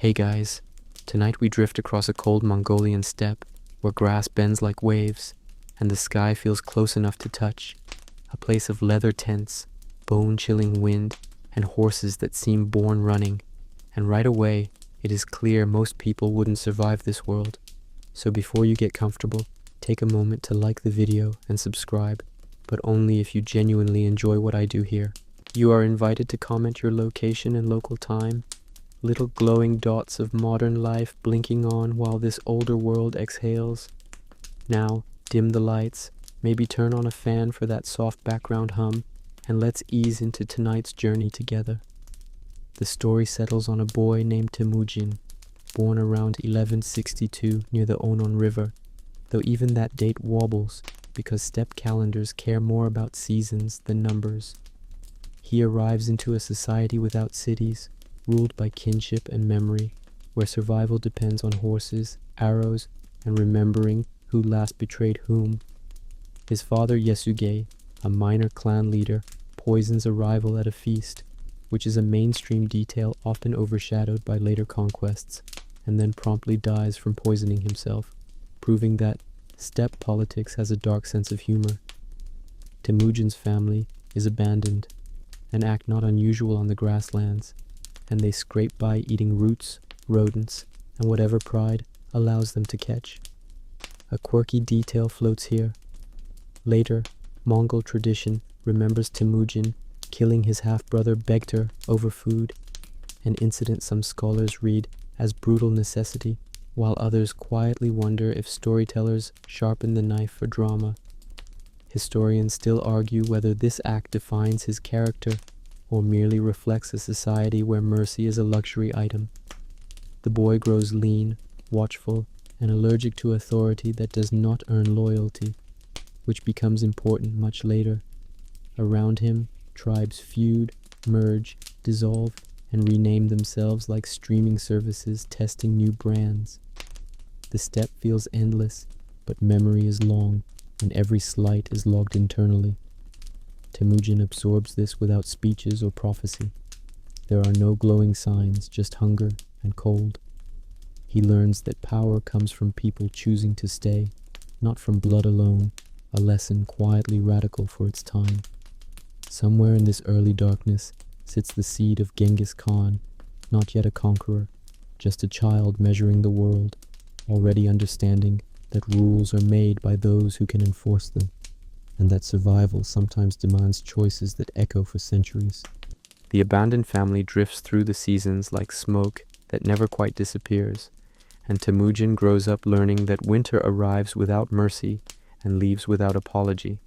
Hey guys, tonight we drift across a cold Mongolian steppe where grass bends like waves and the sky feels close enough to touch, a place of leather tents, bone-chilling wind, and horses that seem born running. And right away, it is clear most people wouldn't survive this world. So before you get comfortable, take a moment to like the video and subscribe, but only if you genuinely enjoy what I do here. You are invited to comment your location and local time, little glowing dots of modern life blinking on while this older world exhales. Now, dim the lights, maybe turn on a fan for that soft background hum, and let's ease into tonight's journey together. The story settles on a boy named Temujin, born around 1162 near the Onon River, though even that date wobbles because steppe calendars care more about seasons than numbers. He arrives into a society without cities, ruled by kinship and memory, where survival depends on horses, arrows, and remembering who last betrayed whom. His father Yasuge, a minor clan leader, poisons a rival at a feast, which is a mainstream detail often overshadowed by later conquests, and then promptly dies from poisoning himself, proving that steppe politics has a dark sense of humor. Temujin's family is abandoned, an act not unusual on the grasslands, and they scrape by eating roots, rodents, and whatever pride allows them to catch. A quirky detail floats here. Later, Mongol tradition remembers Temujin killing his half-brother Begter over food, an incident some scholars read as brutal necessity, while others quietly wonder if storytellers sharpen the knife for drama. Historians still argue whether this act defines his character or merely reflects a society where mercy is a luxury item. The boy grows lean, watchful, and allergic to authority that does not earn loyalty, which becomes important much later. Around him, tribes feud, merge, dissolve, and rename themselves like streaming services testing new brands. The steppe feels endless, but memory is long, and every slight is logged internally. Temujin absorbs this without speeches or prophecy. There are no glowing signs, just hunger and cold. He learns that power comes from people choosing to stay, not from blood alone, a lesson quietly radical for its time. Somewhere in this early darkness sits the seed of Genghis Khan, not yet a conqueror, just a child measuring the world, already understanding that rules are made by those who can enforce them, and that survival sometimes demands choices that echo for centuries. The abandoned family drifts through the seasons like smoke that never quite disappears, and Temujin grows up learning that winter arrives without mercy and leaves without apology.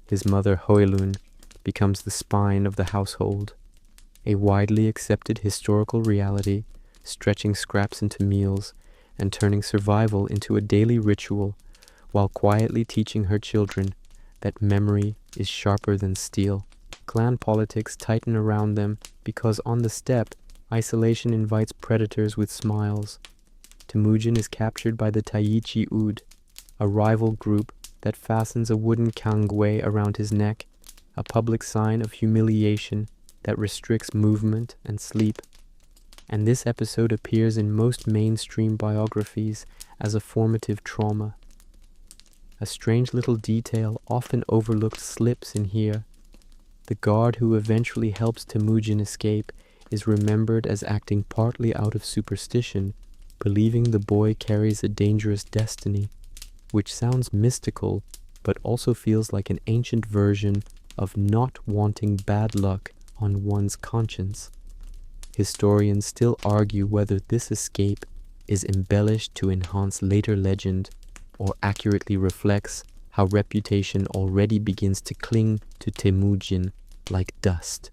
His mother Hoelun becomes the spine of the household, a widely accepted historical reality, stretching scraps into meals and turning survival into a daily ritual, while quietly teaching her children that memory is sharper than steel. Clan politics tighten around them because on the steppe, isolation invites predators with smiles. Temujin is captured by the Taichi Ud, a rival group that fastens a wooden kangwe around his neck, a public sign of humiliation that restricts movement and sleep. And this episode appears in most mainstream biographies as a formative trauma. A strange little detail often overlooked slips in here. The guard who eventually helps Temujin escape is remembered as acting partly out of superstition, believing the boy carries a dangerous destiny, which sounds mystical, but also feels like an ancient version of not wanting bad luck on one's conscience. Historians still argue whether this escape is embellished to enhance later legend or accurately reflects how reputation already begins to cling to Temujin like dust.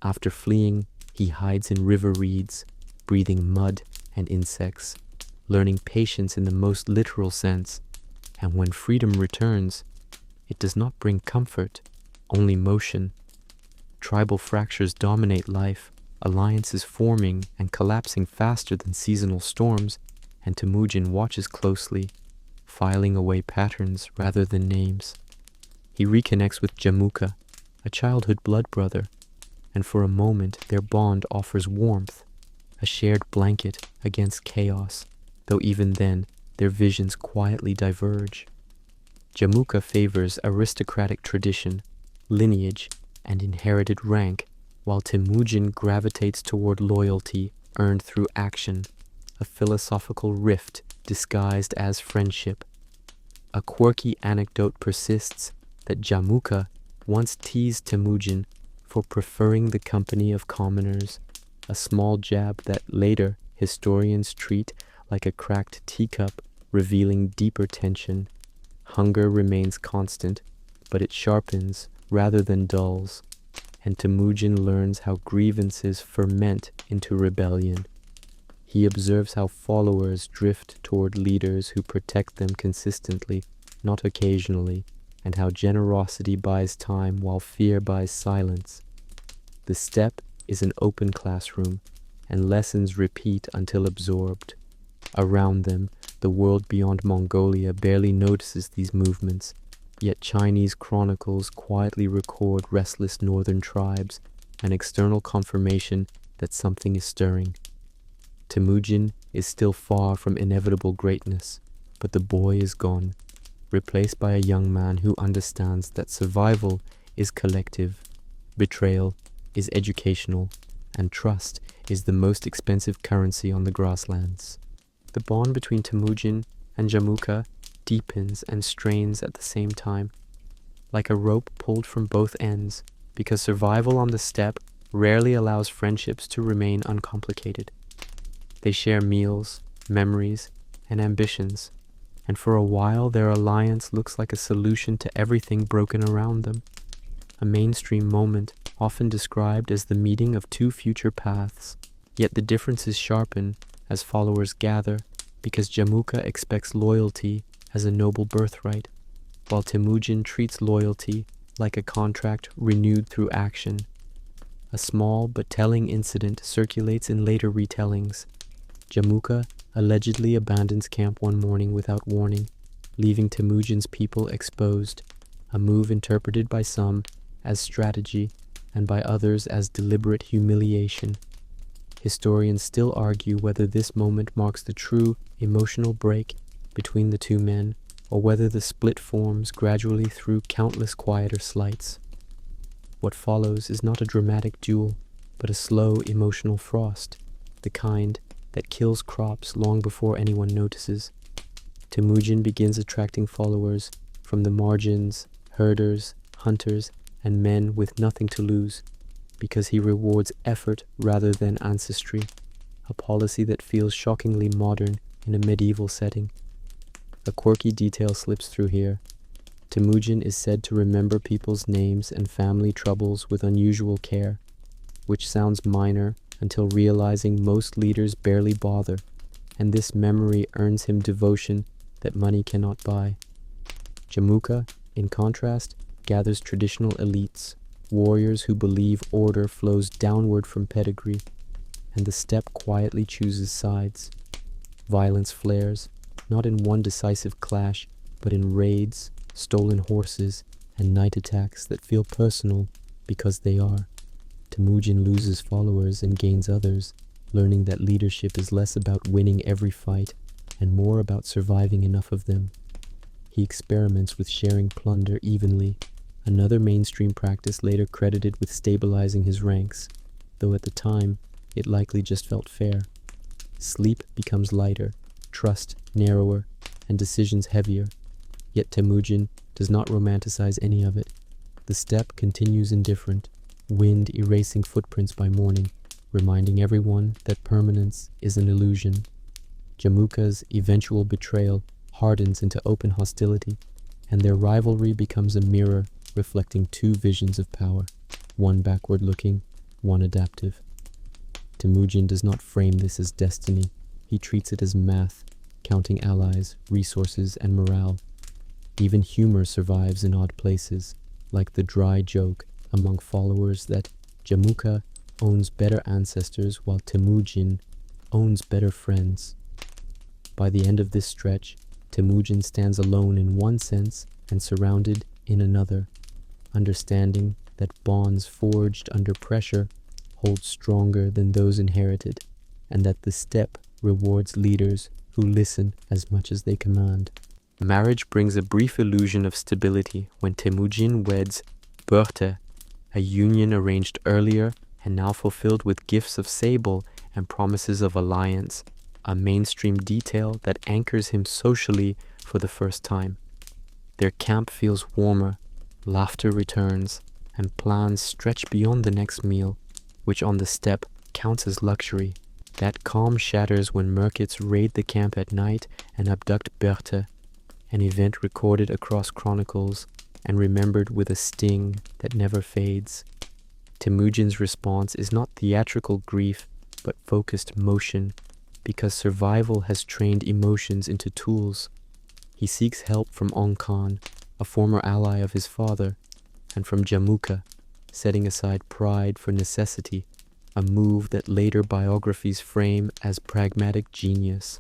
After fleeing, he hides in river reeds, breathing mud and insects, learning patience in the most literal sense, and when freedom returns, it does not bring comfort, only motion. Tribal fractures dominate life, alliances forming and collapsing faster than seasonal storms, and Temujin watches closely, filing away patterns rather than names. He reconnects with Jamuka, a childhood blood brother, and for a moment their bond offers warmth, a shared blanket against chaos, though even then their visions quietly diverge. Jamuka favors aristocratic tradition, lineage, and inherited rank, while Temujin gravitates toward loyalty earned through action, a philosophical rift disguised as friendship. A quirky anecdote persists that Jamuka once teased Temujin for preferring the company of commoners, a small jab that later historians treat like a cracked teacup, revealing deeper tension. Hunger remains constant, but it sharpens rather than dulls, and Temujin learns how grievances ferment into rebellion. He observes how followers drift toward leaders who protect them consistently, not occasionally, and how generosity buys time while fear buys silence. The steppe is an open classroom, and lessons repeat until absorbed. Around them, the world beyond Mongolia barely notices these movements, yet Chinese chronicles quietly record restless northern tribes, an external confirmation that something is stirring. Temujin is still far from inevitable greatness, but the boy is gone, replaced by a young man who understands that survival is collective, betrayal is educational, and trust is the most expensive currency on the grasslands. The bond between Temujin and Jamuka deepens and strains at the same time, like a rope pulled from both ends, because survival on the steppe rarely allows friendships to remain uncomplicated. They share meals, memories, and ambitions, and for a while their alliance looks like a solution to everything broken around them. A mainstream moment often described as the meeting of two future paths, yet the differences sharpen as followers gather, because Jamuka expects loyalty as a noble birthright, while Temujin treats loyalty like a contract renewed through action. A small but telling incident circulates in later retellings. Jamuka allegedly abandons camp one morning without warning, leaving Temujin's people exposed, a move interpreted by some as strategy and by others as deliberate humiliation. Historians still argue whether this moment marks the true emotional break between the two men, or whether the split forms gradually through countless quieter slights. What follows is not a dramatic duel, but a slow emotional frost, the kind that kills crops long before anyone notices. Temujin begins attracting followers from the margins, herders, hunters, and men with nothing to lose, because he rewards effort rather than ancestry, a policy that feels shockingly modern in a medieval setting. A quirky detail slips through here. Temujin is said to remember people's names and family troubles with unusual care, which sounds minor until realizing most leaders barely bother, and this memory earns him devotion that money cannot buy. Jamuka, in contrast, gathers traditional elites, warriors who believe order flows downward from pedigree, and the steppe quietly chooses sides. Violence flares, not in one decisive clash, but in raids, stolen horses, and night attacks that feel personal because they are. Temujin loses followers and gains others, learning that leadership is less about winning every fight and more about surviving enough of them. He experiments with sharing plunder evenly, another mainstream practice later credited with stabilizing his ranks, though at the time it likely just felt fair. Sleep becomes lighter, trust narrower, and decisions heavier, yet Temujin does not romanticize any of it. The steppe continues indifferent, wind erasing footprints by morning, reminding everyone that permanence is an illusion. Jamuka's eventual betrayal hardens into open hostility, and their rivalry becomes a mirror reflecting two visions of power, one backward-looking, one adaptive. Temujin does not frame this as destiny. He treats it as math, counting allies, resources, and morale. Even humor survives in odd places, like the dry joke among followers that Jamuka owns better ancestors while Temujin owns better friends. By the end of this stretch, Temujin stands alone in one sense and surrounded in another, understanding that bonds forged under pressure hold stronger than those inherited, and that the steppe rewards leaders who listen as much as they command. Marriage brings a brief illusion of stability when Temujin weds Börte, a union arranged earlier and now fulfilled with gifts of sable and promises of alliance, a mainstream detail that anchors him socially for the first time. Their camp feels warmer, laughter returns, and plans stretch beyond the next meal, which on the steppe counts as luxury. That calm shatters when Merkits raid the camp at night and abduct Berthe, an event recorded across chronicles and remembered with a sting that never fades. Temujin's response is not theatrical grief, but focused motion, because survival has trained emotions into tools. He seeks help from Onkan, a former ally of his father, and from Jamuka, setting aside pride for necessity, a move that later biographies frame as pragmatic genius.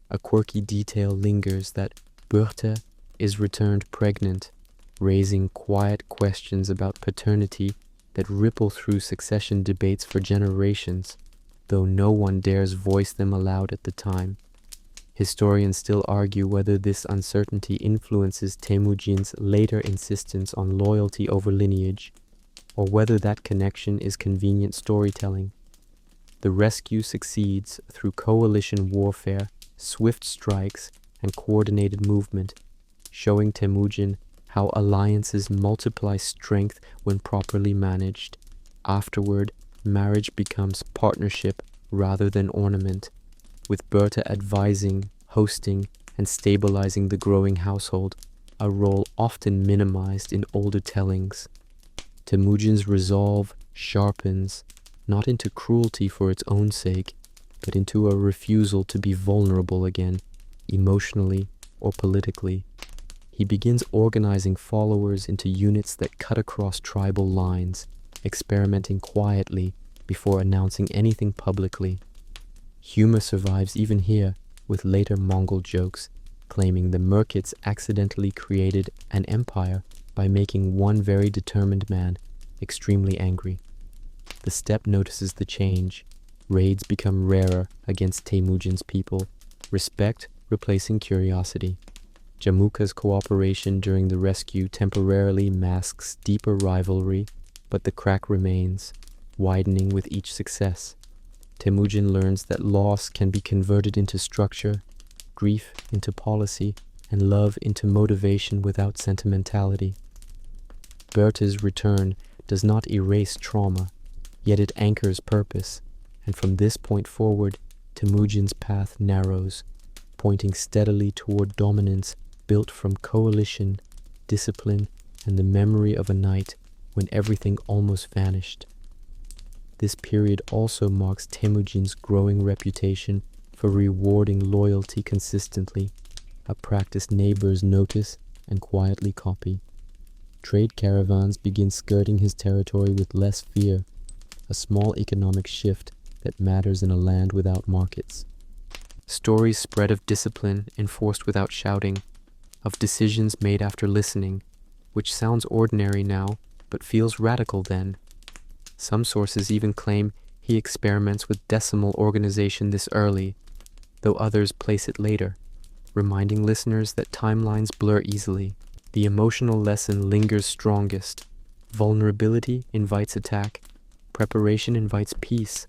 A quirky detail lingers that Berthe is returned pregnant, raising quiet questions about paternity that ripple through succession debates for generations, though no one dares voice them aloud at the time. Historians still argue whether this uncertainty influences Temujin's later insistence on loyalty over lineage, or whether that connection is convenient storytelling. The rescue succeeds through coalition warfare, swift strikes, and coordinated movement, showing Temujin how alliances multiply strength when properly managed. Afterward, marriage becomes partnership rather than ornament, with Bertha advising, hosting, and stabilizing the growing household, a role often minimized in older tellings. Temujin's resolve sharpens, not into cruelty for its own sake, but into a refusal to be vulnerable again, emotionally or politically. He begins organizing followers into units that cut across tribal lines, experimenting quietly before announcing anything publicly. Humor survives even here, with later Mongol jokes claiming the Merkits accidentally created an empire by making one very determined man extremely angry. The steppe notices the change. Raids become rarer against Temujin's people, respect replacing curiosity. Jamuka's cooperation during the rescue temporarily masks deeper rivalry, but the crack remains, widening with each success. Temujin learns that loss can be converted into structure, grief into policy, and love into motivation without sentimentality. Berthe's return does not erase trauma, yet it anchors purpose, and from this point forward, Temujin's path narrows, pointing steadily toward dominance built from coalition, discipline, and the memory of a night when everything almost vanished. This period also marks Temujin's growing reputation for rewarding loyalty consistently, a practice neighbors notice and quietly copy. Trade caravans begin skirting his territory with less fear, a small economic shift that matters in a land without markets. Stories spread of discipline enforced without shouting, of decisions made after listening, which sounds ordinary now, but feels radical then. Some sources even claim he experiments with decimal organization this early, though others place it later, reminding listeners that timelines blur easily. The emotional lesson lingers strongest. Vulnerability invites attack. Preparation invites peace.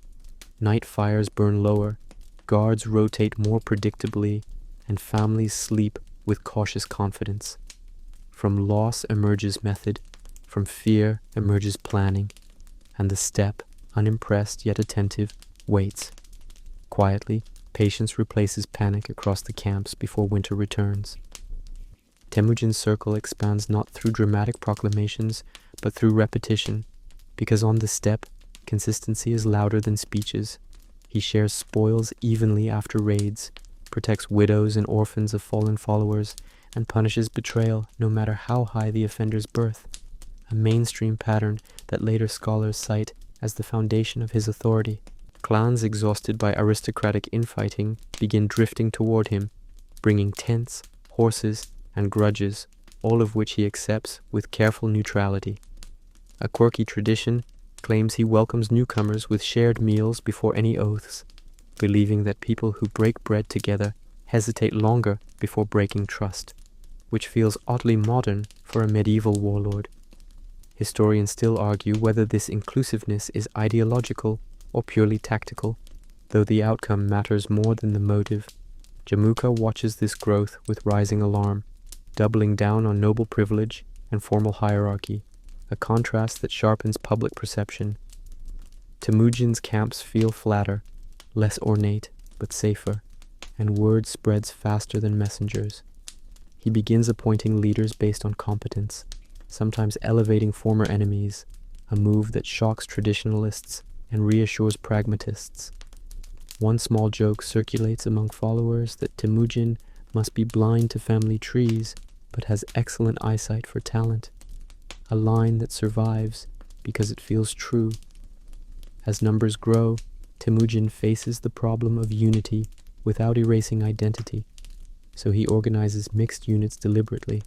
Night fires burn lower. Guards rotate more predictably, and families sleep with cautious confidence. From loss emerges method. From fear emerges planning. And the steppe, unimpressed yet attentive, waits. Quietly, patience replaces panic across the camps before winter returns. Temujin's circle expands not through dramatic proclamations, but through repetition, because on the steppe, consistency is louder than speeches. He shares spoils evenly after raids, protects widows and orphans of fallen followers, and punishes betrayal no matter how high the offender's birth, a mainstream pattern that later scholars cite as the foundation of his authority. Clans exhausted by aristocratic infighting begin drifting toward him, bringing tents, horses, and grudges, all of which he accepts with careful neutrality. A quirky tradition claims he welcomes newcomers with shared meals before any oaths, believing that people who break bread together hesitate longer before breaking trust, which feels oddly modern for a medieval warlord. Historians still argue whether this inclusiveness is ideological or purely tactical, though the outcome matters more than the motive. Jamuka watches this growth with rising alarm, doubling down on noble privilege and formal hierarchy, a contrast that sharpens public perception. Temujin's camps feel flatter, less ornate, but safer, and word spreads faster than messengers. He begins appointing leaders based on competence, sometimes elevating former enemies, a move that shocks traditionalists and reassures pragmatists. One small joke circulates among followers that Temujin must be blind to family trees, but has excellent eyesight for talent, a line that survives because it feels true. As numbers grow, Temujin faces the problem of unity without erasing identity, so he organizes mixed units deliberately,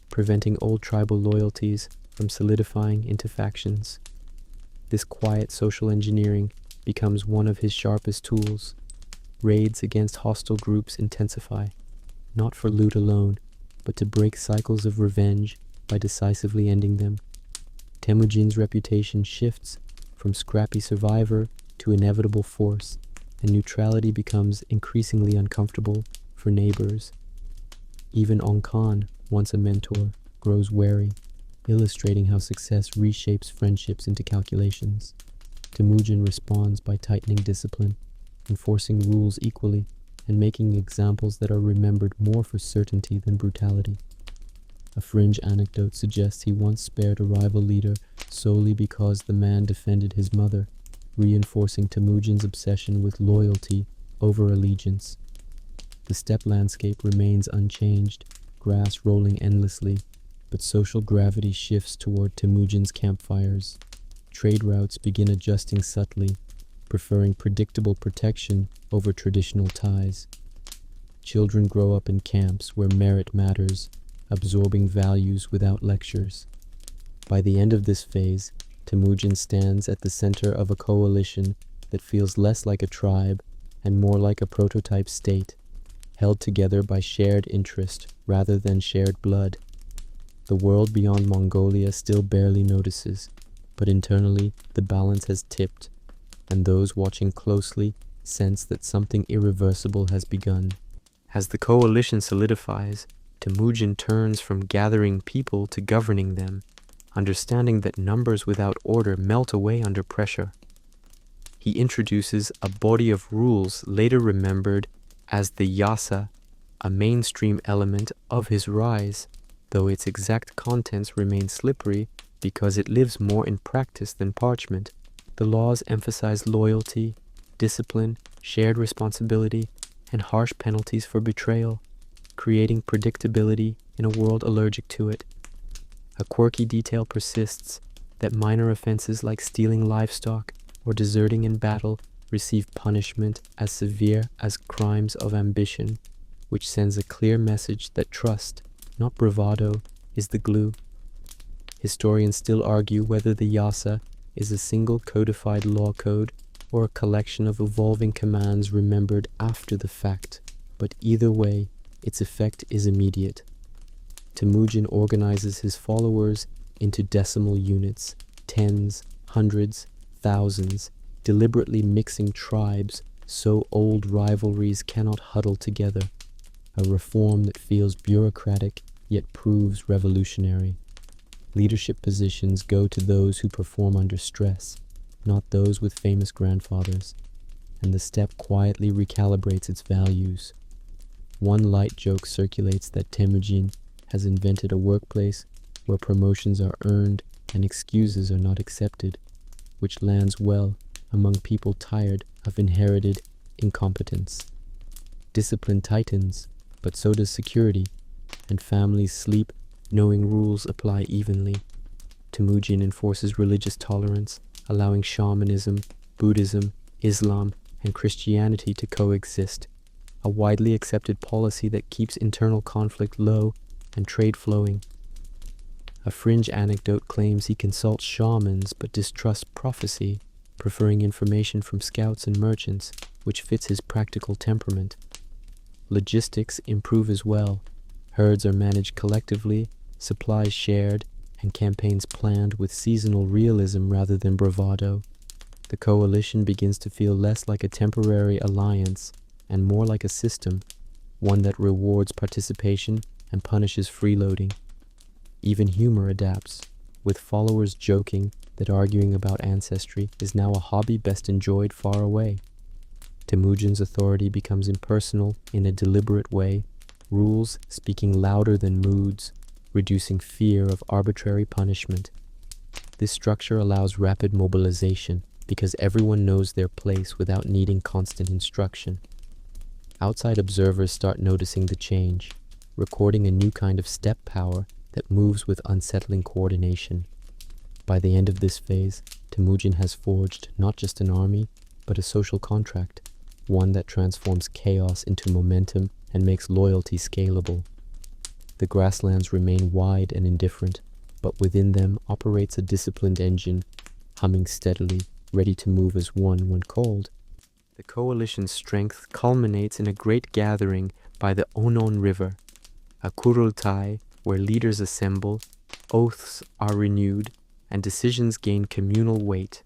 preventing old tribal loyalties from solidifying into factions. This quiet social engineering becomes one of his sharpest tools. Raids against hostile groups intensify, not for loot alone, but to break cycles of revenge by decisively ending them. Temujin's reputation shifts from scrappy survivor to inevitable force, and neutrality becomes increasingly uncomfortable for neighbors. Even Onkan, once a mentor, grows wary, illustrating how success reshapes friendships into calculations. Temujin responds by tightening discipline, enforcing rules equally, and making examples that are remembered more for certainty than brutality. A fringe anecdote suggests he once spared a rival leader solely because the man defended his mother, reinforcing Temujin's obsession with loyalty over allegiance. The steppe landscape remains unchanged, grass rolling endlessly, but social gravity shifts toward Temujin's campfires. Trade routes begin adjusting subtly, preferring predictable protection over traditional ties. Children grow up in camps where merit matters, absorbing values without lectures. By the end of this phase, Temujin stands at the center of a coalition that feels less like a tribe and more like a prototype state, held together by shared interest rather than shared blood. The world beyond Mongolia still barely notices, but internally the balance has tipped, and those watching closely sense that something irreversible has begun. As the coalition solidifies, Temujin turns from gathering people to governing them, understanding that numbers without order melt away under pressure. He introduces a body of rules later remembered as the yasa, a mainstream element of his rise, though its exact contents remain slippery because it lives more in practice than parchment. The laws emphasize loyalty, discipline, shared responsibility, and harsh penalties for betrayal, creating predictability in a world allergic to it. A quirky detail persists that minor offenses like stealing livestock or deserting in battle receive punishment as severe as crimes of ambition, which sends a clear message that trust, not bravado, is the glue. Historians still argue whether the yasa is a single codified law code or a collection of evolving commands remembered after the fact, but either way, its effect is immediate. Temujin organizes his followers into decimal units, tens, hundreds, thousands, deliberately mixing tribes so old rivalries cannot huddle together, a reform that feels bureaucratic yet proves revolutionary. Leadership positions go to those who perform under stress, not those with famous grandfathers, and the steppe quietly recalibrates its values. One light joke circulates that Temujin has invented a workplace where promotions are earned and excuses are not accepted, which lands well among people tired of inherited incompetence. Discipline tightens, but so does security, and families sleep knowing rules apply evenly. Temujin enforces religious tolerance, allowing shamanism, Buddhism, Islam, and Christianity to coexist, a widely accepted policy that keeps internal conflict low and trade flowing. A fringe anecdote claims he consults shamans but distrusts prophecy, preferring information from scouts and merchants, which fits his practical temperament. Logistics improve as well. Herds are managed collectively, supplies shared, and campaigns planned with seasonal realism rather than bravado. The coalition begins to feel less like a temporary alliance and more like a system, one that rewards participation and punishes freeloading. Even humor adapts, with followers joking that arguing about ancestry is now a hobby best enjoyed far away. Temujin's authority becomes impersonal in a deliberate way, rules speaking louder than moods, reducing fear of arbitrary punishment. This structure allows rapid mobilization because everyone knows their place without needing constant instruction. Outside observers start noticing the change, recording a new kind of step power that moves with unsettling coordination. By the end of this phase, Temujin has forged not just an army, but a social contract, one that transforms chaos into momentum and makes loyalty scalable. The grasslands remain wide and indifferent, but within them operates a disciplined engine, humming steadily, ready to move as one when called. The coalition's strength culminates in a great gathering by the Onon River, a kurultai where leaders assemble, oaths are renewed, and decisions gain communal weight.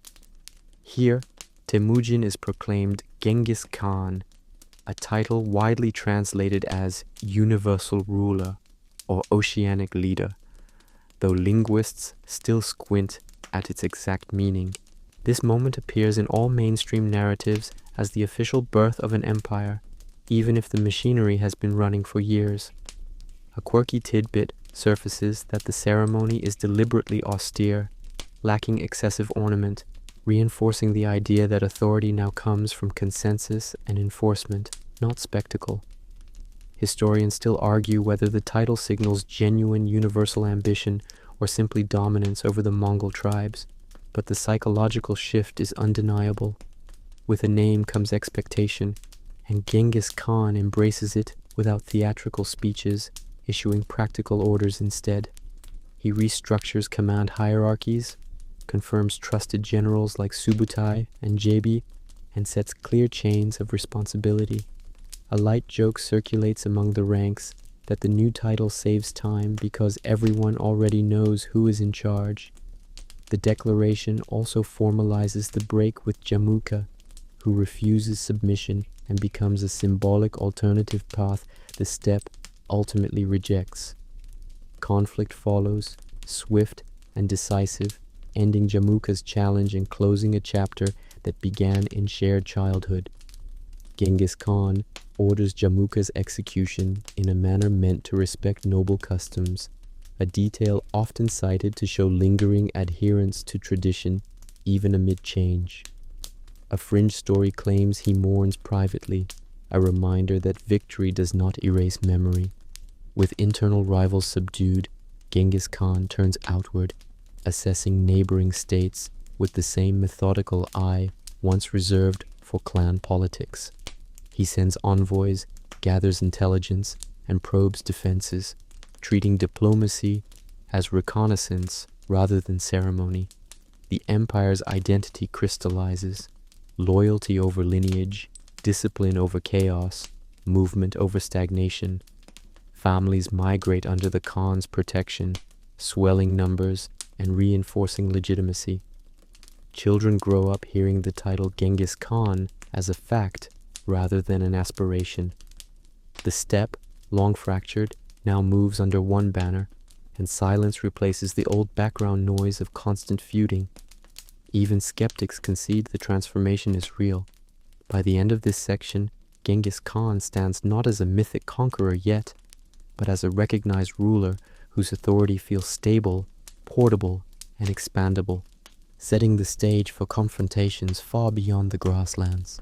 Here, Temujin is proclaimed Genghis Khan, a title widely translated as universal ruler or oceanic leader, though linguists still squint at its exact meaning. This moment appears in all mainstream narratives as the official birth of an empire, even if the machinery has been running for years. A quirky tidbit surfaces that the ceremony is deliberately austere, lacking excessive ornament, reinforcing the idea that authority now comes from consensus and enforcement, not spectacle. Historians still argue whether the title signals genuine universal ambition or simply dominance over the Mongol tribes, but the psychological shift is undeniable. With a name comes expectation, and Genghis Khan embraces it without theatrical speeches, issuing practical orders instead. He restructures command hierarchies, confirms trusted generals like Subutai and Jebi, and sets clear chains of responsibility. A light joke circulates among the ranks that the new title saves time because everyone already knows who is in charge. The declaration also formalizes the break with Jamuka, who refuses submission and becomes a symbolic alternative path the steppe ultimately rejects. Conflict follows, swift and decisive, ending Jamuka's challenge and closing a chapter that began in shared childhood. Genghis Khan orders Jamuka's execution in a manner meant to respect noble customs, a detail often cited to show lingering adherence to tradition even amid change. A fringe story claims he mourns privately, a reminder that victory does not erase memory. With internal rivals subdued, Genghis Khan turns outward, assessing neighboring states with the same methodical eye once reserved for clan politics. He sends envoys, gathers intelligence, and probes defenses, treating diplomacy as reconnaissance rather than ceremony. The empire's identity crystallizes: loyalty over lineage, discipline over chaos, movement over stagnation. Families migrate under the Khan's protection, swelling numbers and reinforcing legitimacy. Children grow up hearing the title Genghis Khan as a fact rather than an aspiration. The steppe, long fractured, now moves under one banner, and silence replaces the old background noise of constant feuding. Even skeptics concede the transformation is real. By the end of this section, Genghis Khan stands not as a mythic conqueror yet, but as a recognized ruler whose authority feels stable, portable, and expandable, setting the stage for confrontations far beyond the grasslands.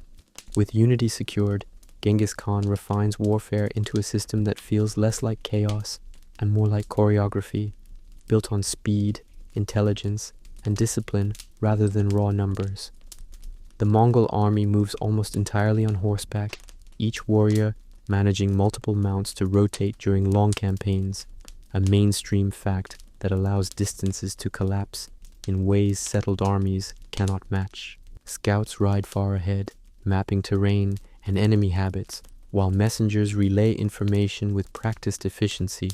With unity secured, Genghis Khan refines warfare into a system that feels less like chaos and more like choreography, built on speed, intelligence, and discipline rather than raw numbers. The Mongol army moves almost entirely on horseback, each warrior managing multiple mounts to rotate during long campaigns, a mainstream fact that allows distances to collapse in ways settled armies cannot match. Scouts ride far ahead, mapping terrain and enemy habits, while messengers relay information with practiced efficiency,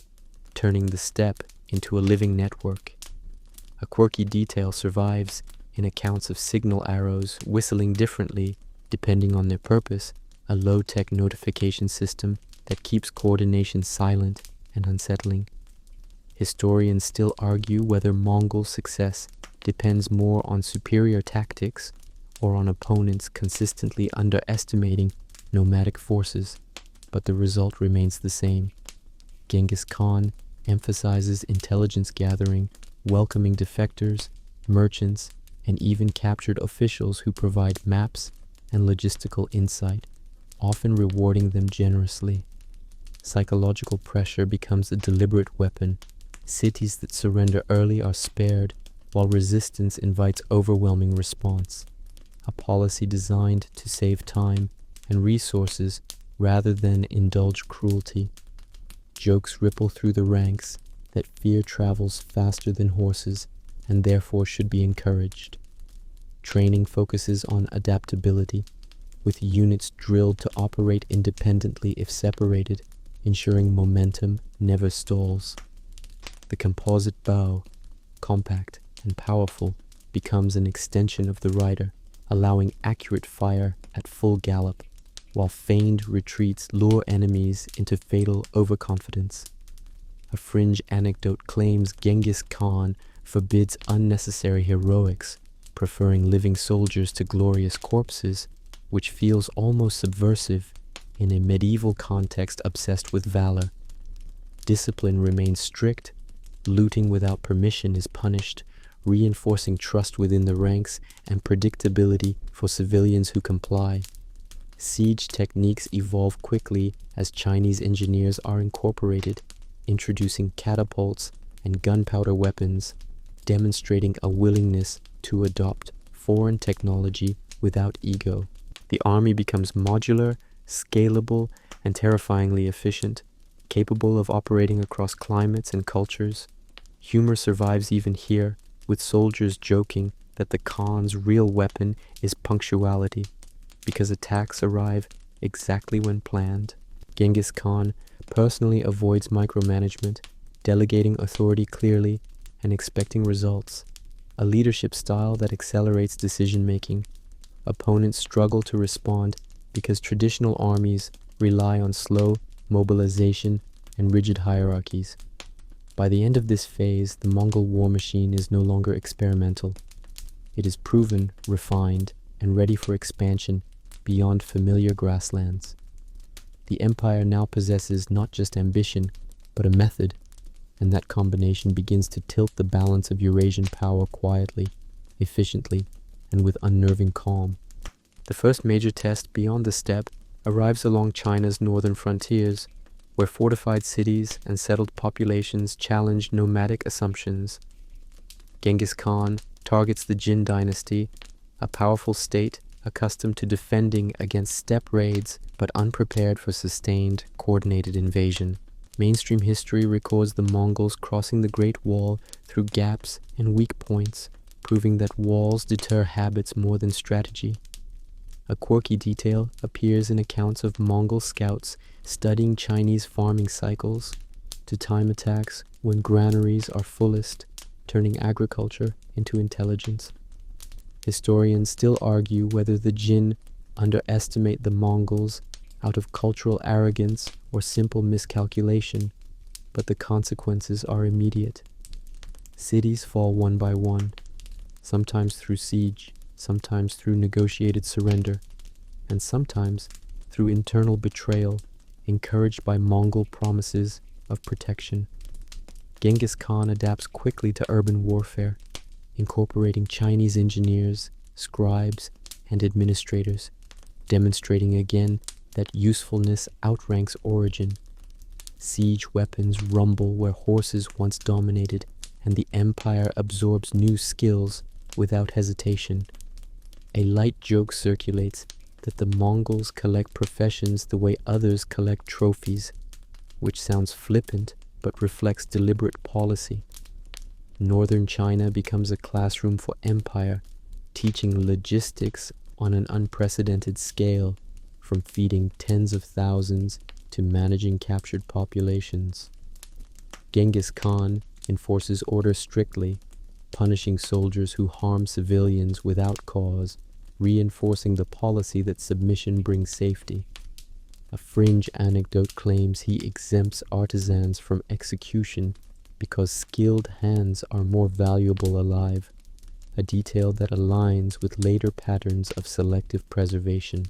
turning the steppe into a living network. A quirky detail survives in accounts of signal arrows whistling differently depending on their purpose, a low-tech notification system that keeps coordination silent and unsettling. Historians still argue whether Mongol success depends more on superior tactics or on opponents consistently underestimating nomadic forces, but the result remains the same. Genghis Khan emphasizes intelligence gathering, welcoming defectors, merchants, and even captured officials who provide maps and logistical insight, often rewarding them generously. Psychological pressure becomes a deliberate weapon. Cities that surrender early are spared, while resistance invites overwhelming response. A policy designed to save time and resources rather than indulge cruelty. Jokes ripple through the ranks that fear travels faster than horses and therefore should be encouraged. Training focuses on adaptability, with units drilled to operate independently if separated, ensuring momentum never stalls. The composite bow, compact and powerful, becomes an extension of the rider, allowing accurate fire at full gallop, while feigned retreats lure enemies into fatal overconfidence. A fringe anecdote claims Genghis Khan forbids unnecessary heroics, preferring living soldiers to glorious corpses, which feels almost subversive in a medieval context obsessed with valor. Discipline remains strict, looting without permission is punished, reinforcing trust within the ranks and predictability for civilians who comply. Siege techniques evolve quickly as Chinese engineers are incorporated, introducing catapults and gunpowder weapons, demonstrating a willingness to adopt foreign technology without ego. The army becomes modular, scalable, and terrifyingly efficient, capable of operating across climates and cultures. Humor survives even here, with soldiers joking that the Khan's real weapon is punctuality, because attacks arrive exactly when planned. Genghis Khan personally avoids micromanagement, delegating authority clearly and expecting results, a leadership style that accelerates decision-making. Opponents struggle to respond because traditional armies rely on slow mobilization and rigid hierarchies. By the end of this phase, the Mongol war machine is no longer experimental. It is proven, refined, and ready for expansion beyond familiar grasslands. The empire now possesses not just ambition, but a method, and that combination begins to tilt the balance of Eurasian power quietly, efficiently, and with unnerving calm. The first major test beyond the steppe arrives along China's northern frontiers, where fortified cities and settled populations challenge nomadic assumptions. Genghis Khan targets the Jin dynasty, a powerful state accustomed to defending against steppe raids but unprepared for sustained, coordinated invasion. Mainstream history records the Mongols crossing the Great Wall through gaps and weak points, proving that walls deter habits more than strategy. A quirky detail appears in accounts of Mongol scouts studying Chinese farming cycles to time attacks when granaries are fullest, turning agriculture into intelligence. Historians still argue whether the Jin underestimate the Mongols out of cultural arrogance or simple miscalculation, but the consequences are immediate. Cities fall one by one, sometimes through siege, sometimes through negotiated surrender, and sometimes through internal betrayal encouraged by Mongol promises of protection. Genghis Khan adapts quickly to urban warfare, incorporating Chinese engineers, scribes, and administrators, demonstrating again that usefulness outranks origin. Siege weapons rumble where horses once dominated, and the empire absorbs new skills without hesitation. A light joke circulates that the Mongols collect professions the way others collect trophies, which sounds flippant but reflects deliberate policy. Northern China becomes a classroom for empire, teaching logistics on an unprecedented scale, from feeding tens of thousands to managing captured populations. Genghis Khan enforces order strictly, punishing soldiers who harm civilians without cause, reinforcing the policy that submission brings safety. A fringe anecdote claims he exempts artisans from execution because skilled hands are more valuable alive, a detail that aligns with later patterns of selective preservation.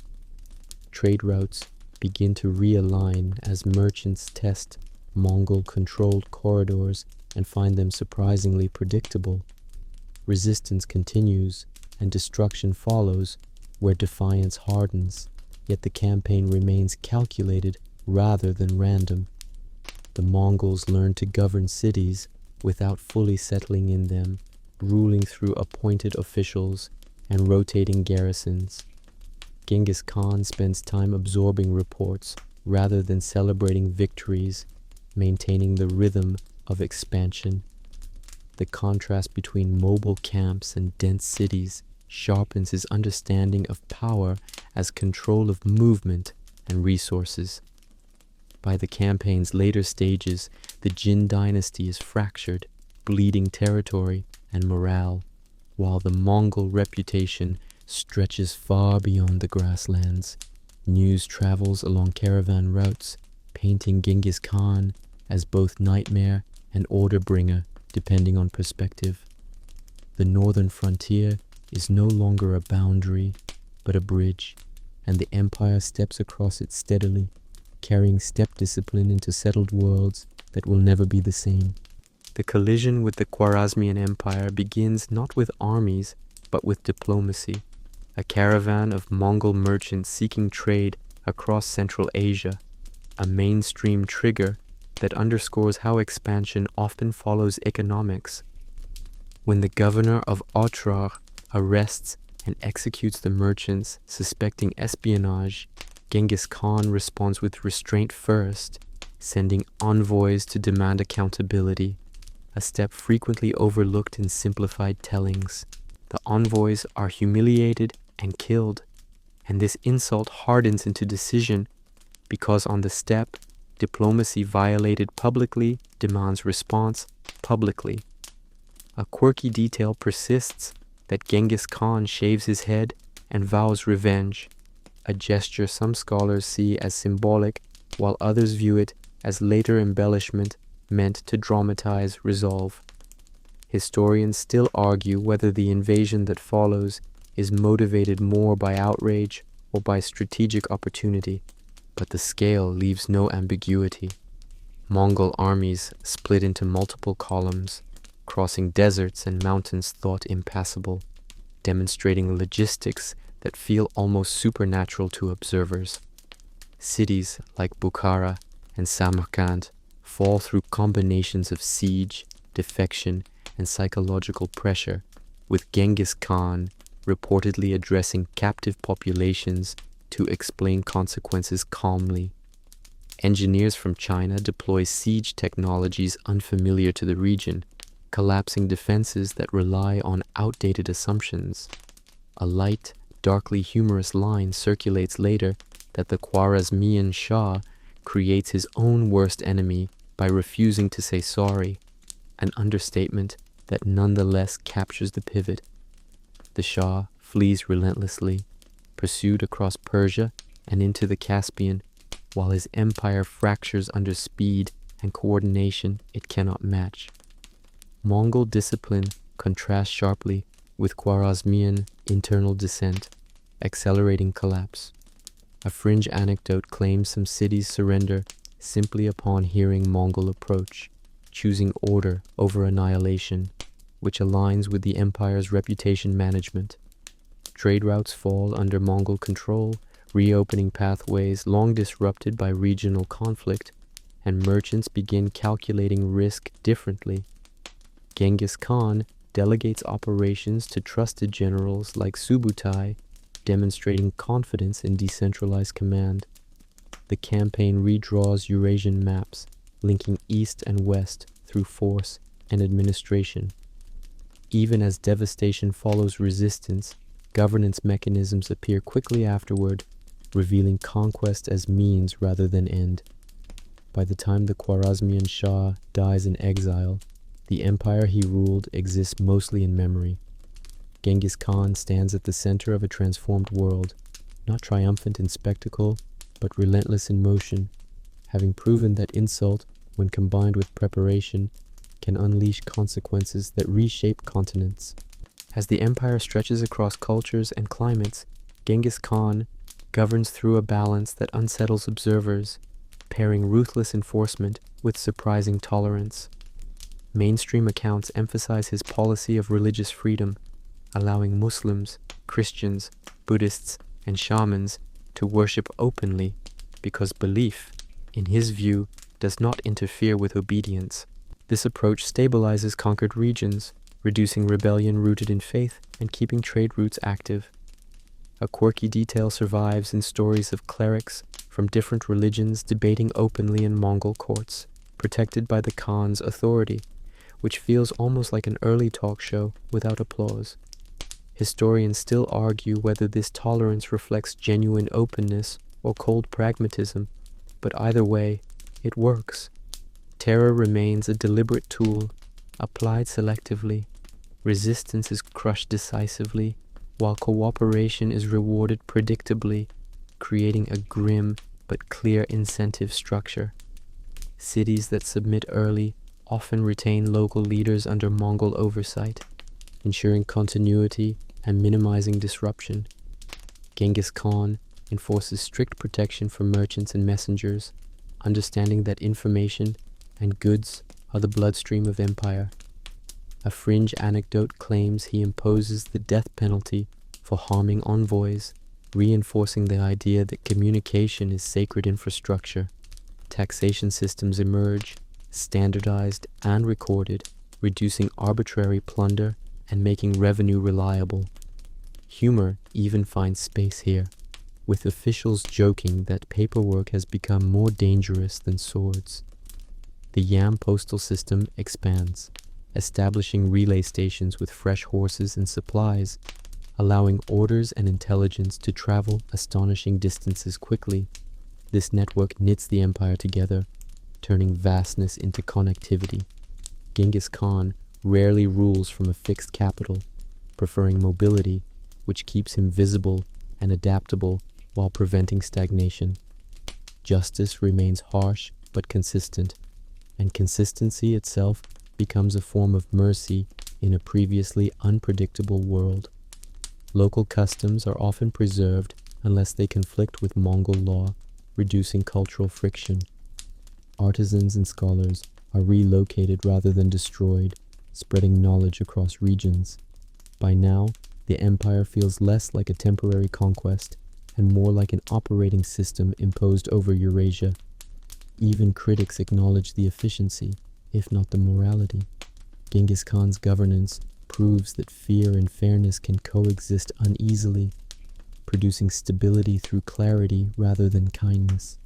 Trade routes begin to realign as merchants test Mongol-controlled corridors and find them surprisingly predictable. Resistance continues, and destruction follows where defiance hardens, yet the campaign remains calculated rather than random. The Mongols learn to govern cities without fully settling in them, ruling through appointed officials and rotating garrisons. Genghis Khan spends time absorbing reports rather than celebrating victories, maintaining the rhythm of expansion. The contrast between mobile camps and dense cities sharpens his understanding of power as control of movement and resources. By the campaign's later stages, the Jin dynasty is fractured, bleeding territory and morale, while the Mongol reputation stretches far beyond the grasslands. News travels along caravan routes, painting Genghis Khan as both nightmare and order bringer, depending on perspective. The northern frontier is no longer a boundary, but a bridge, and the empire steps across it steadily, carrying step discipline into settled worlds that will never be the same. The collision with the Khwarezmian Empire begins not with armies, but with diplomacy. A caravan of Mongol merchants seeking trade across Central Asia, a mainstream trigger that underscores how expansion often follows economics. When the governor of Otrar arrests and executes the merchants suspecting espionage, Genghis Khan responds with restraint first, sending envoys to demand accountability, a step frequently overlooked in simplified tellings. The envoys are humiliated and killed, and this insult hardens into decision because on the step, diplomacy violated publicly demands response publicly. A quirky detail persists that Genghis Khan shaves his head and vows revenge, a gesture some scholars see as symbolic while others view it as later embellishment meant to dramatize resolve. Historians still argue whether the invasion that follows is motivated more by outrage or by strategic opportunity, but the scale leaves no ambiguity. Mongol armies split into multiple columns, crossing deserts and mountains thought impassable, demonstrating logistics that feel almost supernatural to observers. Cities like Bukhara and Samarkand fall through combinations of siege, defection, and psychological pressure, with Genghis Khan reportedly addressing captive populations to explain consequences calmly. Engineers from China deploy siege technologies unfamiliar to the region, collapsing defenses that rely on outdated assumptions. A light, darkly humorous line circulates later that the Khwarezmian Shah creates his own worst enemy by refusing to say sorry, an understatement that nonetheless captures the pivot. The Shah flees relentlessly, pursued across Persia and into the Caspian, while his empire fractures under speed and coordination it cannot match. Mongol discipline contrasts sharply with Khwarezmian internal dissent, accelerating collapse. A fringe anecdote claims some cities surrender simply upon hearing Mongol approach, choosing order over annihilation, which aligns with the empire's reputation management. Trade routes fall under Mongol control, reopening pathways long disrupted by regional conflict, and merchants begin calculating risk differently. Genghis Khan delegates operations to trusted generals like Subutai, demonstrating confidence in decentralized command. The campaign redraws Eurasian maps, linking east and west through force and administration. Even as devastation follows resistance, Governance mechanisms appear quickly afterward, revealing conquest as means rather than end. By the time the Khwarezmian Shah dies in exile, the empire he ruled exists mostly in memory. Genghis Khan stands at the center of a transformed world, not triumphant in spectacle, but relentless in motion, having proven that insult, when combined with preparation, can unleash consequences that reshape continents. As the empire stretches across cultures and climates, Genghis Khan governs through a balance that unsettles observers, pairing ruthless enforcement with surprising tolerance. Mainstream accounts emphasize his policy of religious freedom, allowing Muslims, Christians, Buddhists, and shamans to worship openly because belief, in his view, does not interfere with obedience. This approach stabilizes conquered regions, reducing rebellion rooted in faith and keeping trade routes active. A quirky detail survives in stories of clerics from different religions debating openly in Mongol courts, protected by the Khan's authority, which feels almost like an early talk show without applause. Historians still argue whether this tolerance reflects genuine openness or cold pragmatism, but either way, it works. Terror remains a deliberate tool, applied selectively. Resistance is crushed decisively, while cooperation is rewarded predictably, creating a grim but clear incentive structure. Cities that submit early often retain local leaders under Mongol oversight, ensuring continuity and minimizing disruption. Genghis Khan enforces strict protection for merchants and messengers, understanding that information and goods are the bloodstream of empire. A fringe anecdote claims he imposes the death penalty for harming envoys, reinforcing the idea that communication is sacred infrastructure. Taxation systems emerge, standardized and recorded, reducing arbitrary plunder and making revenue reliable. Humor even finds space here, with officials joking that paperwork has become more dangerous than swords. The Yam postal system expands, establishing relay stations with fresh horses and supplies, allowing orders and intelligence to travel astonishing distances quickly. This network knits the empire together, turning vastness into connectivity. Genghis Khan rarely rules from a fixed capital, preferring mobility, which keeps him visible and adaptable while preventing stagnation. Justice remains harsh but consistent, and consistency itself becomes a form of mercy in a previously unpredictable world. Local customs are often preserved unless they conflict with Mongol law, reducing cultural friction. Artisans and scholars are relocated rather than destroyed, spreading knowledge across regions. By now, the empire feels less like a temporary conquest and more like an operating system imposed over Eurasia. Even critics acknowledge the efficiency, if not the morality. Genghis Khan's governance proves that fear and fairness can coexist uneasily, producing stability through clarity rather than kindness.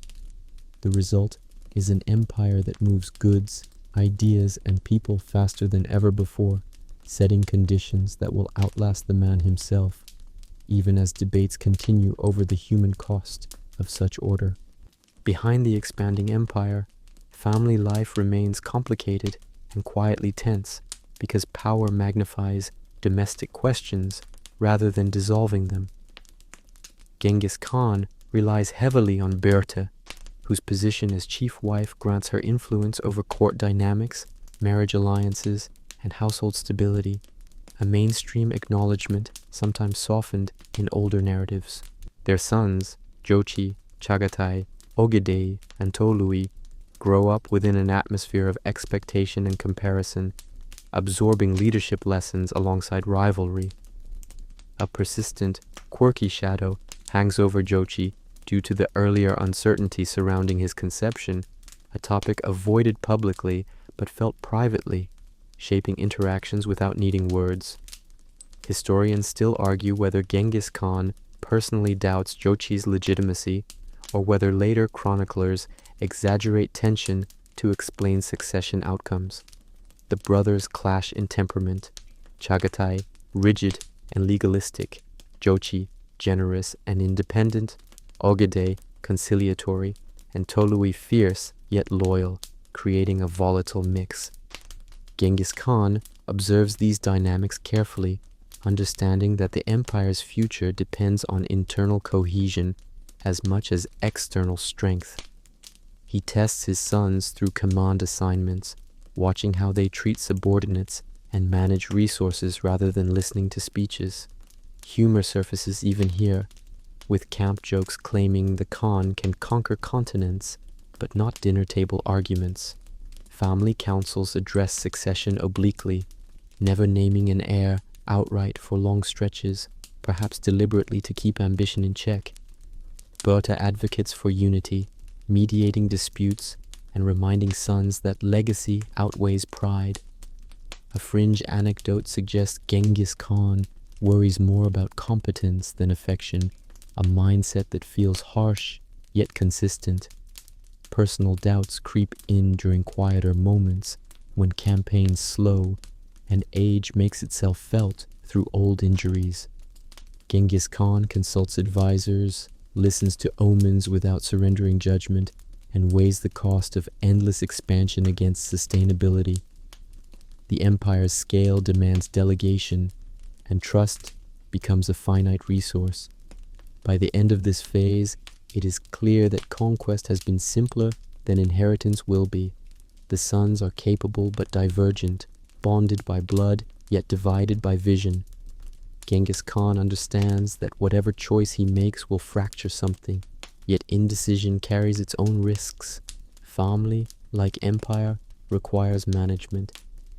The result is an empire that moves goods, ideas, and people faster than ever before, setting conditions that will outlast the man himself, even as debates continue over the human cost of such order. Behind the expanding empire, family life remains complicated and quietly tense because power magnifies domestic questions rather than dissolving them. Genghis Khan relies heavily on Berta, whose position as chief wife grants her influence over court dynamics, marriage alliances, and household stability, a mainstream acknowledgement sometimes softened in older narratives. Their sons, Jochi, Chagatai, Ogedei, and Tolui, grow up within an atmosphere of expectation and comparison, absorbing leadership lessons alongside rivalry. A persistent, quirky shadow hangs over Jochi due to the earlier uncertainty surrounding his conception, a topic avoided publicly but felt privately, shaping interactions without needing words. Historians still argue whether Genghis Khan personally doubts Jochi's legitimacy or whether later chroniclers exaggerate tension to explain succession outcomes. The brothers clash in temperament, Chagatai rigid and legalistic, Jochi, generous and independent, Ogede, conciliatory, and Tolui, fierce yet loyal, creating a volatile mix. Genghis Khan observes these dynamics carefully, understanding that the empire's future depends on internal cohesion as much as external strength. He tests his sons through command assignments, watching how they treat subordinates and manage resources rather than listening to speeches. Humor surfaces even here, with camp jokes claiming the Khan can conquer continents, but not dinner table arguments. Family councils address succession obliquely, never naming an heir outright for long stretches, perhaps deliberately to keep ambition in check. Berta advocates for unity, mediating disputes and reminding sons that legacy outweighs pride. A fringe anecdote suggests Genghis Khan worries more about competence than affection, a mindset that feels harsh yet consistent. Personal doubts creep in during quieter moments when campaigns slow and age makes itself felt through old injuries. Genghis Khan consults advisors, listens to omens without surrendering judgment, and weighs the cost of endless expansion against sustainability. The empire's scale demands delegation, and trust becomes a finite resource. By the end of this phase, it is clear that conquest has been simpler than inheritance will be. The sons are capable but divergent, bonded by blood, yet divided by vision. Genghis Khan understands that whatever choice he makes will fracture something, yet indecision carries its own risks. Family, like empire, requires management,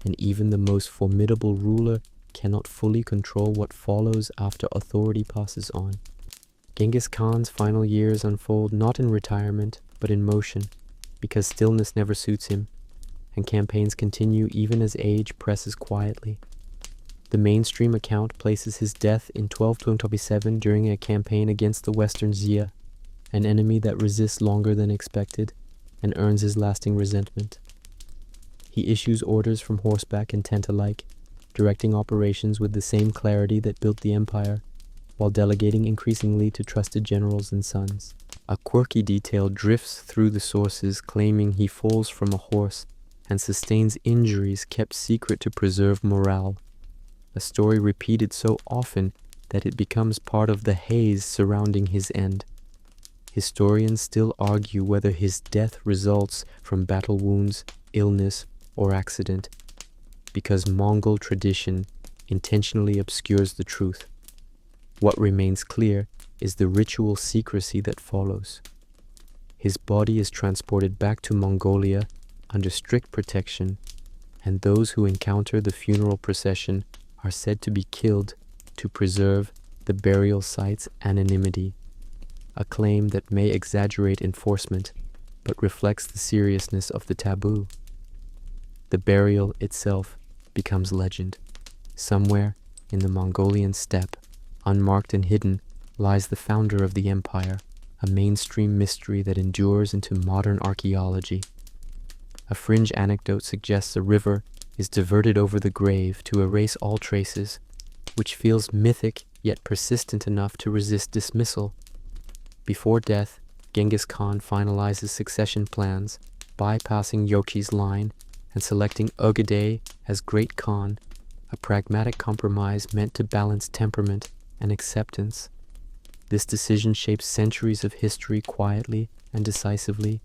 and even the most formidable ruler cannot fully control what follows after authority passes on. Genghis Khan's final years unfold not in retirement, but in motion, because stillness never suits him, and campaigns continue even as age presses quietly. The mainstream account places his death in 1227 during a campaign against the Western Xia, an enemy that resists longer than expected and earns his lasting resentment. He issues orders from horseback and tent alike, directing operations with the same clarity that built the empire, while delegating increasingly to trusted generals and sons. A quirky detail drifts through the sources, claiming he falls from a horse and sustains injuries kept secret to preserve morale, a story repeated so often that it becomes part of the haze surrounding his end. Historians still argue whether his death results from battle wounds, illness, or accident, because Mongol tradition intentionally obscures the truth. What remains clear is the ritual secrecy that follows. His body is transported back to Mongolia under strict protection, and those who encounter the funeral procession are said to be killed to preserve the burial site's anonymity, a claim that may exaggerate enforcement, but reflects the seriousness of the taboo. The burial itself becomes legend. Somewhere in the Mongolian steppe, unmarked and hidden, lies the founder of the empire, a mainstream mystery that endures into modern archaeology. A fringe anecdote suggests a river is diverted over the grave to erase all traces, which feels mythic yet persistent enough to resist dismissal. Before death, Genghis Khan finalizes succession plans, bypassing Jochi's line and selecting Ogedei as Great Khan, a pragmatic compromise meant to balance temperament and acceptance. This decision shapes centuries of history quietly and decisively.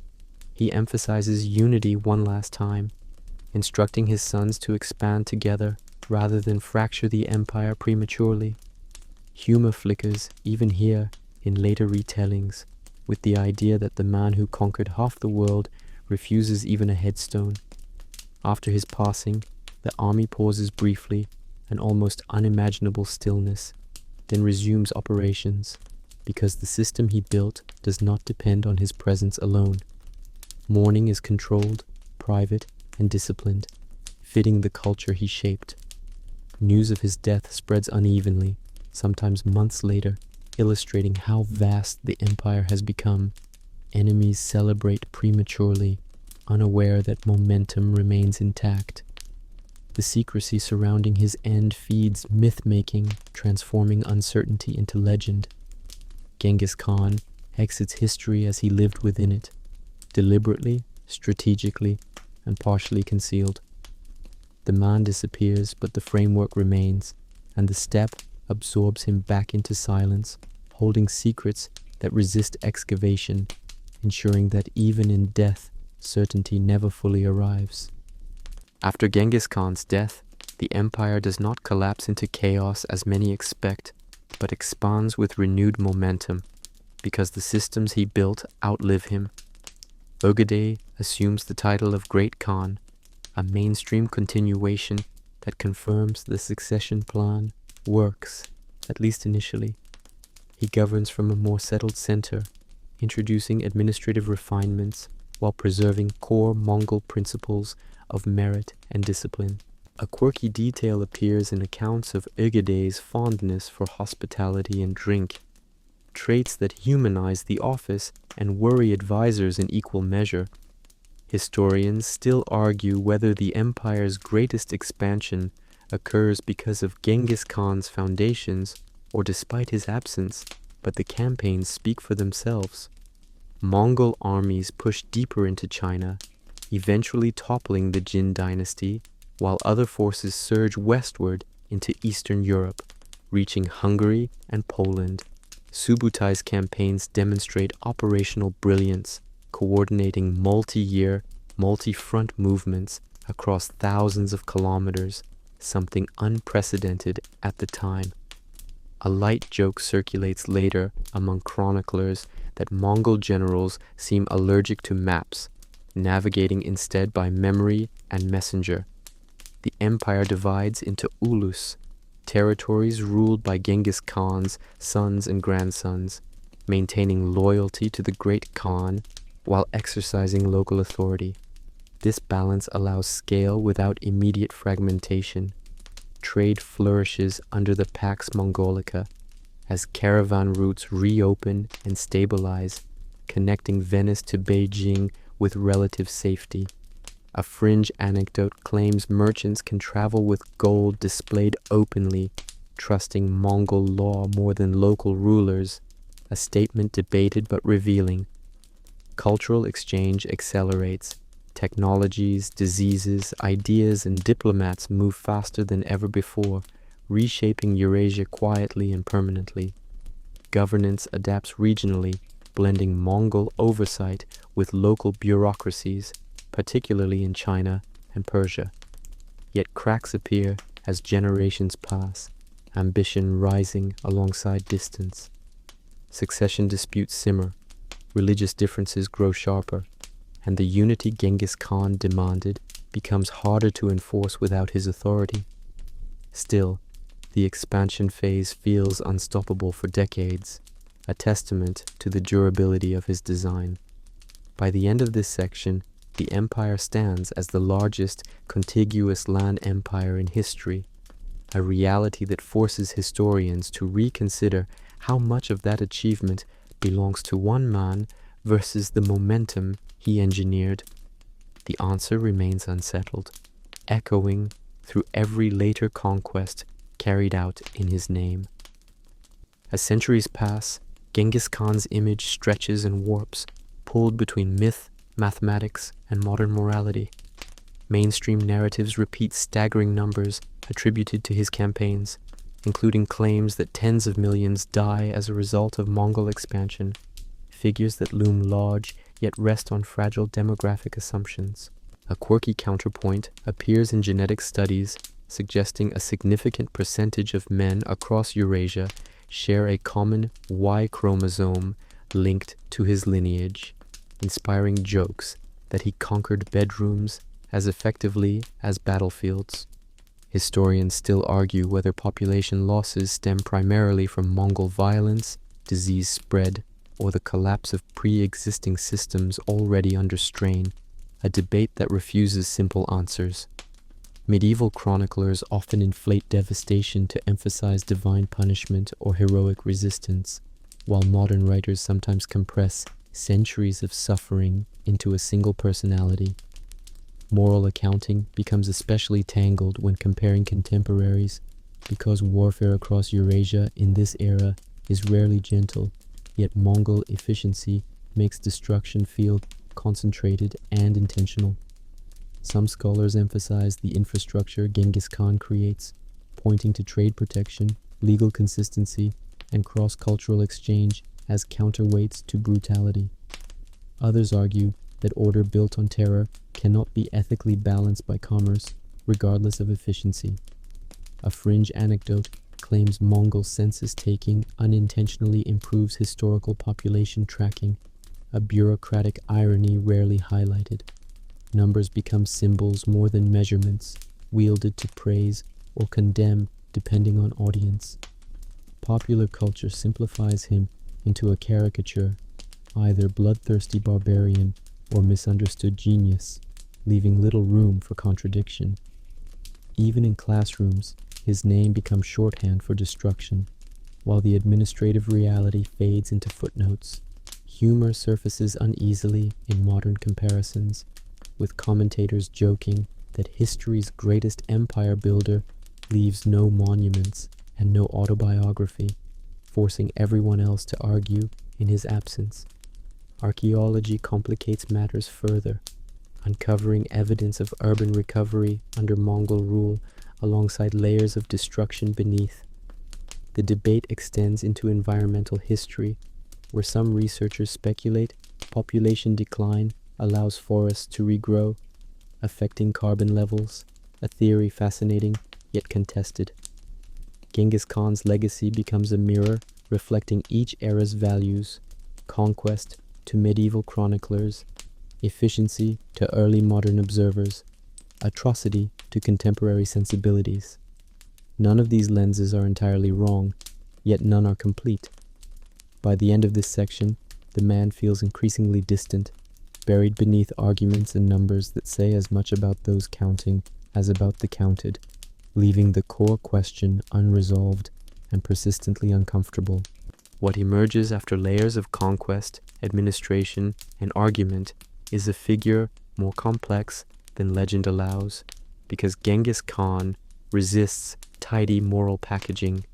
He emphasizes unity one last time, instructing his sons to expand together rather than fracture the empire prematurely. Humor flickers even here in later retellings, with the idea that the man who conquered half the world refuses even a headstone. After his passing, the army pauses briefly, an almost unimaginable stillness, then resumes operations, because the system he built does not depend on his presence alone. Mourning is controlled, private, and disciplined, fitting the culture he shaped. News of his death spreads unevenly, sometimes months later, illustrating how vast the empire has become. Enemies celebrate prematurely, unaware that momentum remains intact. The secrecy surrounding his end feeds myth-making, transforming uncertainty into legend. Genghis Khan exits history as he lived within it, deliberately, strategically, and partially concealed. The man disappears, but the framework remains, and the steppe absorbs him back into silence, holding secrets that resist excavation, ensuring that even in death, certainty never fully arrives. After Genghis Khan's death, the empire does not collapse into chaos as many expect, but expands with renewed momentum, because the systems he built outlive him. Ögedei assumes the title of Great Khan, a mainstream continuation that confirms the succession plan works, at least initially. He governs from a more settled center, introducing administrative refinements while preserving core Mongol principles of merit and discipline. A quirky detail appears in accounts of Ögedei's fondness for hospitality and drink, traits that humanize the office and worry advisors in equal measure. Historians still argue whether the empire's greatest expansion occurs because of Genghis Khan's foundations or despite his absence, but the campaigns speak for themselves. Mongol armies push deeper into China, eventually toppling the Jin dynasty, while other forces surge westward into Eastern Europe, reaching Hungary and Poland. Subutai's campaigns demonstrate operational brilliance, coordinating multi-year, multi-front movements across thousands of kilometers, something unprecedented at the time. A light joke circulates later among chroniclers that Mongol generals seem allergic to maps, navigating instead by memory and messenger. The empire divides into ulus, territories ruled by Genghis Khan's sons and grandsons, maintaining loyalty to the Great Khan while exercising local authority. This balance allows scale without immediate fragmentation. Trade flourishes under the Pax Mongolica as caravan routes reopen and stabilize, connecting Venice to Beijing with relative safety. A fringe anecdote claims merchants can travel with gold displayed openly, trusting Mongol law more than local rulers, a statement debated but revealing. Cultural exchange accelerates. Technologies, diseases, ideas, and diplomats move faster than ever before, reshaping Eurasia quietly and permanently. Governance adapts regionally, blending Mongol oversight with local bureaucracies, particularly in China and Persia. Yet cracks appear as generations pass, ambition rising alongside distance. Succession disputes simmer, religious differences grow sharper, and the unity Genghis Khan demanded becomes harder to enforce without his authority. Still, the expansion phase feels unstoppable for decades, a testament to the durability of his design. By the end of this section, the empire stands as the largest contiguous land empire in history, a reality that forces historians to reconsider how much of that achievement belongs to one man versus the momentum he engineered. The answer remains unsettled, echoing through every later conquest carried out in his name. As centuries pass, Genghis Khan's image stretches and warps, pulled between myth, mathematics, and modern morality. Mainstream narratives repeat staggering numbers attributed to his campaigns, including claims that tens of millions die as a result of Mongol expansion, figures that loom large yet rest on fragile demographic assumptions. A quirky counterpoint appears in genetic studies suggesting a significant percentage of men across Eurasia share a common Y chromosome linked to his lineage, inspiring jokes that he conquered bedrooms as effectively as battlefields. Historians still argue whether population losses stem primarily from Mongol violence, disease spread, or the collapse of pre-existing systems already under strain, a debate that refuses simple answers. Medieval chroniclers often inflate devastation to emphasize divine punishment or heroic resistance, while modern writers sometimes compress centuries of suffering into a single personality. Moral accounting becomes especially tangled when comparing contemporaries, because warfare across Eurasia in this era is rarely gentle, yet Mongol efficiency makes destruction feel concentrated and intentional. Some scholars emphasize the infrastructure Genghis Khan creates, pointing to trade protection, legal consistency, and cross-cultural exchange as counterweights to brutality. Others argue that order built on terror cannot be ethically balanced by commerce, regardless of efficiency. A fringe anecdote claims Mongol census taking unintentionally improves historical population tracking, a bureaucratic irony rarely highlighted. Numbers become symbols more than measurements, wielded to praise or condemn depending on audience. Popular culture simplifies him into a caricature, either bloodthirsty barbarian or misunderstood genius, leaving little room for contradiction. Even in classrooms, his name becomes shorthand for destruction, while the administrative reality fades into footnotes. Humor surfaces uneasily in modern comparisons, with commentators joking that history's greatest empire builder leaves no monuments and no autobiography, forcing everyone else to argue in his absence. Archaeology complicates matters further, uncovering evidence of urban recovery under Mongol rule alongside layers of destruction beneath. The debate extends into environmental history, where some researchers speculate population decline allows forests to regrow, affecting carbon levels, a theory fascinating yet contested. Genghis Khan's legacy becomes a mirror reflecting each era's values: conquest to medieval chroniclers, efficiency to early modern observers, atrocity to contemporary sensibilities. None of these lenses are entirely wrong, yet none are complete. By the end of this section, the man feels increasingly distant, buried beneath arguments and numbers that say as much about those counting as about the counted, leaving the core question unresolved and persistently uncomfortable. What emerges after layers of conquest, administration, and argument is a figure more complex than legend allows, because Genghis Khan resists tidy moral packaging.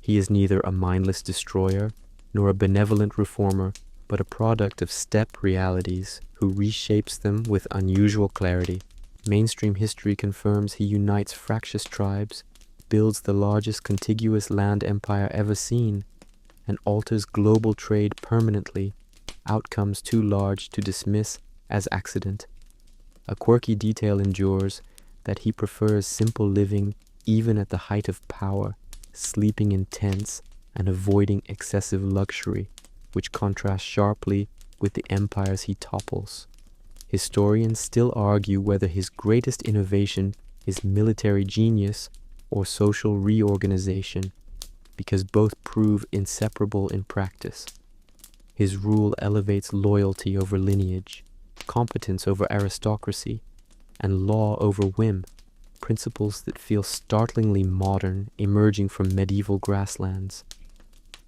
He is neither a mindless destroyer nor a benevolent reformer, but a product of steppe realities who reshapes them with unusual clarity. Mainstream history confirms he unites fractious tribes, builds the largest contiguous land empire ever seen, and alters global trade permanently, outcomes too large to dismiss as accident. A quirky detail endures, that he prefers simple living even at the height of power, sleeping in tents and avoiding excessive luxury, which contrasts sharply with the empires he topples. Historians still argue whether his greatest innovation is military genius or social reorganization, because both prove inseparable in practice. His rule elevates loyalty over lineage, competence over aristocracy, and law over whim, principles that feel startlingly modern, emerging from medieval grasslands.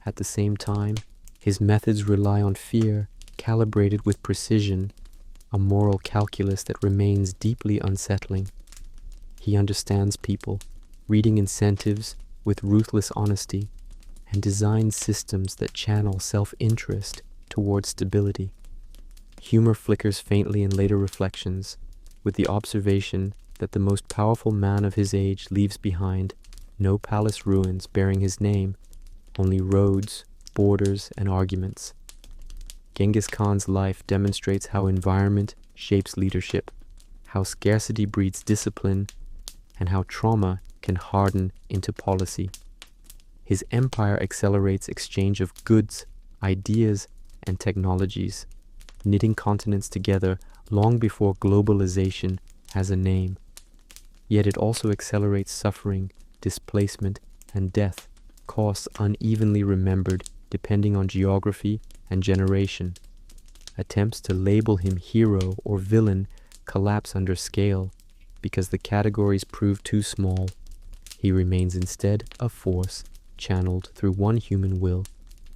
At the same time, his methods rely on fear, calibrated with precision, a moral calculus that remains deeply unsettling. He understands people, reading incentives with ruthless honesty, and designs systems that channel self-interest towards stability. Humor flickers faintly in later reflections, with the observation that the most powerful man of his age leaves behind no palace ruins bearing his name, only roads, borders, and arguments. Genghis Khan's life demonstrates how environment shapes leadership, how scarcity breeds discipline, and how trauma can harden into policy. His empire accelerates exchange of goods, ideas, and technologies, knitting continents together long before globalization has a name. Yet it also accelerates suffering, displacement, and death, costs unevenly remembered depending on geography and generation. Attempts to label him hero or villain collapse under scale, because the categories prove too small. He remains instead a force channeled through one human will,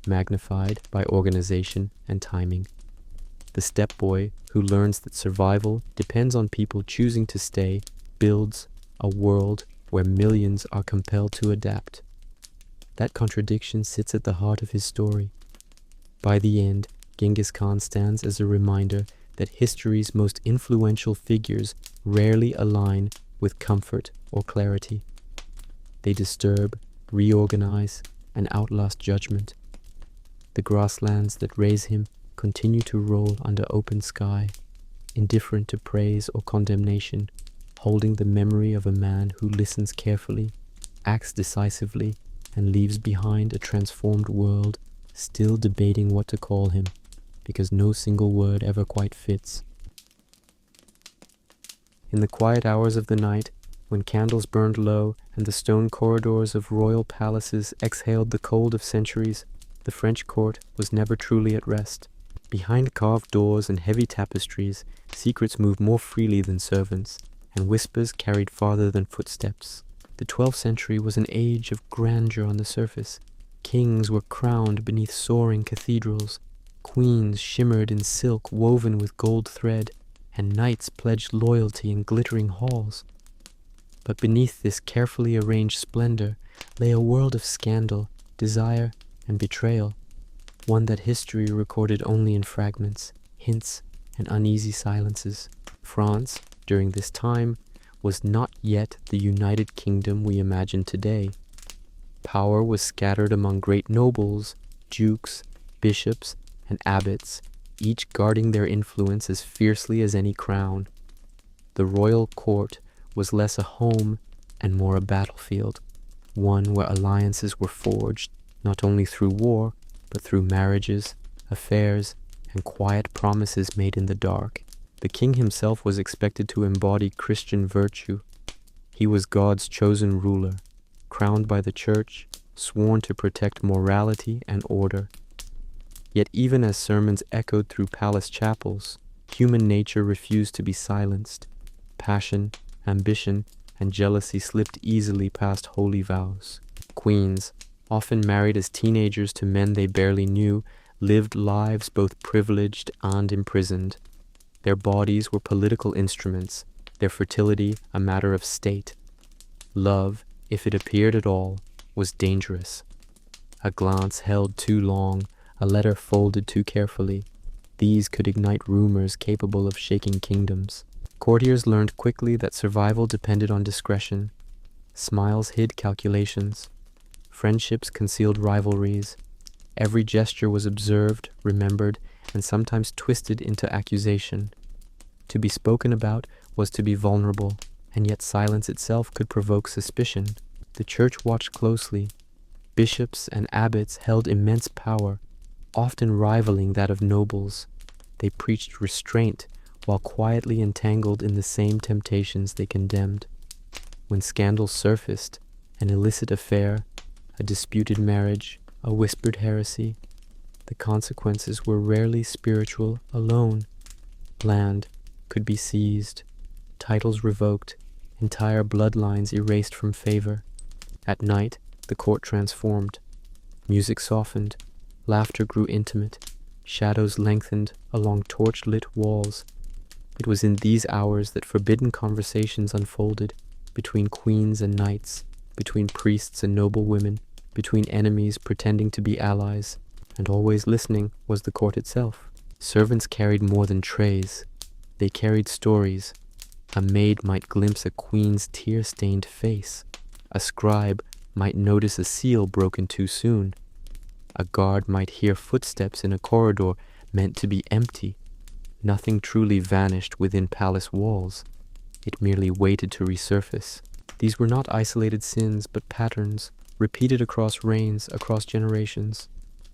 magnified by organization and timing. The steppe boy who learns that survival depends on people choosing to stay builds a world where millions are compelled to adapt. That contradiction sits at the heart of his story. By the end, Genghis Khan stands as a reminder that history's most influential figures rarely align with comfort or clarity. They disturb, reorganize, and outlast judgment. The grasslands that raise him continue to roll under open sky, indifferent to praise or condemnation, holding the memory of a man who listens carefully, acts decisively, and leaves behind a transformed world, still debating what to call him, because no single word ever quite fits. In the quiet hours of the night, when candles burned low and the stone corridors of royal palaces exhaled the cold of centuries, the French court was never truly at rest. Behind carved doors and heavy tapestries, secrets moved more freely than servants, and whispers carried farther than footsteps. The 12th century was an age of grandeur on the surface. Kings were crowned beneath soaring cathedrals, queens shimmered in silk woven with gold thread, and knights pledged loyalty in glittering halls. But beneath this carefully arranged splendor lay a world of scandal, desire, and betrayal, one that history recorded only in fragments, hints, and uneasy silences. France, during this time, was not yet the United Kingdom we imagine today. Power was scattered among great nobles, dukes, bishops, and abbots, each guarding their influence as fiercely as any crown. The royal court was less a home and more a battlefield, one where alliances were forged not only through war, but through marriages, affairs, and quiet promises made in the dark. The king himself was expected to embody Christian virtue. He was God's chosen ruler, crowned by the church, sworn to protect morality and order. Yet even as sermons echoed through palace chapels, human nature refused to be silenced. Passion, ambition, and jealousy slipped easily past holy vows. Queens, often married as teenagers to men they barely knew, lived lives both privileged and imprisoned. Their bodies were political instruments, their fertility a matter of state. Love, if it appeared at all, was dangerous. A glance held too long, a letter folded too carefully. These could ignite rumors capable of shaking kingdoms. Courtiers learned quickly that survival depended on discretion. Smiles hid calculations. Friendships concealed rivalries. Every gesture was observed, remembered, and sometimes twisted into accusation. To be spoken about was to be vulnerable, and yet silence itself could provoke suspicion. The church watched closely. Bishops and abbots held immense power, often rivaling that of nobles. They preached restraint while quietly entangled in the same temptations they condemned. When scandals surfaced, an illicit affair, a disputed marriage, a whispered heresy, the consequences were rarely spiritual alone. Land could be seized, titles revoked, entire bloodlines erased from favor. At night, the court transformed. Music softened, laughter grew intimate, shadows lengthened along torch-lit walls. It was in these hours that forbidden conversations unfolded, between queens and knights, between priests and noble women, between enemies pretending to be allies, and always listening was the court itself. Servants carried more than trays. They carried stories. A maid might glimpse a queen's tear-stained face. A scribe might notice a seal broken too soon. A guard might hear footsteps in a corridor meant to be empty. Nothing truly vanished within palace walls. It merely waited to resurface. These were not isolated sins, but patterns, repeated across reigns, across generations.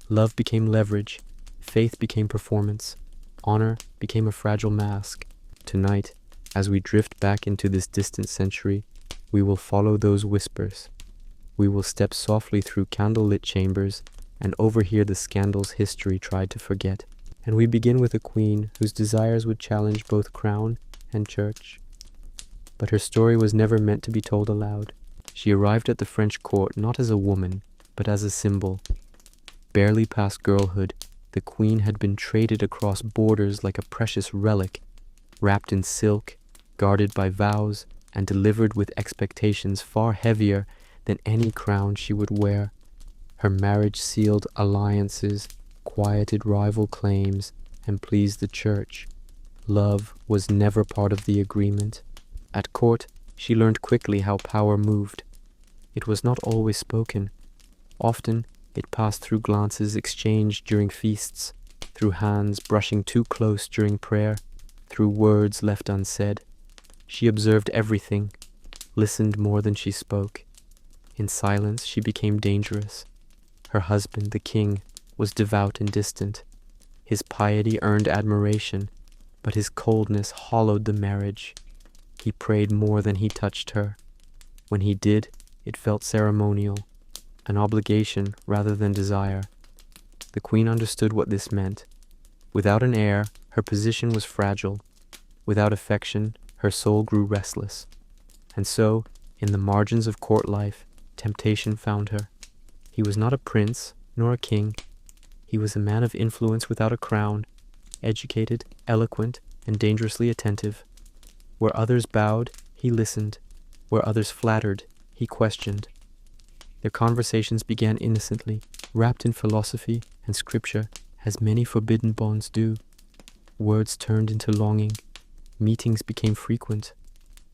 Love became leverage. Faith became performance. Honor became a fragile mask. Tonight, as we drift back into this distant century, we will follow those whispers. We will step softly through candlelit chambers and overhear the scandals history tried to forget. And we begin with a queen whose desires would challenge both crown and church. But her story was never meant to be told aloud. She arrived at the French court not as a woman, but as a symbol. Barely past girlhood, The queen had been traded across borders like a precious relic, wrapped in silk, guarded by vows, and delivered with expectations far heavier than any crown she would wear. Her marriage sealed alliances, quieted rival claims, and pleased the church. Love was never part of the agreement. At court, she learned quickly how power moved. It was not always spoken. Often, it passed through glances exchanged during feasts, through hands brushing too close during prayer, through words left unsaid. She observed everything, listened more than she spoke. In silence, she became dangerous. Her husband, the king, was devout and distant. His piety earned admiration, but his coldness hollowed the marriage. He prayed more than he touched her. When he did, it felt ceremonial, an obligation rather than desire. The queen understood what this meant. Without an heir, her position was fragile. Without affection, her soul grew restless. And so, in the margins of court life, temptation found her. He was not a prince, nor a king. He was a man of influence without a crown, educated, eloquent, and dangerously attentive. Where others bowed, he listened. Where others flattered, he questioned. Their conversations began innocently, wrapped in philosophy and scripture, as many forbidden bonds do. Words turned into longing. Meetings became frequent,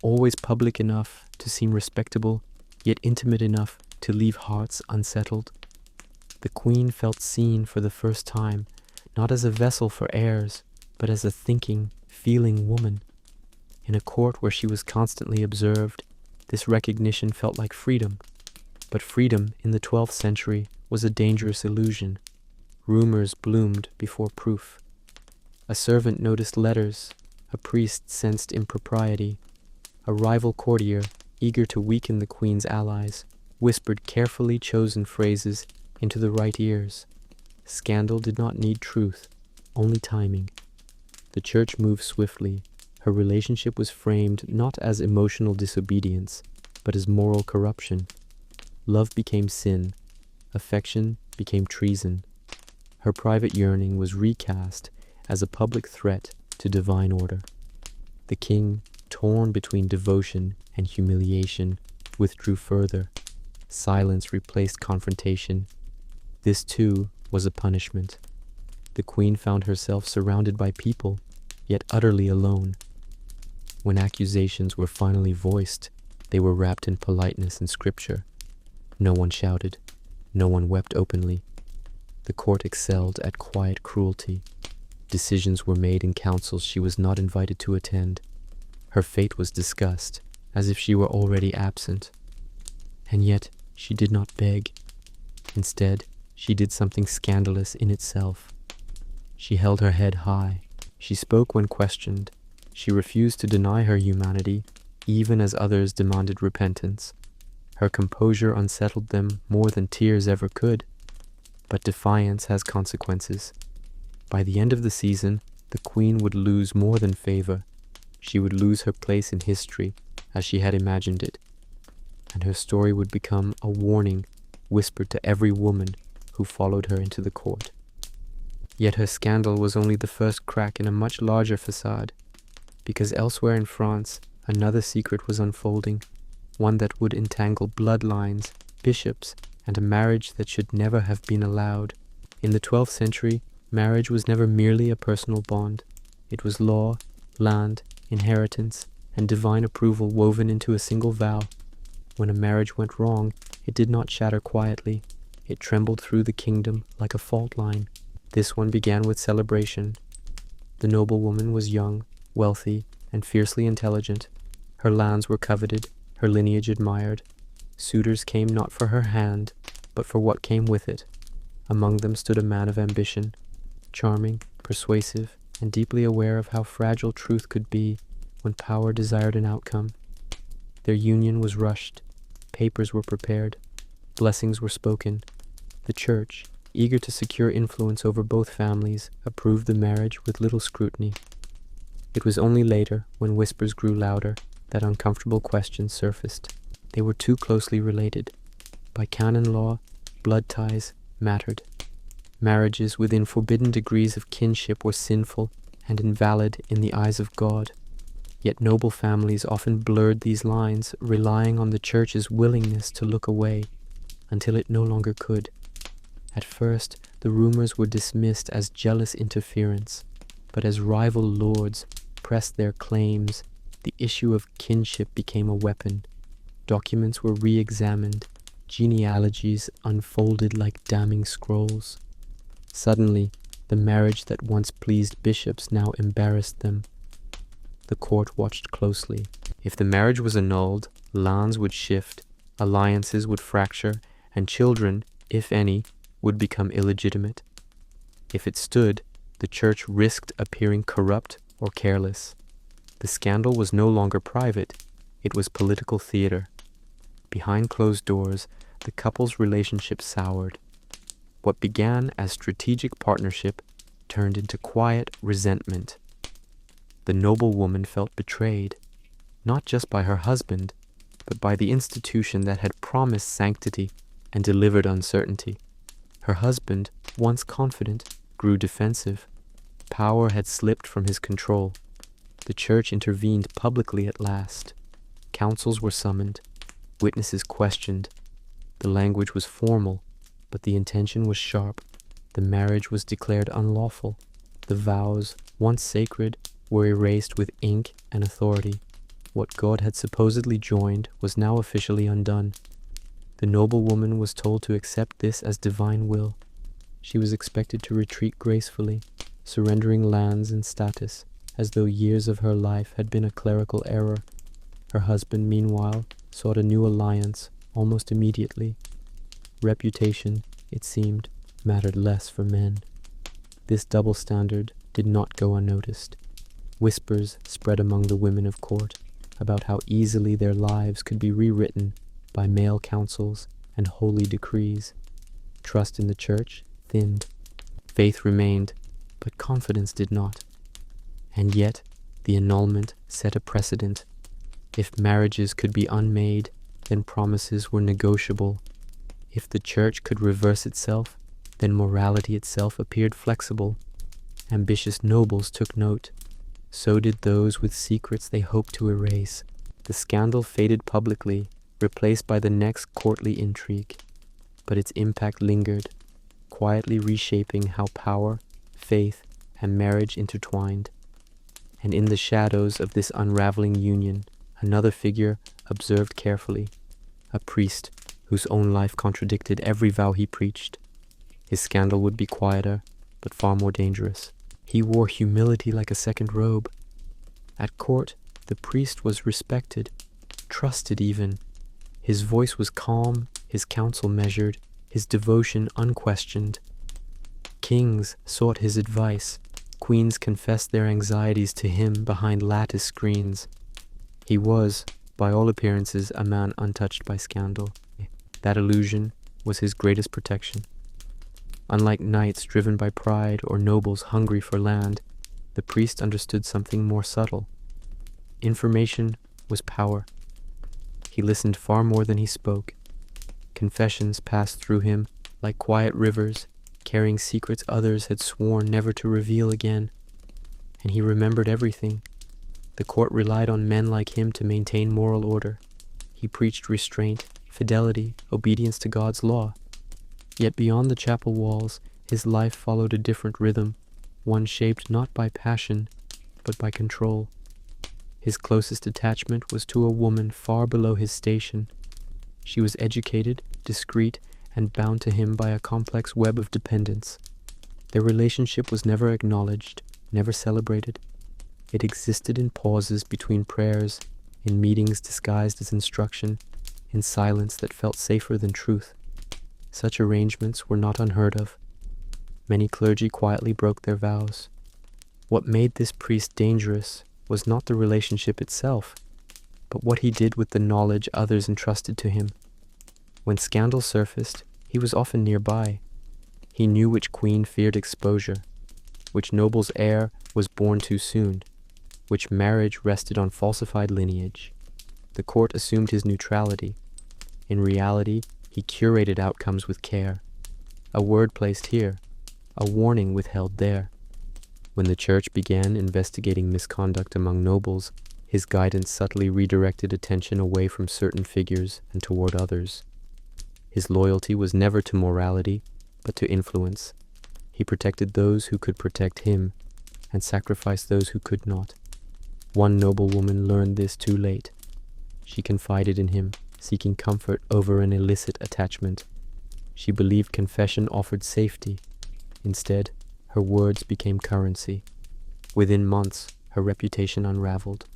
always public enough to seem respectable, yet intimate enough to leave hearts unsettled. The queen felt seen for the first time, not as a vessel for heirs, but as a thinking, feeling woman. In a court where she was constantly observed, this recognition felt like freedom. But freedom in the 12th century was a dangerous illusion. Rumors bloomed before proof. A servant noticed letters. A priest sensed impropriety. A rival courtier, eager to weaken the queen's allies, whispered carefully chosen phrases into the right ears. Scandal did not need truth, only timing. The church moved swiftly. Her relationship was framed not as emotional disobedience, but as moral corruption. Love became sin. Affection became treason. Her private yearning was recast as a public threat to divine order. The king, torn between devotion and humiliation, withdrew further. Silence replaced confrontation. This, too, was a punishment. The queen found herself surrounded by people, yet utterly alone. When accusations were finally voiced, they were wrapped in politeness and scripture. No one shouted. No one wept openly. The court excelled at quiet cruelty. Decisions were made in councils she was not invited to attend. Her fate was discussed, as if she were already absent. And yet, she did not beg. Instead, she did something scandalous in itself. She held her head high. She spoke when questioned. She refused to deny her humanity, even as others demanded repentance. Her composure unsettled them more than tears ever could. But defiance has consequences. By the end of the season, the queen would lose more than favor. She would lose her place in history as she had imagined it, and her story would become a warning whispered to every woman who followed her into the court. Yet her scandal was only the first crack in a much larger facade, because elsewhere in France, another secret was unfolding, one that would entangle bloodlines, bishops, and a marriage that should never have been allowed. In the 12th century, marriage was never merely a personal bond. It was law, land, inheritance, and divine approval woven into a single vow. When a marriage went wrong, it did not shatter quietly. It trembled through the kingdom like a fault line. This one began with celebration. The noblewoman was young, wealthy, and fiercely intelligent. Her lands were coveted, her lineage admired. Suitors came not for her hand, but for what came with it. Among them stood a man of ambition, charming, persuasive, and deeply aware of how fragile truth could be when power desired an outcome. Their union was rushed. Papers were prepared. Blessings were spoken. The church, eager to secure influence over both families, approved the marriage with little scrutiny. It was only later, when whispers grew louder, that uncomfortable questions surfaced. They were too closely related. By canon law, blood ties mattered. Marriages within forbidden degrees of kinship were sinful and invalid in the eyes of God. Yet noble families often blurred these lines, relying on the church's willingness to look away until it no longer could. At first, the rumors were dismissed as jealous interference, but as rival lords pressed their claims, the issue of kinship became a weapon. Documents were re-examined, genealogies unfolded like damning scrolls. Suddenly, the marriage that once pleased bishops now embarrassed them. The court watched closely. If the marriage was annulled, lands would shift, alliances would fracture, and children, if any, would become illegitimate. If it stood, the church risked appearing corrupt or careless. The scandal was no longer private, it was political theater. Behind closed doors, the couple's relationship soured. What began as strategic partnership turned into quiet resentment. The noble woman felt betrayed, not just by her husband, but by the institution that had promised sanctity and delivered uncertainty. Her husband, once confident, grew defensive. Power had slipped from his control. The church intervened publicly at last. Councils were summoned, witnesses questioned. The language was formal, but the intention was sharp. The marriage was declared unlawful. The vows, once sacred, were erased with ink and authority. What God had supposedly joined was now officially undone. The noble woman was told to accept this as divine will. She was expected to retreat gracefully, surrendering lands and status, as though years of her life had been a clerical error. Her husband, meanwhile, sought a new alliance almost immediately. Reputation, it seemed, mattered less for men. This double standard did not go unnoticed. Whispers spread among the women of court about how easily their lives could be rewritten by male councils and holy decrees. Trust in the church thinned. Faith remained, but confidence did not. And yet, the annulment set a precedent. If marriages could be unmade, then promises were negotiable. If the church could reverse itself, then morality itself appeared flexible. Ambitious nobles took note. So did those with secrets they hoped to erase. The scandal faded publicly, replaced by the next courtly intrigue. But its impact lingered, quietly reshaping how power, faith, and marriage intertwined. And in the shadows of this unraveling union, another figure observed carefully, a priest whose own life contradicted every vow he preached. His scandal would be quieter, but far more dangerous. He wore humility like a second robe. At court, the priest was respected, trusted even. His voice was calm, his counsel measured, his devotion unquestioned. Kings sought his advice. Queens confessed their anxieties to him behind lattice screens. He was, by all appearances, a man untouched by scandal. That illusion was his greatest protection. Unlike knights driven by pride or nobles hungry for land, the priest understood something more subtle. Information was power. He listened far more than he spoke. Confessions passed through him like quiet rivers, carrying secrets others had sworn never to reveal again. And he remembered everything. The court relied on men like him to maintain moral order. He preached restraint, fidelity, obedience to God's law. Yet beyond the chapel walls, his life followed a different rhythm, one shaped not by passion, but by control. His closest attachment was to a woman far below his station. She was educated, discreet, and bound to him by a complex web of dependence. Their relationship was never acknowledged, never celebrated. It existed in pauses between prayers, in meetings disguised as instruction, in silence that felt safer than truth. Such arrangements were not unheard of. Many clergy quietly broke their vows. What made this priest dangerous was not the relationship itself, but what he did with the knowledge others entrusted to him. When scandal surfaced, he was often nearby. He knew which queen feared exposure, which noble's heir was born too soon, which marriage rested on falsified lineage. The court assumed his neutrality. In reality, he curated outcomes with care. A word placed here, a warning withheld there. When the church began investigating misconduct among nobles, his guidance subtly redirected attention away from certain figures and toward others. His loyalty was never to morality, but to influence. He protected those who could protect him, and sacrificed those who could not. One noblewoman learned this too late. She confided in him, seeking comfort over an illicit attachment. She believed confession offered safety. Instead, her words became currency. Within months, her reputation unraveled.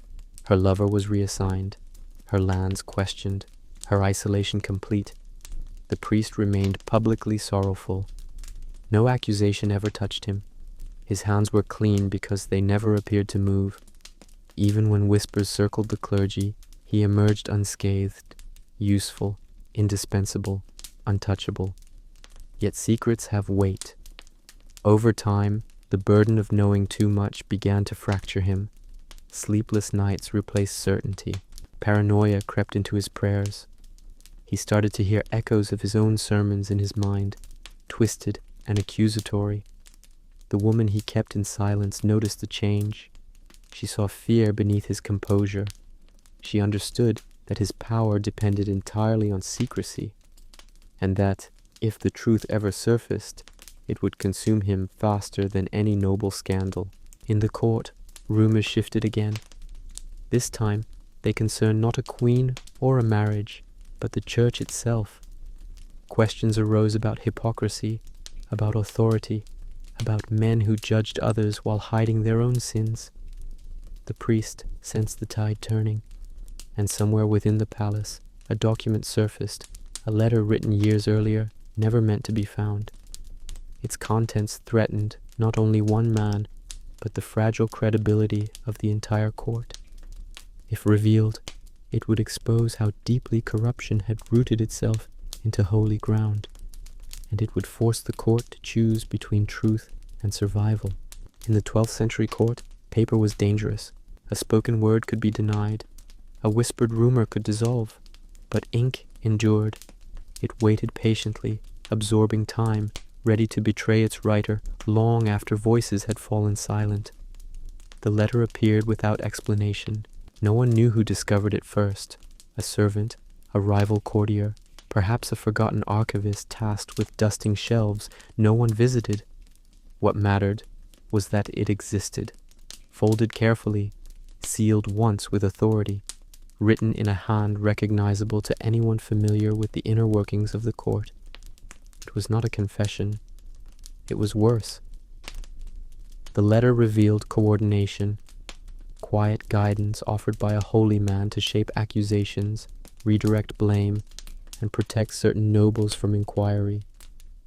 Her lover was reassigned, her lands questioned, her isolation complete. The priest remained publicly sorrowful. No accusation ever touched him. His hands were clean because they never appeared to move. Even when whispers circled the clergy, he emerged unscathed, useful, indispensable, untouchable. Yet secrets have weight. Over time, the burden of knowing too much began to fracture him. Sleepless nights replaced certainty. Paranoia crept into his prayers. He started to hear echoes of his own sermons in his mind, twisted and accusatory. The woman he kept in silence noticed the change. She saw fear beneath his composure. She understood that his power depended entirely on secrecy, and that, if the truth ever surfaced, it would consume him faster than any noble scandal. In the court, rumors shifted again. This time, they concerned not a queen or a marriage, but the church itself. Questions arose about hypocrisy, about authority, about men who judged others while hiding their own sins. The priest sensed the tide turning, and somewhere within the palace, a document surfaced, a letter written years earlier, never meant to be found. Its contents threatened not only one man, but the fragile credibility of the entire court. If revealed, it would expose how deeply corruption had rooted itself into holy ground, and it would force the court to choose between truth and survival. In the 12th century court, paper was dangerous. A spoken word could be denied. A whispered rumor could dissolve. But ink endured. It waited patiently, absorbing time, ready to betray its writer long after voices had fallen silent. The letter appeared without explanation. No one knew who discovered it first. A servant, a rival courtier, perhaps a forgotten archivist tasked with dusting shelves no one visited. What mattered was that it existed, folded carefully, sealed once with authority, written in a hand recognizable to anyone familiar with the inner workings of the court. It was not a confession. It was worse. The letter revealed coordination, quiet guidance offered by a holy man to shape accusations, redirect blame, and protect certain nobles from inquiry.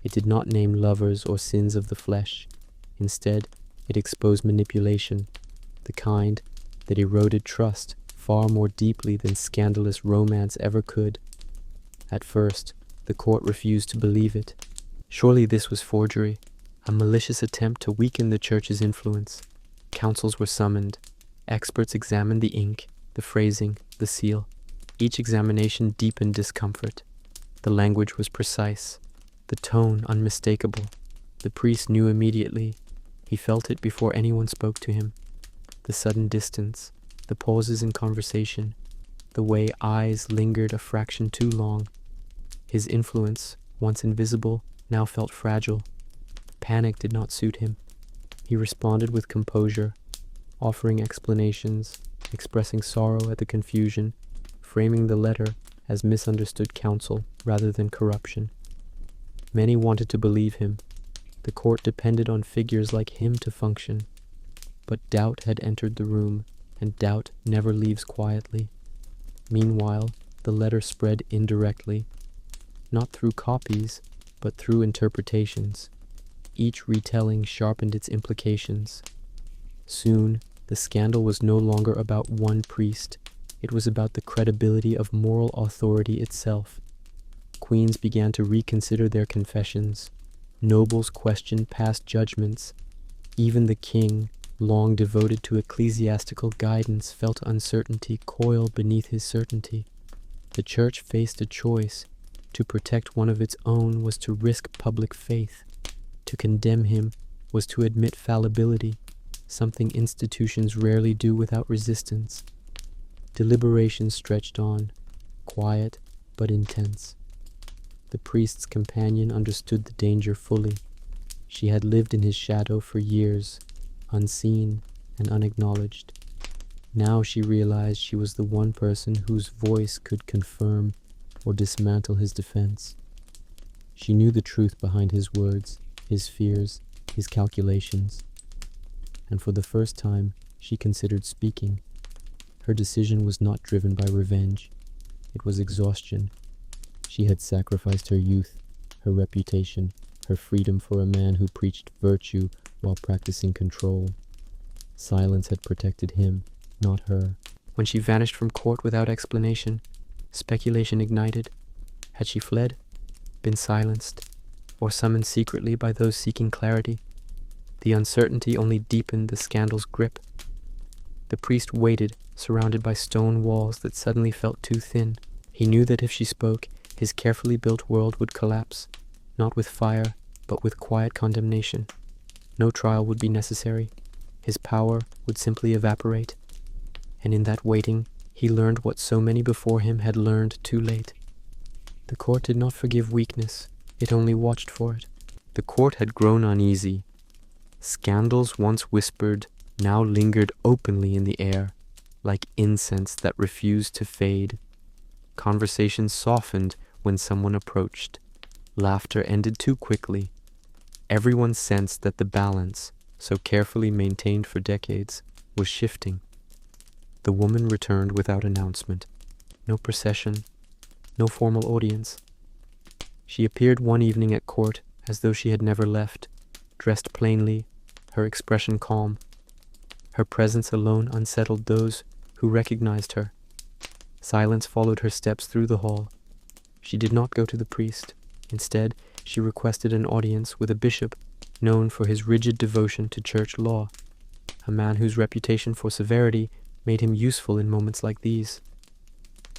It did not name lovers or sins of the flesh. Instead, it exposed manipulation, the kind that eroded trust far more deeply than scandalous romance ever could. At first, the court refused to believe it. Surely this was forgery, a malicious attempt to weaken the church's influence. Councils were summoned. Experts examined the ink, the phrasing, the seal. Each examination deepened discomfort. The language was precise, the tone unmistakable. The priest knew immediately. He felt it before anyone spoke to him. The sudden distance, the pauses in conversation, the way eyes lingered a fraction too long. His influence, once invisible, now felt fragile. Panic did not suit him. He responded with composure, offering explanations, expressing sorrow at the confusion, framing the letter as misunderstood counsel rather than corruption. Many wanted to believe him. The court depended on figures like him to function. But doubt had entered the room, and doubt never leaves quietly. Meanwhile, the letter spread indirectly, not through copies, but through interpretations. Each retelling sharpened its implications. Soon, the scandal was no longer about one priest. It was about the credibility of moral authority itself. Queens began to reconsider their confessions. Nobles questioned past judgments. Even the king, long devoted to ecclesiastical guidance, felt uncertainty coil beneath his certainty. The church faced a choice. To protect one of its own was to risk public faith. To condemn him was to admit fallibility, something institutions rarely do without resistance. Deliberation stretched on, quiet but intense. The priest's companion understood the danger fully. She had lived in his shadow for years, unseen and unacknowledged. Now she realized she was the one person whose voice could confirm or dismantle his defense. She knew the truth behind his words, his fears, his calculations. And for the first time, she considered speaking. Her decision was not driven by revenge. It was exhaustion. She had sacrificed her youth, her reputation, her freedom for a man who preached virtue while practicing control. Silence had protected him, not her. When she vanished from court without explanation, speculation ignited. Had she fled, been silenced, or summoned secretly by those seeking clarity? The uncertainty only deepened the scandal's grip. The priest waited, surrounded by stone walls that suddenly felt too thin. He knew that if she spoke, his carefully built world would collapse, not with fire, but with quiet condemnation. No trial would be necessary. His power would simply evaporate. And in that waiting, he learned what so many before him had learned too late. The court did not forgive weakness, it only watched for it. The court had grown uneasy. Scandals once whispered now lingered openly in the air, like incense that refused to fade. Conversations softened when someone approached. Laughter ended too quickly. Everyone sensed that the balance, so carefully maintained for decades, was shifting. The woman returned without announcement. No procession, no formal audience. She appeared one evening at court as though she had never left, dressed plainly, her expression calm. Her presence alone unsettled those who recognized her. Silence followed her steps through the hall. She did not go to the priest. Instead, she requested an audience with a bishop known for his rigid devotion to church law, a man whose reputation for severity made him useful in moments like these.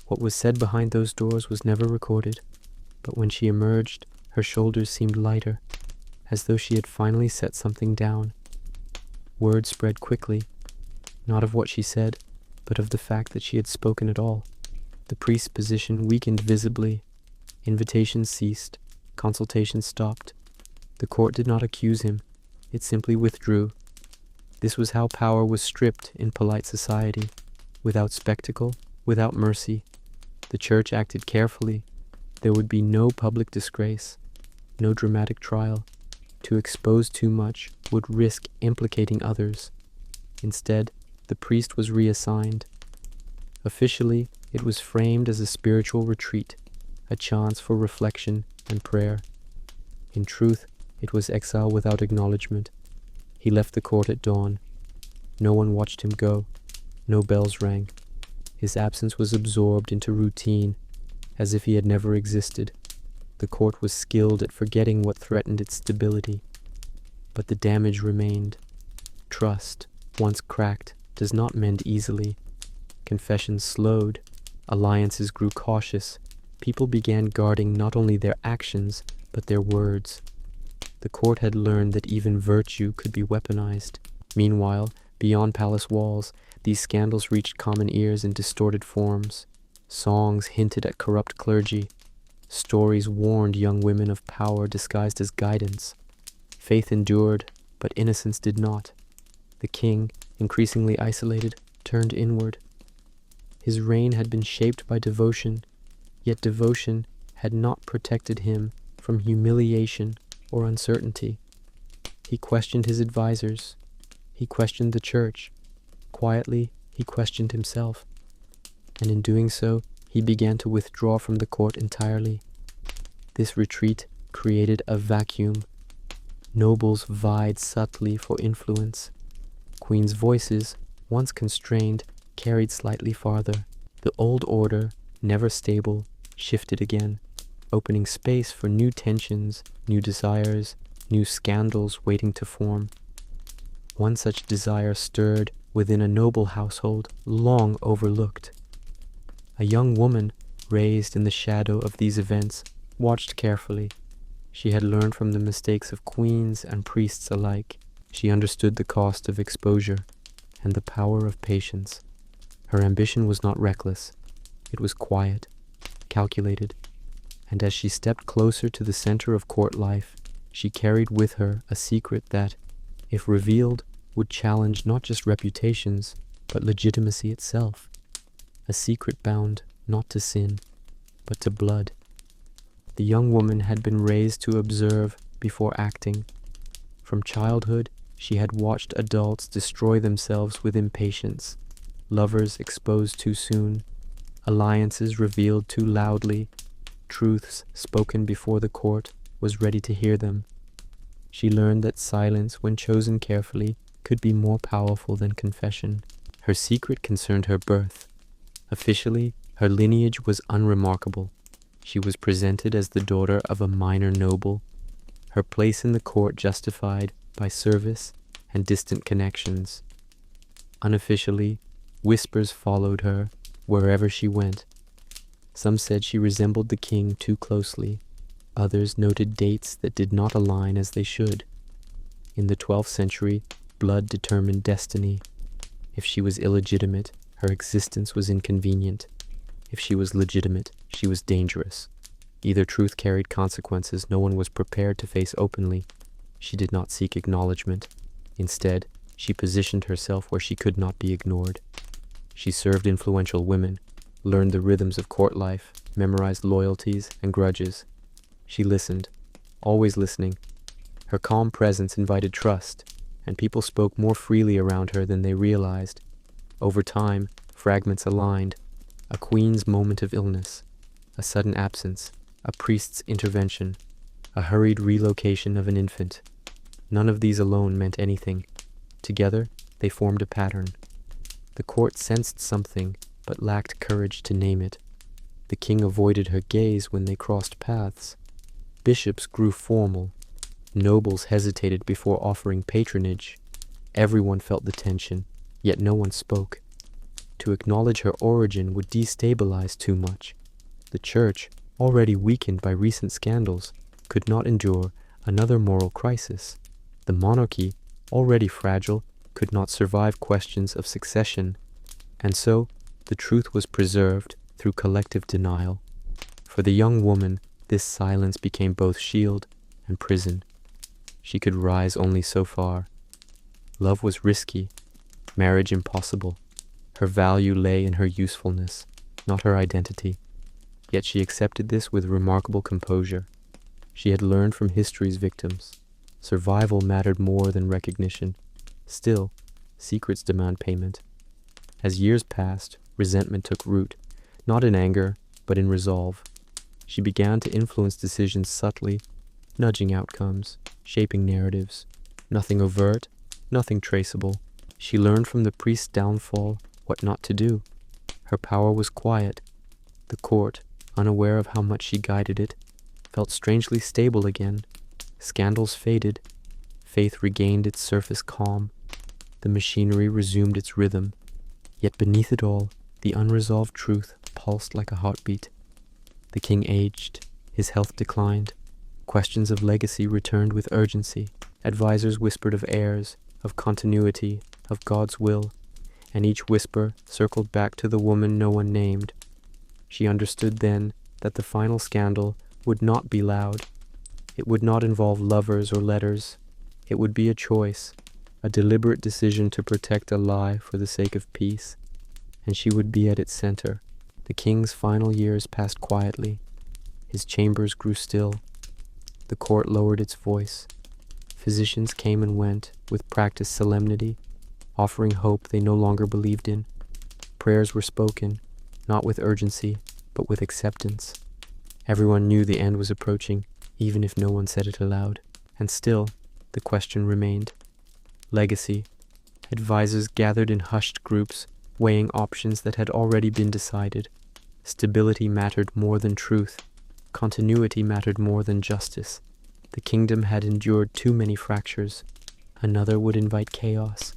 What was said behind those doors was never recorded, but when she emerged, her shoulders seemed lighter, as though she had finally set something down. Word spread quickly, not of what she said, but of the fact that she had spoken at all. The priest's position weakened visibly. Invitations ceased. Consultations stopped. The court did not accuse him. It simply withdrew. This was how power was stripped in polite society, without spectacle, without mercy. The church acted carefully. There would be no public disgrace, no dramatic trial. To expose too much would risk implicating others. Instead, the priest was reassigned. Officially, it was framed as a spiritual retreat, a chance for reflection and prayer. In truth, it was exile without acknowledgement. He left the court at dawn. No one watched him go. No bells rang. His absence was absorbed into routine, as if he had never existed. The court was skilled at forgetting what threatened its stability. But the damage remained. Trust, once cracked, does not mend easily. Confessions slowed. Alliances grew cautious. People began guarding not only their actions, but their words. The court had learned that even virtue could be weaponized. Meanwhile, beyond palace walls, these scandals reached common ears in distorted forms. Songs hinted at corrupt clergy. Stories warned young women of power disguised as guidance. Faith endured, but innocence did not. The king, increasingly isolated, turned inward. His reign had been shaped by devotion, yet devotion had not protected him from humiliation or uncertainty. He questioned his advisors. He questioned the church. Quietly, he questioned himself. And in doing so, he began to withdraw from the court entirely. This retreat created a vacuum. Nobles vied subtly for influence. Queens' voices, once constrained, carried slightly farther. The old order, never stable, shifted again, opening space for new tensions, new desires, new scandals waiting to form. One such desire stirred within a noble household long overlooked. A young woman, raised in the shadow of these events, watched carefully. She had learned from the mistakes of queens and priests alike. She understood the cost of exposure and the power of patience. Her ambition was not reckless. It was quiet, calculated, and as she stepped closer to the center of court life, she carried with her a secret that, if revealed, would challenge not just reputations, but legitimacy itself. A secret bound not to sin, but to blood. The young woman had been raised to observe before acting. From childhood, she had watched adults destroy themselves with impatience, lovers exposed too soon, alliances revealed too loudly, truths spoken before the court was ready to hear them. She learned that silence, when chosen carefully, could be more powerful than confession. Her secret concerned her birth. Officially, her lineage was unremarkable. She was presented as the daughter of a minor noble, her place in the court justified by service and distant connections. Unofficially, whispers followed her wherever she went. Some said she resembled the king too closely. Others noted dates that did not align as they should. In the 12th century, blood determined destiny. If she was illegitimate, her existence was inconvenient. If she was legitimate, she was dangerous. Either truth carried consequences no one was prepared to face openly. She did not seek acknowledgement. Instead, she positioned herself where she could not be ignored. She served influential women, learned the rhythms of court life, memorized loyalties and grudges. She listened, always listening. Her calm presence invited trust, and people spoke more freely around her than they realized. Over time, fragments aligned. A queen's moment of illness, a sudden absence, a priest's intervention, a hurried relocation of an infant. None of these alone meant anything. Together, they formed a pattern. The court sensed something, but lacked courage to name it. The king avoided her gaze when they crossed paths. Bishops grew formal. Nobles hesitated before offering patronage. Everyone felt the tension, yet no one spoke. To acknowledge her origin would destabilize too much. The church, already weakened by recent scandals, could not endure another moral crisis. The monarchy, already fragile, could not survive questions of succession. And so, the truth was preserved through collective denial. For the young woman, this silence became both shield and prison. She could rise only so far. Love was risky, marriage impossible. Her value lay in her usefulness, not her identity. Yet she accepted this with remarkable composure. She had learned from history's victims. Survival mattered more than recognition. Still, secrets demand payment. As years passed, resentment took root, not in anger, but in resolve. She began to influence decisions subtly, nudging outcomes, shaping narratives. Nothing overt, nothing traceable. She learned from the priest's downfall what not to do. Her power was quiet. The court, unaware of how much she guided it, felt strangely stable again. Scandals faded. Faith regained its surface calm. The machinery resumed its rhythm. Yet beneath it all, the unresolved truth pulsed like a heartbeat. The king aged. His health declined. Questions of legacy returned with urgency. Advisors whispered of heirs, of continuity, of God's will, and each whisper circled back to the woman no one named. She understood then that the final scandal would not be loud. It would not involve lovers or letters. It would be a choice, a deliberate decision to protect a lie for the sake of peace, and she would be at its center. The king's final years passed quietly. His chambers grew still. The court lowered its voice. Physicians came and went with practiced solemnity, offering hope they no longer believed in. Prayers were spoken, not with urgency, but with acceptance. Everyone knew the end was approaching, even if no one said it aloud. And still, the question remained. Legacy. Advisors gathered in hushed groups, weighing options that had already been decided. Stability mattered more than truth. Continuity mattered more than justice. The kingdom had endured too many fractures. Another would invite chaos.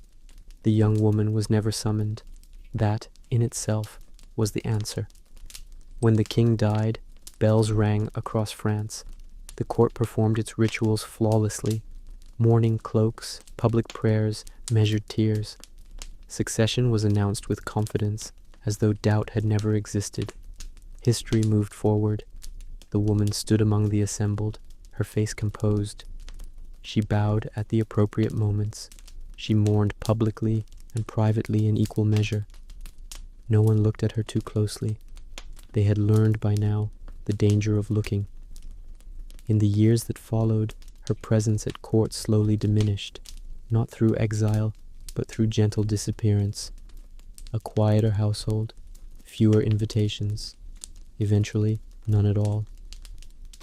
The young woman was never summoned. That, in itself, was the answer. When the king died, bells rang across France. The court performed its rituals flawlessly. Mourning cloaks, public prayers, measured tears. Succession was announced with confidence, as though doubt had never existed. History moved forward. The woman stood among the assembled, her face composed. She bowed at the appropriate moments. She mourned publicly and privately in equal measure. No one looked at her too closely. They had learned by now the danger of looking. In the years that followed, her presence at court slowly diminished, not through exile, but through gentle disappearance. A quieter household, fewer invitations, eventually none at all.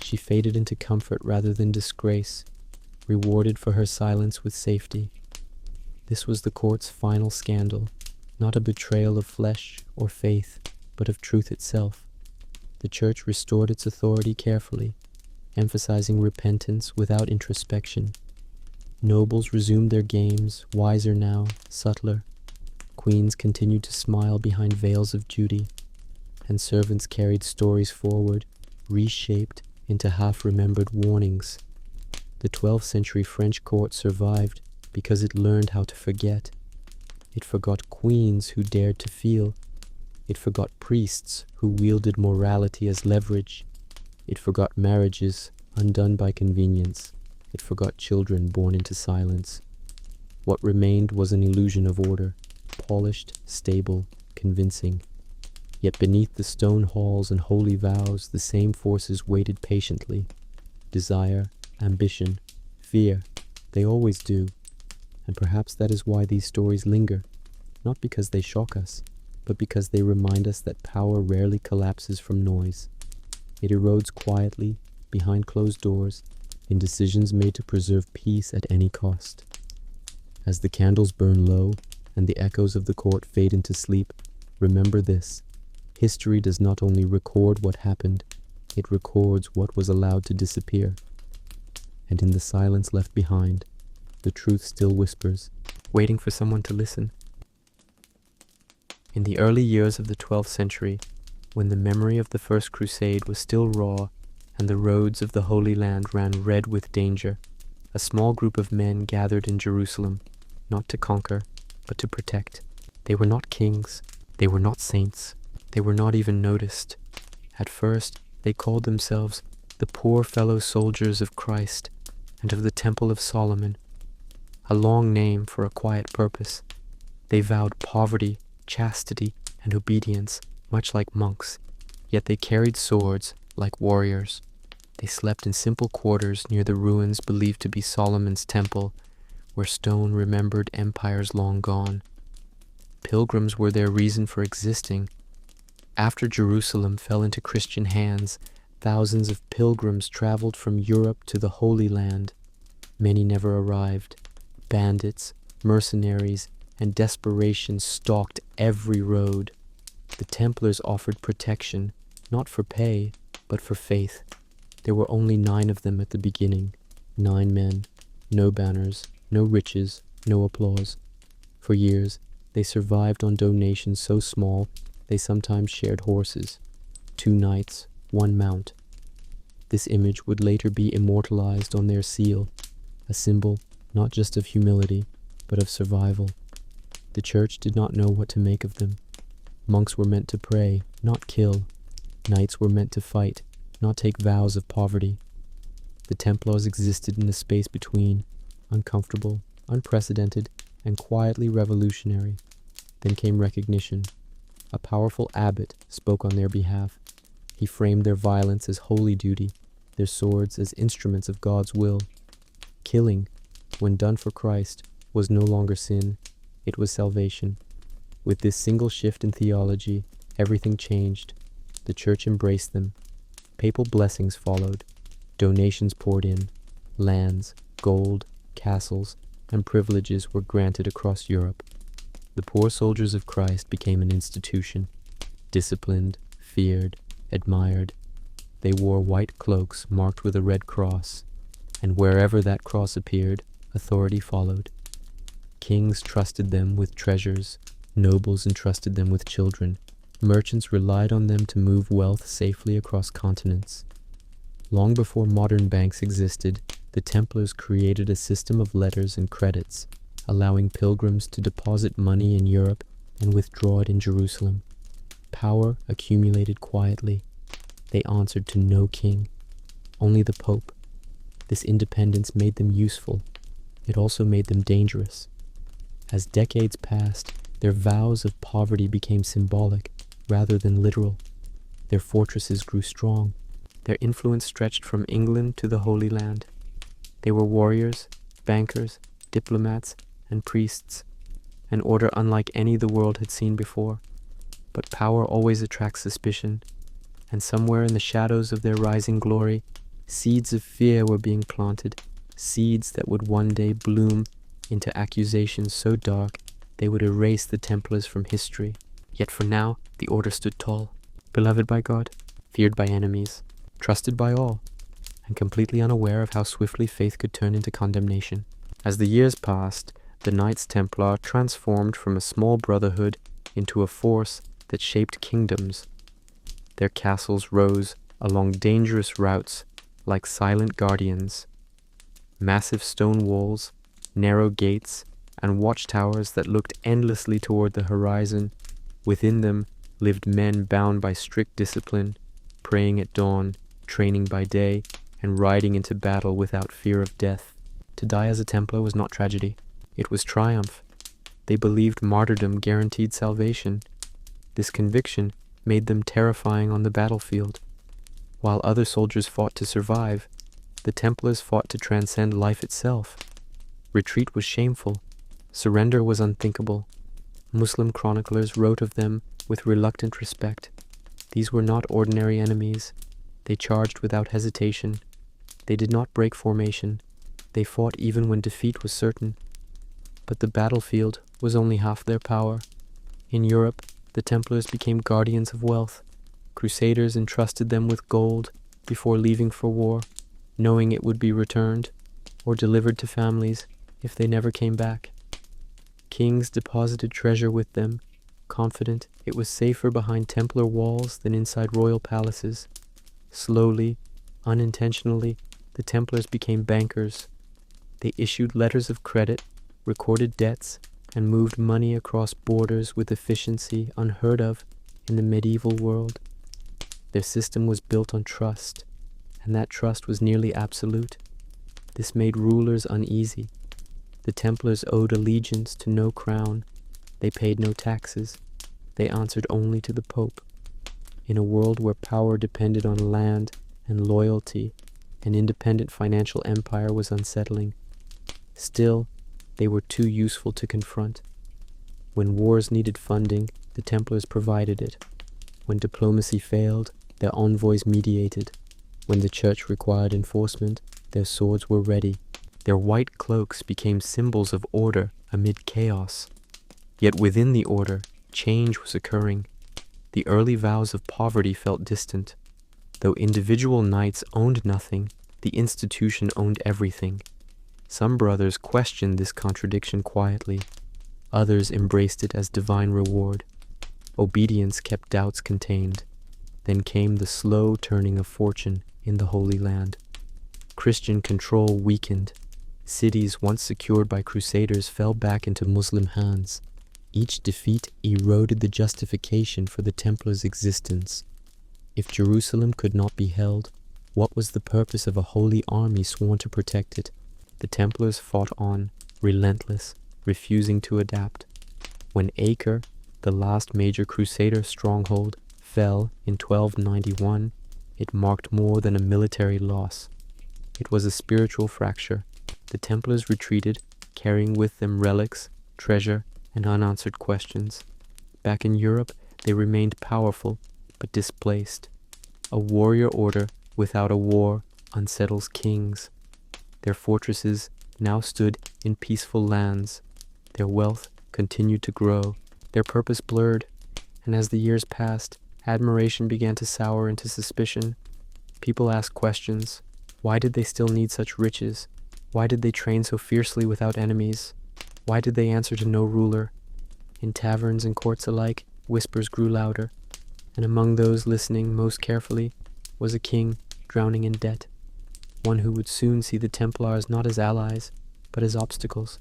She faded into comfort rather than disgrace, rewarded for her silence with safety. This was the court's final scandal, not a betrayal of flesh or faith, but of truth itself. The church restored its authority carefully, emphasizing repentance without introspection. Nobles resumed their games, wiser now, subtler. Queens continued to smile behind veils of duty, and servants carried stories forward, reshaped into half-remembered warnings. The 12th century French court survived because it learned how to forget. It forgot queens who dared to feel. It forgot priests who wielded morality as leverage. It forgot marriages undone by convenience. It forgot children born into silence. What remained was an illusion of order, polished, stable, convincing. Yet beneath the stone halls and holy vows, the same forces waited patiently. Desire, ambition, fear, they always do. And perhaps that is why these stories linger, not because they shock us, but because they remind us that power rarely collapses from noise. It erodes quietly, behind closed doors, in decisions made to preserve peace at any cost. As the candles burn low and the echoes of the court fade into sleep, remember this: history does not only record what happened, it records what was allowed to disappear. And in the silence left behind, the truth still whispers, waiting for someone to listen. In the early years of the 12th century, when the memory of the First Crusade was still raw and the roads of the Holy Land ran red with danger, a small group of men gathered in Jerusalem, not to conquer, but to protect. They were not kings, they were not saints, they were not even noticed. At first, they called themselves the poor fellow soldiers of Christ and of the Temple of Solomon, a long name for a quiet purpose. They vowed poverty, chastity, and obedience, much like monks, yet they carried swords like warriors. They slept in simple quarters near the ruins believed to be Solomon's temple, where stone remembered empires long gone. Pilgrims were their reason for existing. After Jerusalem fell into Christian hands, thousands of pilgrims traveled from Europe to the Holy Land. Many never arrived. Bandits, mercenaries, and desperation stalked every road. The Templars offered protection, not for pay, but for faith. There were only 9 of them at the beginning, 9 men, no banners, no riches, no applause. For years, they survived on donations so small they sometimes shared horses. 2 knights, 1 mount. This image would later be immortalized on their seal, a symbol not just of humility, but of survival. The church did not know what to make of them. Monks were meant to pray, not kill. Knights were meant to fight, not take vows of poverty. The Templars existed in the space between, uncomfortable, unprecedented, and quietly revolutionary. Then came recognition. A powerful abbot spoke on their behalf. He framed their violence as holy duty, their swords as instruments of God's will. Killing, when done for Christ, was no longer sin, it was salvation. With this single shift in theology, everything changed. The church embraced them. Papal blessings followed. Donations poured in. Lands, gold, castles, and privileges were granted across Europe. The poor soldiers of Christ became an institution. Disciplined, feared, admired. They wore white cloaks marked with a red cross, and wherever that cross appeared, authority followed. Kings trusted them with treasures, nobles entrusted them with children, merchants relied on them to move wealth safely across continents. Long before modern banks existed, the Templars created a system of letters and credits, allowing pilgrims to deposit money in Europe and withdraw it in Jerusalem. Power accumulated quietly. They answered to no king, only the Pope. This independence made them useful. It also made them dangerous. As decades passed, their vows of poverty became symbolic rather than literal. Their fortresses grew strong. Their influence stretched from England to the Holy Land. They were warriors, bankers, diplomats, and priests, an order unlike any the world had seen before. But power always attracts suspicion, and somewhere in the shadows of their rising glory, seeds of fear were being planted, seeds that would one day bloom into accusations so dark they would erase the Templars from history. Yet for now, the order stood tall, beloved by God, feared by enemies, trusted by all, and completely unaware of how swiftly faith could turn into condemnation. As the years passed, the Knights Templar transformed from a small brotherhood into a force that shaped kingdoms. Their castles rose along dangerous routes like silent guardians. Massive stone walls, narrow gates, and watchtowers that looked endlessly toward the horizon. Within them lived men bound by strict discipline, praying at dawn, training by day, and riding into battle without fear of death. To die as a Templar was not tragedy. It was triumph. They believed martyrdom guaranteed salvation. This conviction made them terrifying on the battlefield. While other soldiers fought to survive, the Templars fought to transcend life itself. Retreat was shameful. Surrender was unthinkable. Muslim chroniclers wrote of them with reluctant respect. These were not ordinary enemies. They charged without hesitation. They did not break formation. They fought even when defeat was certain. But the battlefield was only half their power. In Europe, the Templars became guardians of wealth. Crusaders entrusted them with gold before leaving for war, knowing it would be returned or delivered to families if they never came back. Kings deposited treasure with them, confident it was safer behind Templar walls than inside royal palaces. Slowly, unintentionally, the Templars became bankers. They issued letters of credit, recorded debts, and moved money across borders with efficiency unheard of in the medieval world. Their system was built on trust, and that trust was nearly absolute. This made rulers uneasy. The Templars owed allegiance to no crown. They paid no taxes. They answered only to the Pope. In a world where power depended on land and loyalty, an independent financial empire was unsettling. Still, they were too useful to confront. When wars needed funding, the Templars provided it. When diplomacy failed, their envoys mediated. When the church required enforcement, their swords were ready. Their white cloaks became symbols of order amid chaos. Yet within the order, change was occurring. The early vows of poverty felt distant. Though individual knights owned nothing, the institution owned everything. Some brothers questioned this contradiction quietly. Others embraced it as divine reward. Obedience kept doubts contained. Then came the slow turning of fortune in the Holy Land. Christian control weakened. Cities once secured by crusaders fell back into Muslim hands. Each defeat eroded the justification for the Templars' existence. If Jerusalem could not be held, what was the purpose of a holy army sworn to protect it? The Templars fought on, relentless, refusing to adapt. When Acre, the last major crusader stronghold, fell in 1291, it marked more than a military loss. It was a spiritual fracture. The Templars retreated, carrying with them relics, treasure, and unanswered questions. Back in Europe, they remained powerful, but displaced. A warrior order without a war unsettles kings. Their fortresses now stood in peaceful lands. Their wealth continued to grow. Their purpose blurred, and as the years passed, admiration began to sour into suspicion. People asked questions. Why did they still need such riches? Why did they train so fiercely without enemies? Why did they answer to no ruler? In taverns and courts alike, whispers grew louder, and among those listening most carefully was a king drowning in debt, one who would soon see the Templars not as allies, but as obstacles.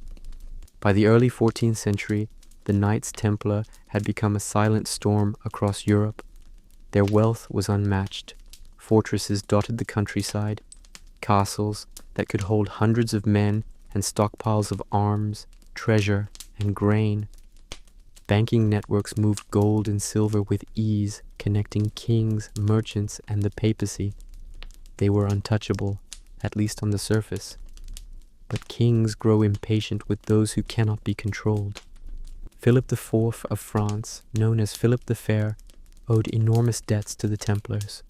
By the early 14th century, the Knights Templar had become a silent storm across Europe. Their wealth was unmatched. Fortresses dotted the countryside, castles that could hold hundreds of men and stockpiles of arms, treasure, and grain. Banking networks moved gold and silver with ease, connecting kings, merchants, and the papacy. They were untouchable, at least on the surface. But kings grow impatient with those who cannot be controlled. Philip IV of France, known as Philip the Fair, owed enormous debts to the Templars.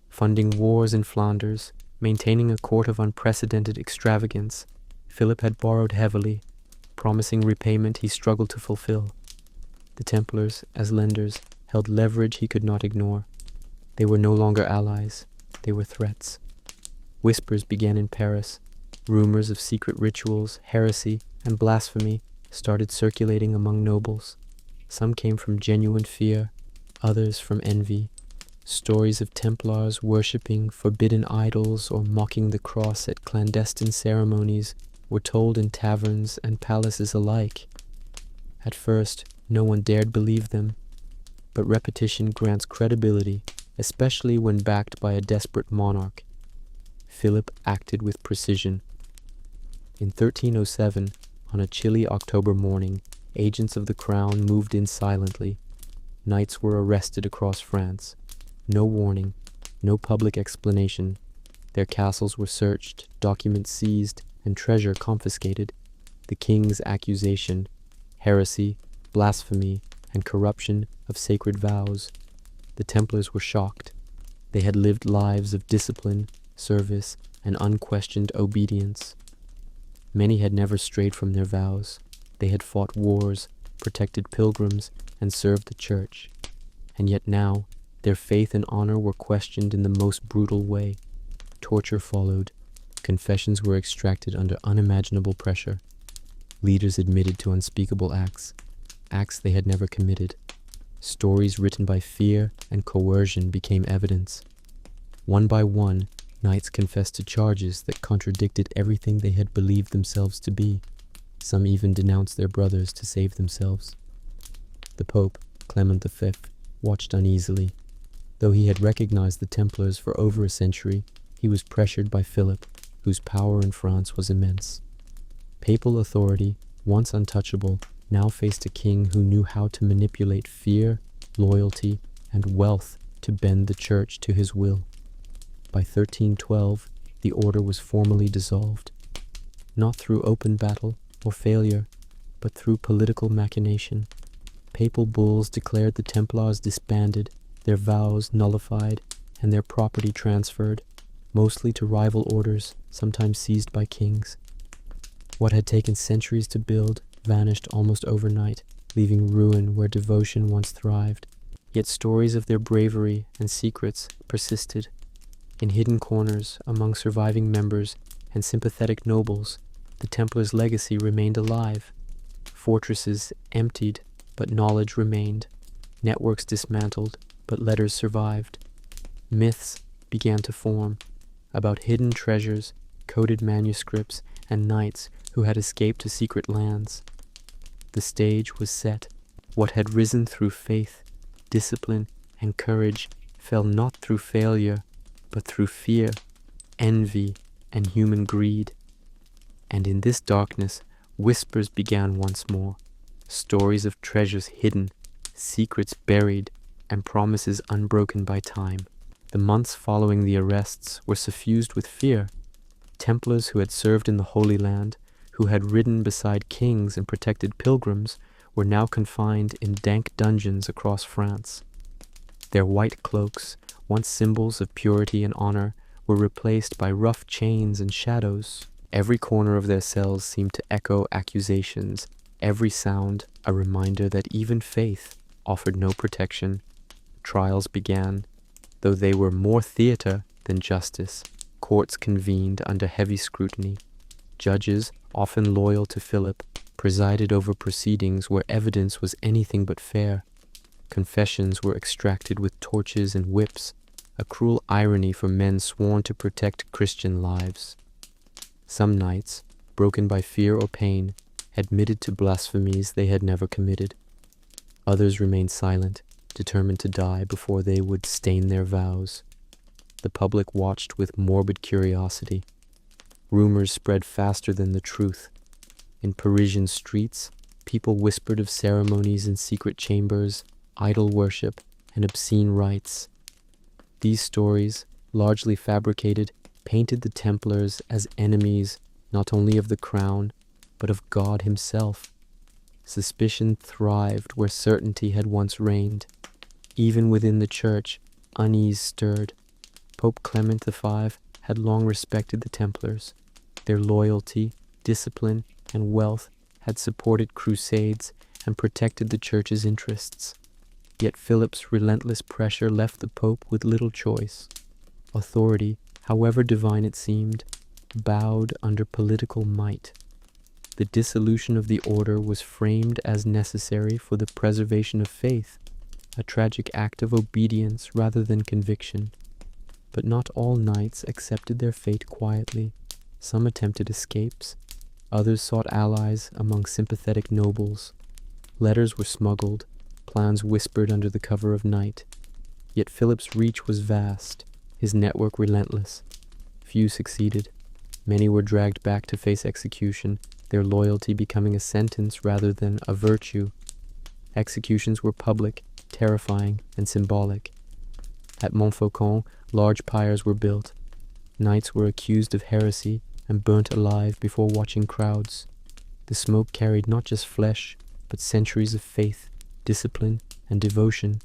Funding wars in Flanders, maintaining a court of unprecedented extravagance, Philip had borrowed heavily, promising repayment he struggled to fulfill. The Templars, as lenders, held leverage he could not ignore. They were no longer allies, they were threats. Whispers began in Paris. Rumors of secret rituals, heresy, and blasphemy started circulating among nobles. Some came from genuine fear, others from envy. Stories of Templars worshipping forbidden idols or mocking the cross at clandestine ceremonies were told in taverns and palaces alike. At first, no one dared believe them, but repetition grants credibility, especially when backed by a desperate monarch. Philip acted with precision. In 1307, on a chilly October morning, agents of the crown moved in silently. Knights were arrested across France. No warning, no public explanation. Their castles were searched, documents seized, and treasure confiscated. The king's accusation, heresy, blasphemy, and corruption of sacred vows. The Templars were shocked. They had lived lives of discipline, service, and unquestioned obedience. Many had never strayed from their vows. They had fought wars, protected pilgrims, and served the church. And yet now, their faith and honor were questioned in the most brutal way. Torture followed. Confessions were extracted under unimaginable pressure. Leaders admitted to unspeakable acts they had never committed. Stories written by fear and coercion became evidence. One by one, knights confessed to charges that contradicted everything they had believed themselves to be. Some even denounced their brothers to save themselves. The Pope, Clement V, watched uneasily. Though he had recognized the Templars for over a century, he was pressured by Philip, whose power in France was immense. Papal authority, once untouchable, now faced a king who knew how to manipulate fear, loyalty, and wealth to bend the church to his will. By 1312, the order was formally dissolved, not through open battle or failure, but through political machination. Papal bulls declared the Templars disbanded, their vows nullified, and their property transferred, mostly to rival orders, sometimes seized by kings. What had taken centuries to build vanished almost overnight, leaving ruin where devotion once thrived. Yet stories of their bravery and secrets persisted. In hidden corners, among surviving members and sympathetic nobles, the Templars' legacy remained alive. Fortresses emptied, but knowledge remained. Networks dismantled, but letters survived. Myths began to form about hidden treasures, coded manuscripts, and knights who had escaped to secret lands. The stage was set. What had risen through faith, discipline, and courage fell not through failure, but through fear, envy, and human greed. And in this darkness, whispers began once more, stories of treasures hidden, secrets buried, and promises unbroken by time. The months following the arrests were suffused with fear. Templars who had served in the Holy Land, who had ridden beside kings and protected pilgrims, were now confined in dank dungeons across France. Their white cloaks, once symbols of purity and honor, were replaced by rough chains and shadows. Every corner of their cells seemed to echo accusations, every sound a reminder that even faith offered no protection. Trials began. Though they were more theater than justice, courts convened under heavy scrutiny. Judges, often loyal to Philip, presided over proceedings where evidence was anything but fair. Confessions were extracted with torches and whips, a cruel irony for men sworn to protect Christian lives. Some knights, broken by fear or pain, admitted to blasphemies they had never committed. Others remained silent, determined to die before they would stain their vows. The public watched with morbid curiosity. Rumors spread faster than the truth. In Parisian streets, people whispered of ceremonies in secret chambers, idol worship, and obscene rites. These stories, largely fabricated, painted the Templars as enemies not only of the crown, but of God himself. Suspicion thrived where certainty had once reigned. Even within the church, unease stirred. Pope Clement V had long respected the Templars. Their loyalty, discipline, and wealth had supported crusades and protected the church's interests. Yet Philip's relentless pressure left the Pope with little choice. Authority, however divine it seemed, bowed under political might. The dissolution of the order was framed as necessary for the preservation of faith, a tragic act of obedience rather than conviction. But not all knights accepted their fate quietly. Some attempted escapes. Others sought allies among sympathetic nobles. Letters were smuggled, plans whispered under the cover of night. Yet Philip's reach was vast, his network relentless. Few succeeded. Many were dragged back to face execution, their loyalty becoming a sentence rather than a virtue. Executions were public, terrifying, and symbolic. At Montfaucon, large pyres were built. Knights were accused of heresy and burnt alive before watching crowds. The smoke carried not just flesh, but centuries of faith, discipline, and devotion.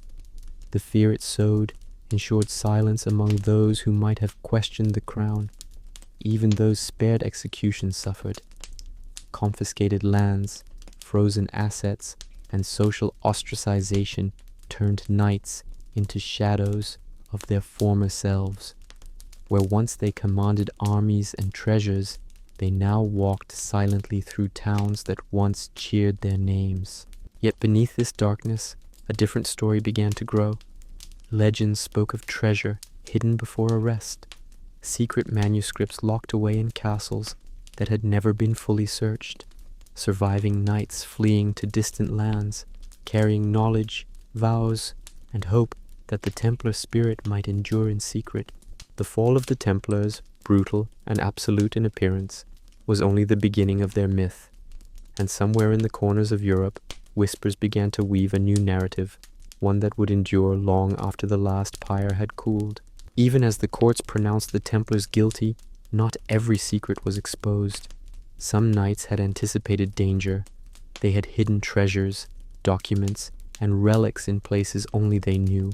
The fear it sowed ensured silence among those who might have questioned the crown. Even those spared execution suffered. Confiscated lands, frozen assets, and social ostracization turned knights into shadows of their former selves. Where once they commanded armies and treasures, they now walked silently through towns that once cheered their names. Yet beneath this darkness, a different story began to grow. Legends spoke of treasure hidden before arrest, secret manuscripts locked away in castles that had never been fully searched, surviving knights fleeing to distant lands, carrying knowledge, vows, and hope that the Templar spirit might endure in secret. The fall of the Templars, brutal and absolute in appearance, was only the beginning of their myth, and somewhere in the corners of Europe, whispers began to weave a new narrative, one that would endure long after the last pyre had cooled. Even as the courts pronounced the Templars guilty, not every secret was exposed. Some knights had anticipated danger. They had hidden treasures, documents, and relics in places only they knew.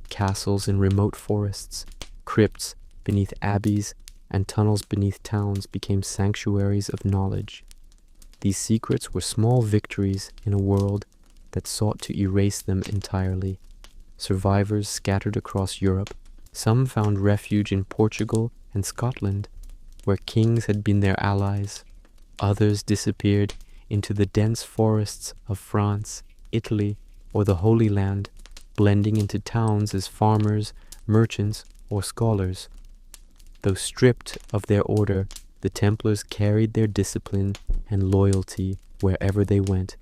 Castles in remote forests, crypts beneath abbeys, and tunnels beneath towns became sanctuaries of knowledge. These secrets were small victories in a world that sought to erase them entirely. Survivors scattered across Europe. Some found refuge in Portugal and Scotland, where kings had been their allies. Others disappeared into the dense forests of France, Italy, or the Holy Land, blending into towns as farmers, merchants, or scholars. Though stripped of their order, the Templars carried their discipline and loyalty wherever they went.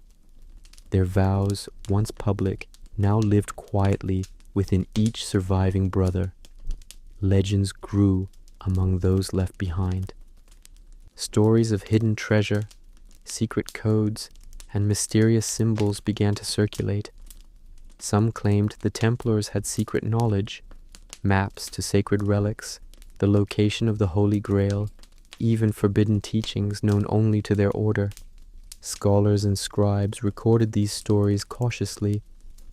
Their vows, once public, now lived quietly within each surviving brother. Legends grew among those left behind. Stories of hidden treasure, secret codes, and mysterious symbols began to circulate. Some claimed the Templars had secret knowledge, maps to sacred relics, the location of the Holy Grail, even forbidden teachings known only to their order. Scholars and scribes recorded these stories cautiously,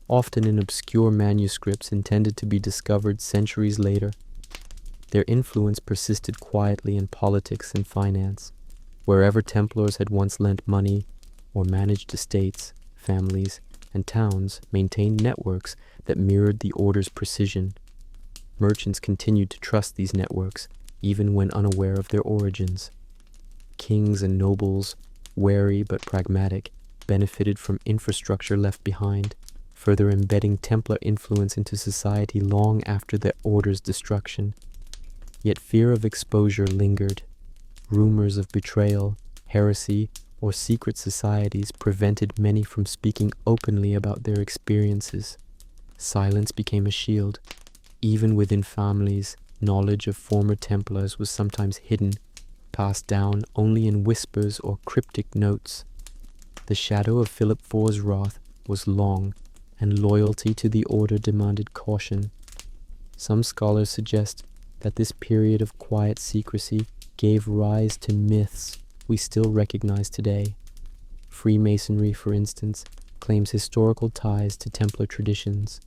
often in obscure manuscripts intended to be discovered centuries later. Their influence persisted quietly in politics and finance. Wherever Templars had once lent money or managed estates, families, and towns maintained networks that mirrored the order's precision. Merchants continued to trust these networks, even when unaware of their origins. Kings and nobles, wary but pragmatic, benefited from infrastructure left behind, further embedding Templar influence into society long after the order's destruction. Yet fear of exposure lingered. Rumors of betrayal, heresy, or secret societies prevented many from speaking openly about their experiences. Silence became a shield. Even within families, knowledge of former Templars was sometimes hidden, passed down only in whispers or cryptic notes. The shadow of Philip IV's wrath was long, and loyalty to the order demanded caution. Some scholars suggest that this period of quiet secrecy gave rise to myths we still recognize today. Freemasonry, for instance, claims historical ties to Templar traditions.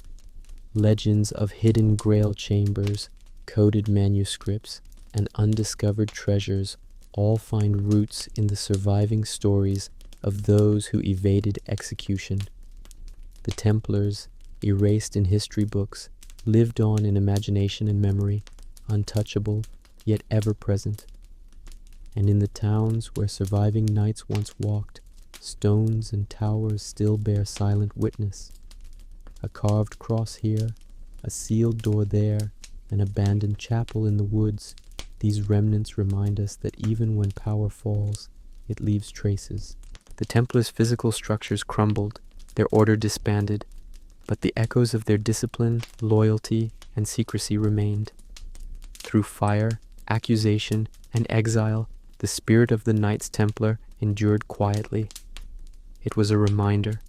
Legends of hidden grail chambers, coded manuscripts, and undiscovered treasures all find roots in the surviving stories of those who evaded execution. The Templars, erased in history books, lived on in imagination and memory, untouchable, yet ever present. And in the towns where surviving knights once walked, stones and towers still bear silent witness. A carved cross here, a sealed door there, an abandoned chapel in the woods, these remnants remind us that even when power falls, it leaves traces. The Templars' physical structures crumbled, their order disbanded, but the echoes of their discipline, loyalty, and secrecy remained. Through fire, accusation, and exile, the spirit of the Knights Templar endured quietly. It was a reminder.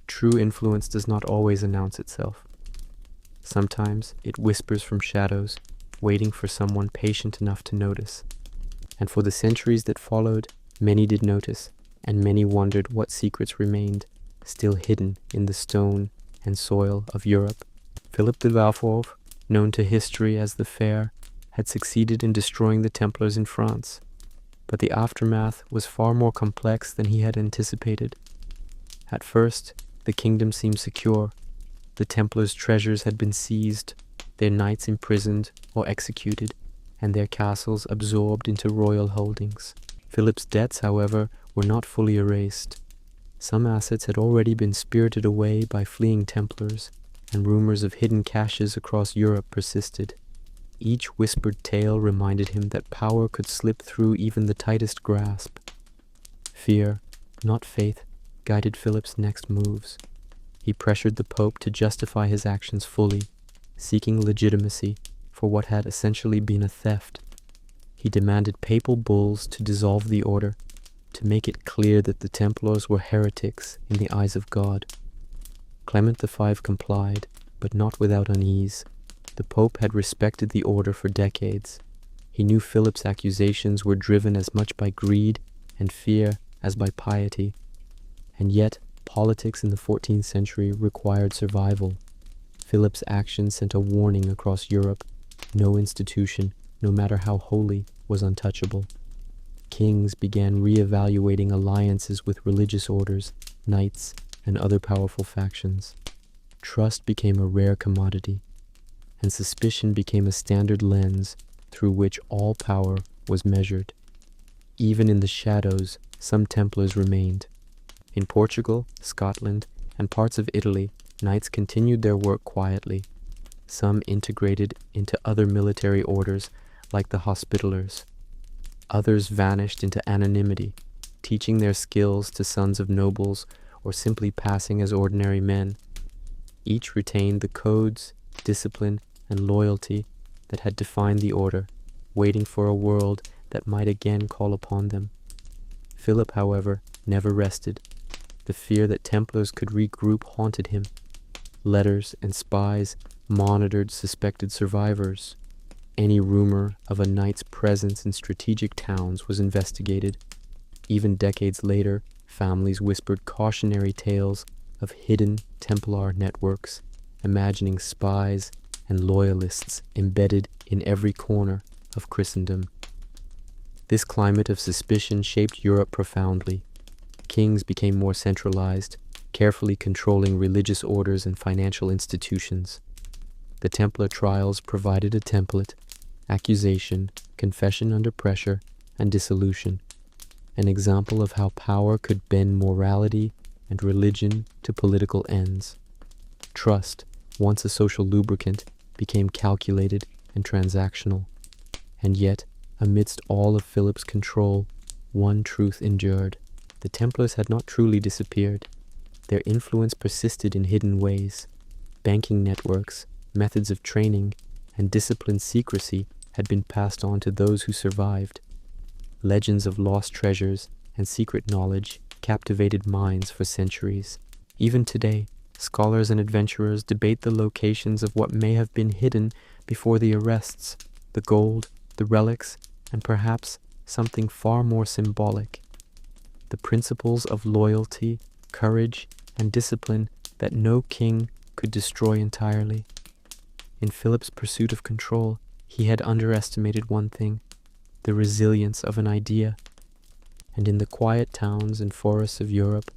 True influence does not always announce itself. Sometimes it whispers from shadows, waiting for someone patient enough to notice. And for the centuries that followed, many did notice, and many wondered what secrets remained, still hidden in the stone and soil of Europe. Philip de Valfort, known to history as the Fair, had succeeded in destroying the Templars in France. But the aftermath was far more complex than he had anticipated. At first, the kingdom seemed secure. The Templars' treasures had been seized, their knights imprisoned or executed, and their castles absorbed into royal holdings. Philip's debts, however, were not fully erased. Some assets had already been spirited away by fleeing Templars, and rumors of hidden caches across Europe persisted. Each whispered tale reminded him that power could slip through even the tightest grasp. Fear, not faith, guided Philip's next moves. He pressured the Pope to justify his actions fully, seeking legitimacy for what had essentially been a theft. He demanded papal bulls to dissolve the order, to make it clear that the Templars were heretics in the eyes of God. Clement V complied, but not without unease. The Pope had respected the order for decades. He knew Philip's accusations were driven as much by greed and fear as by piety. And yet, politics in the 14th century required survival. Philip's actions sent a warning across Europe. No institution, no matter how holy, was untouchable. Kings began re-evaluating alliances with religious orders, knights, and other powerful factions. Trust became a rare commodity, and suspicion became a standard lens through which all power was measured. Even in the shadows, some Templars remained. In Portugal, Scotland, and parts of Italy, knights continued their work quietly. Some integrated into other military orders, like the Hospitallers. Others vanished into anonymity, teaching their skills to sons of nobles or simply passing as ordinary men. Each retained the codes, discipline, and loyalty that had defined the order, waiting for a world that might again call upon them. Philip, however, never rested. The fear that Templars could regroup haunted him. Letters and spies monitored suspected survivors. Any rumor of a knight's presence in strategic towns was investigated. Even decades later, families whispered cautionary tales of hidden Templar networks, imagining spies and loyalists embedded in every corner of Christendom. This climate of suspicion shaped Europe profoundly. Kings became more centralized, carefully controlling religious orders and financial institutions. The Templar trials provided a template: accusation, confession under pressure, and dissolution, an example of how power could bend morality and religion to political ends. Trust, once a social lubricant, became calculated and transactional. And yet, amidst all of Philip's control, one truth endured. The Templars had not truly disappeared. Their influence persisted in hidden ways. Banking networks, methods of training, and disciplined secrecy had been passed on to those who survived. Legends of lost treasures and secret knowledge captivated minds for centuries. Even today, scholars and adventurers debate the locations of what may have been hidden before the arrests, the gold, the relics, and perhaps something far more symbolic. The principles of loyalty, courage, and discipline that no king could destroy entirely. In Philip's pursuit of control, he had underestimated one thing: the resilience of an idea. And in the quiet towns and forests of Europe,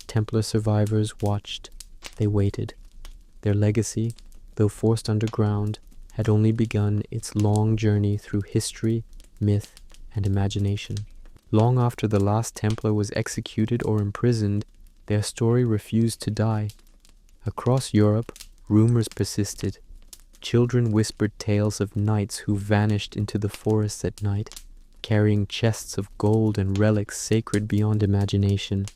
Templar survivors watched. They waited. Their legacy, though forced underground, had only begun its long journey through history, myth, and imagination. Long after the last Templar was executed or imprisoned, their story refused to die. Across Europe, rumors persisted. Children whispered tales of knights who vanished into the forests at night, carrying chests of gold and relics sacred beyond imagination.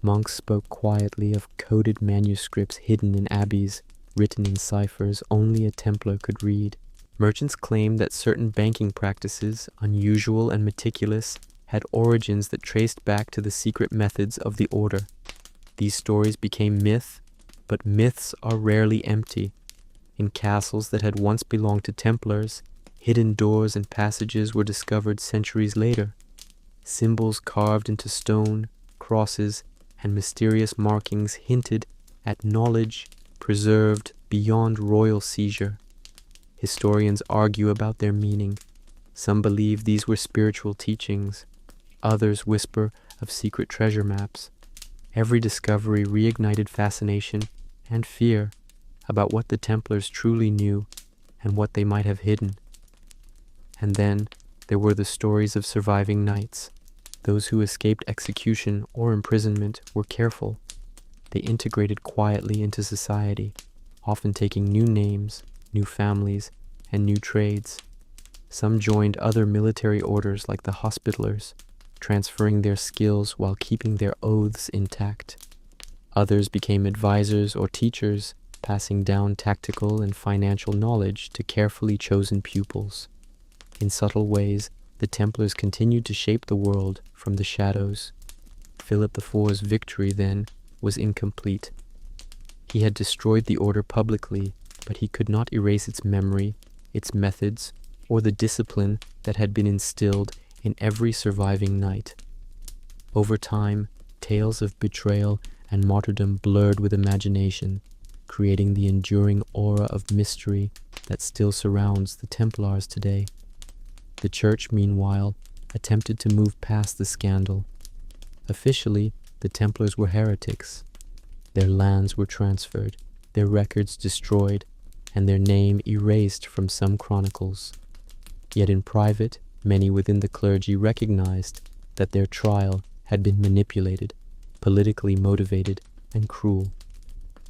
Monks spoke quietly of coded manuscripts hidden in abbeys, written in ciphers only a Templar could read. Merchants claimed that certain banking practices, unusual and meticulous, had origins that traced back to the secret methods of the order. These stories became myth, but myths are rarely empty. In castles that had once belonged to Templars, hidden doors and passages were discovered centuries later. Symbols carved into stone, crosses, and mysterious markings hinted at knowledge preserved beyond royal seizure. Historians argue about their meaning. Some believe these were spiritual teachings. Others whisper of secret treasure maps. Every discovery reignited fascination and fear about what the Templars truly knew and what they might have hidden. And then there were the stories of surviving knights. Those who escaped execution or imprisonment were careful. They integrated quietly into society, often taking new names, new families, and new trades. Some joined other military orders like the Hospitallers, transferring their skills while keeping their oaths intact. Others became advisors or teachers, passing down tactical and financial knowledge to carefully chosen pupils. In subtle ways, the Templars continued to shape the world from the shadows. Philip IV's victory, then, was incomplete. He had destroyed the order publicly, but he could not erase its memory, its methods, or the discipline that had been instilled in every surviving knight. Over time, tales of betrayal and martyrdom blurred with imagination, creating the enduring aura of mystery that still surrounds the Templars today. The Church, meanwhile, attempted to move past the scandal. Officially, the Templars were heretics. Their lands were transferred, their records destroyed, and their name erased from some chronicles. Yet in private, many within the clergy recognized that their trial had been manipulated, politically motivated, and cruel.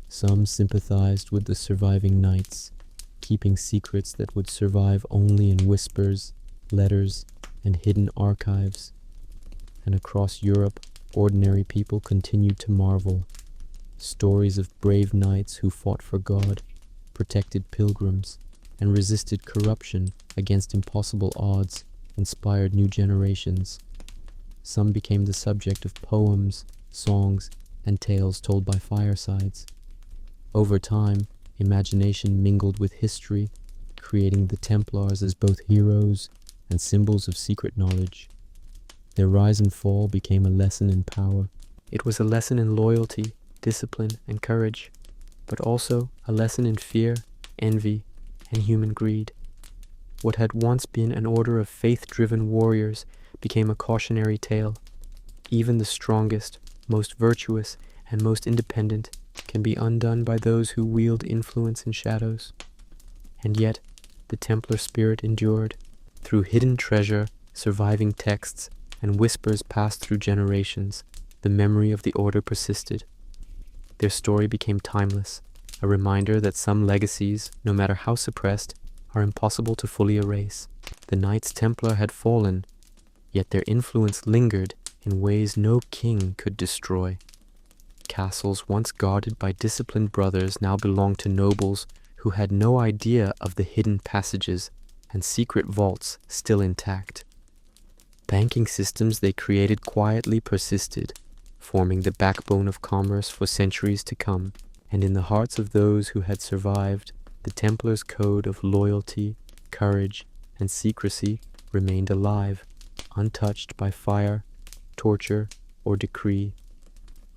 Some sympathized with the surviving knights, keeping secrets that would survive only in whispers, letters, and hidden archives. And across Europe, ordinary people continued to marvel. Stories of brave knights who fought for God, protected pilgrims, and resisted corruption against impossible odds inspired new generations. Some became the subject of poems, songs, and tales told by firesides. Over time, imagination mingled with history, creating the Templars as both heroes and symbols of secret knowledge. Their rise and fall became a lesson in power. It was a lesson in loyalty, discipline, and courage, but also a lesson in fear, envy, and human greed. What had once been an order of faith-driven warriors became a cautionary tale. Even the strongest, most virtuous, and most independent can be undone by those who wield influence in shadows. And yet, the Templar spirit endured. Through hidden treasure, surviving texts, and whispers passed through generations, the memory of the order persisted. Their story became timeless, a reminder that some legacies, no matter how suppressed, are impossible to fully erase. The Knights Templar had fallen, yet their influence lingered in ways no king could destroy. Castles once guarded by disciplined brothers now belonged to nobles who had no idea of the hidden passages and secret vaults still intact. Banking systems they created quietly persisted, forming the backbone of commerce for centuries to come, and in the hearts of those who had survived, the Templars' code of loyalty, courage, and secrecy remained alive, untouched by fire, torture, or decree.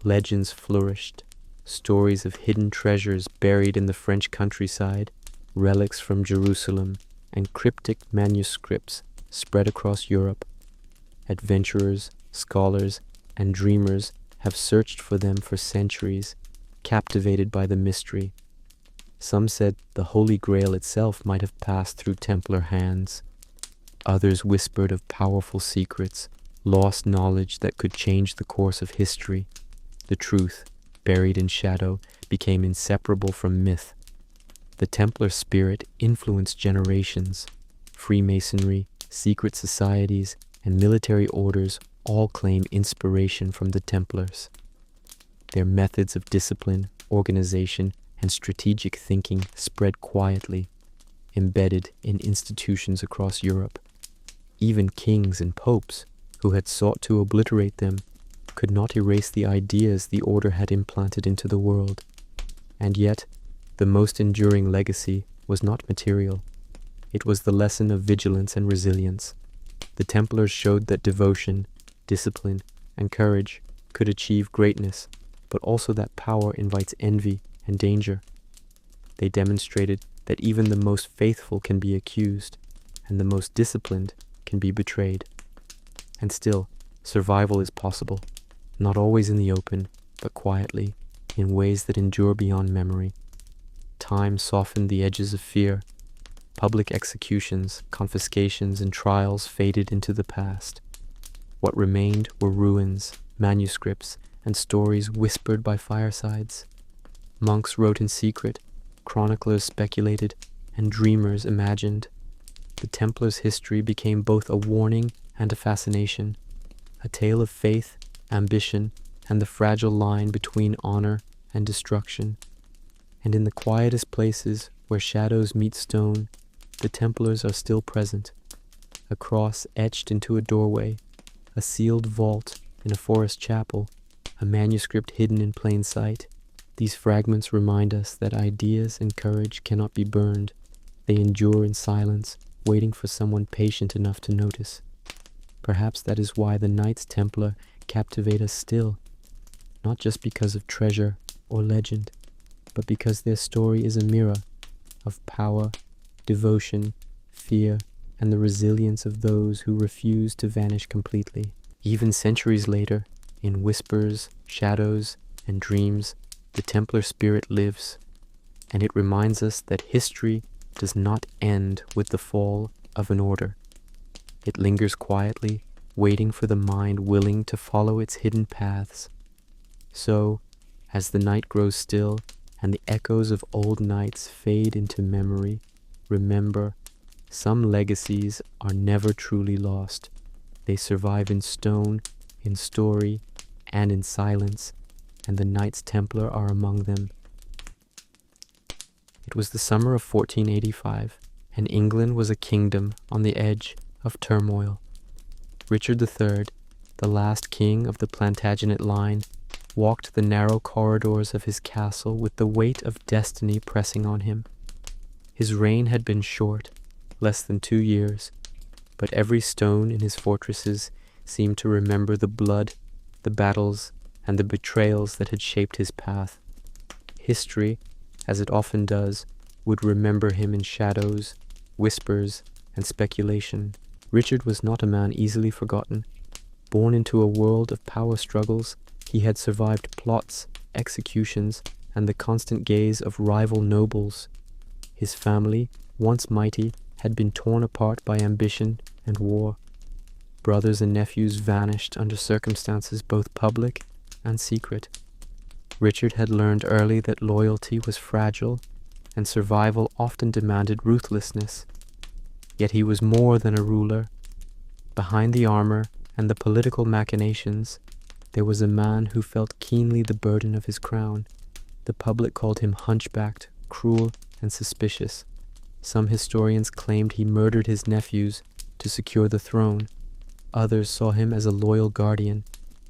Legends flourished, stories of hidden treasures buried in the French countryside, relics from Jerusalem, and cryptic manuscripts spread across Europe. Adventurers, scholars, and dreamers have searched for them for centuries, captivated by the mystery. Some said the Holy Grail itself might have passed through Templar hands. Others whispered of powerful secrets, lost knowledge that could change the course of history. The truth, buried in shadow, became inseparable from myth. The Templar spirit influenced generations. Freemasonry, secret societies, and military orders all claim inspiration from the Templars. Their methods of discipline, organization, and strategic thinking spread quietly, embedded in institutions across Europe. Even kings and popes, who had sought to obliterate them, could not erase the ideas the order had implanted into the world. And yet, the most enduring legacy was not material. It was the lesson of vigilance and resilience. The Templars showed that devotion, discipline, and courage could achieve greatness, but also that power invites envy and danger. They demonstrated that even the most faithful can be accused, and the most disciplined can be betrayed. And still, survival is possible, not always in the open, but quietly, in ways that endure beyond memory. Time softened the edges of fear. Public executions, confiscations, and trials faded into the past. What remained were ruins, manuscripts, and stories whispered by firesides. Monks wrote in secret, chroniclers speculated, and dreamers imagined. The Templars' history became both a warning and a fascination, a tale of faith, ambition, and the fragile line between honor and destruction. And in the quietest places where shadows meet stone, the Templars are still present. A cross etched into a doorway, a sealed vault in a forest chapel, a manuscript hidden in plain sight. These fragments remind us that ideas and courage cannot be burned. They endure in silence, waiting for someone patient enough to notice. Perhaps that is why the Knights Templar captivate us still, not just because of treasure or legend, but because their story is a mirror of power, devotion, fear, and the resilience of those who refuse to vanish completely. Even centuries later, in whispers, shadows, and dreams, the Templar spirit lives, and it reminds us that history does not end with the fall of an order. It lingers quietly, waiting for the mind willing to follow its hidden paths. So, as the night grows still and the echoes of old nights fade into memory, remember, some legacies are never truly lost. They survive in stone, in story, and in silence, and the Knights Templar are among them. It was the summer of 1485, and England was a kingdom on the edge of turmoil. Richard III, the last king of the Plantagenet line, walked the narrow corridors of his castle with the weight of destiny pressing on him. His reign had been short, less than 2 years, but every stone in his fortresses seemed to remember the blood, the battles, and the betrayals that had shaped his path. History, as it often does, would remember him in shadows, whispers, and speculation. Richard was not a man easily forgotten. Born into a world of power struggles, he had survived plots, executions, and the constant gaze of rival nobles. His family, once mighty, had been torn apart by ambition and war. Brothers and nephews vanished under circumstances both public and secret. Richard had learned early that loyalty was fragile and survival often demanded ruthlessness. Yet he was more than a ruler. Behind the armor and the political machinations, there was a man who felt keenly the burden of his crown. The public called him hunchbacked, cruel, and suspicious. Some historians claimed he murdered his nephews to secure the throne. Others saw him as a loyal guardian,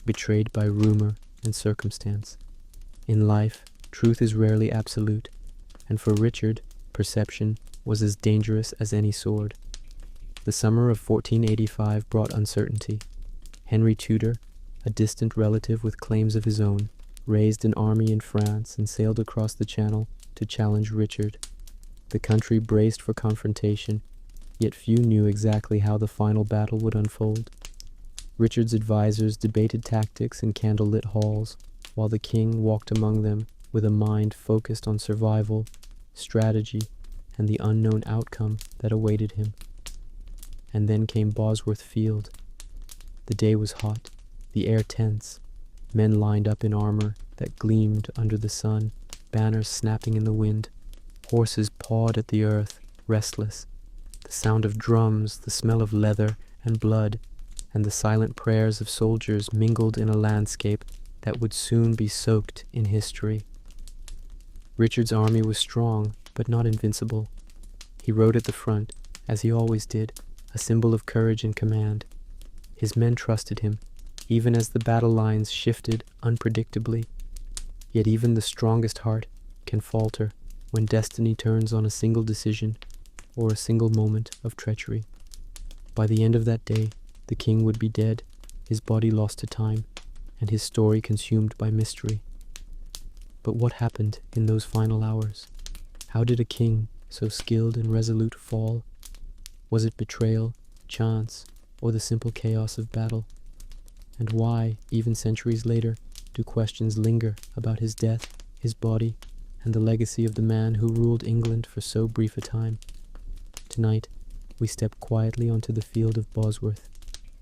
betrayed by rumor and circumstance. In life, truth is rarely absolute, and for Richard, perception was as dangerous as any sword. The summer of 1485 brought uncertainty. Henry Tudor, a distant relative with claims of his own, raised an army in France and sailed across the Channel to challenge Richard. The country braced for confrontation, yet few knew exactly how the final battle would unfold. Richard's advisors debated tactics in candlelit halls, while the king walked among them with a mind focused on survival, strategy, and the unknown outcome that awaited him. And then came Bosworth Field. The day was hot, the air tense. Men lined up in armor that gleamed under the sun, banners snapping in the wind. Horses pawed at the earth, restless. The sound of drums, the smell of leather and blood, and the silent prayers of soldiers mingled in a landscape that would soon be soaked in history. Richard's army was strong, but not invincible. He rode at the front, as he always did, a symbol of courage and command. His men trusted him, even as the battle lines shifted unpredictably. Yet even the strongest heart can falter when destiny turns on a single decision or a single moment of treachery. By the end of that day, the king would be dead, his body lost to time, and his story consumed by mystery. But what happened in those final hours? How did a king so skilled and resolute fall? Was it betrayal, chance, or the simple chaos of battle? And why, even centuries later, do questions linger about his death, his body, and the legacy of the man who ruled England for so brief a time? Tonight, we step quietly onto the field of Bosworth.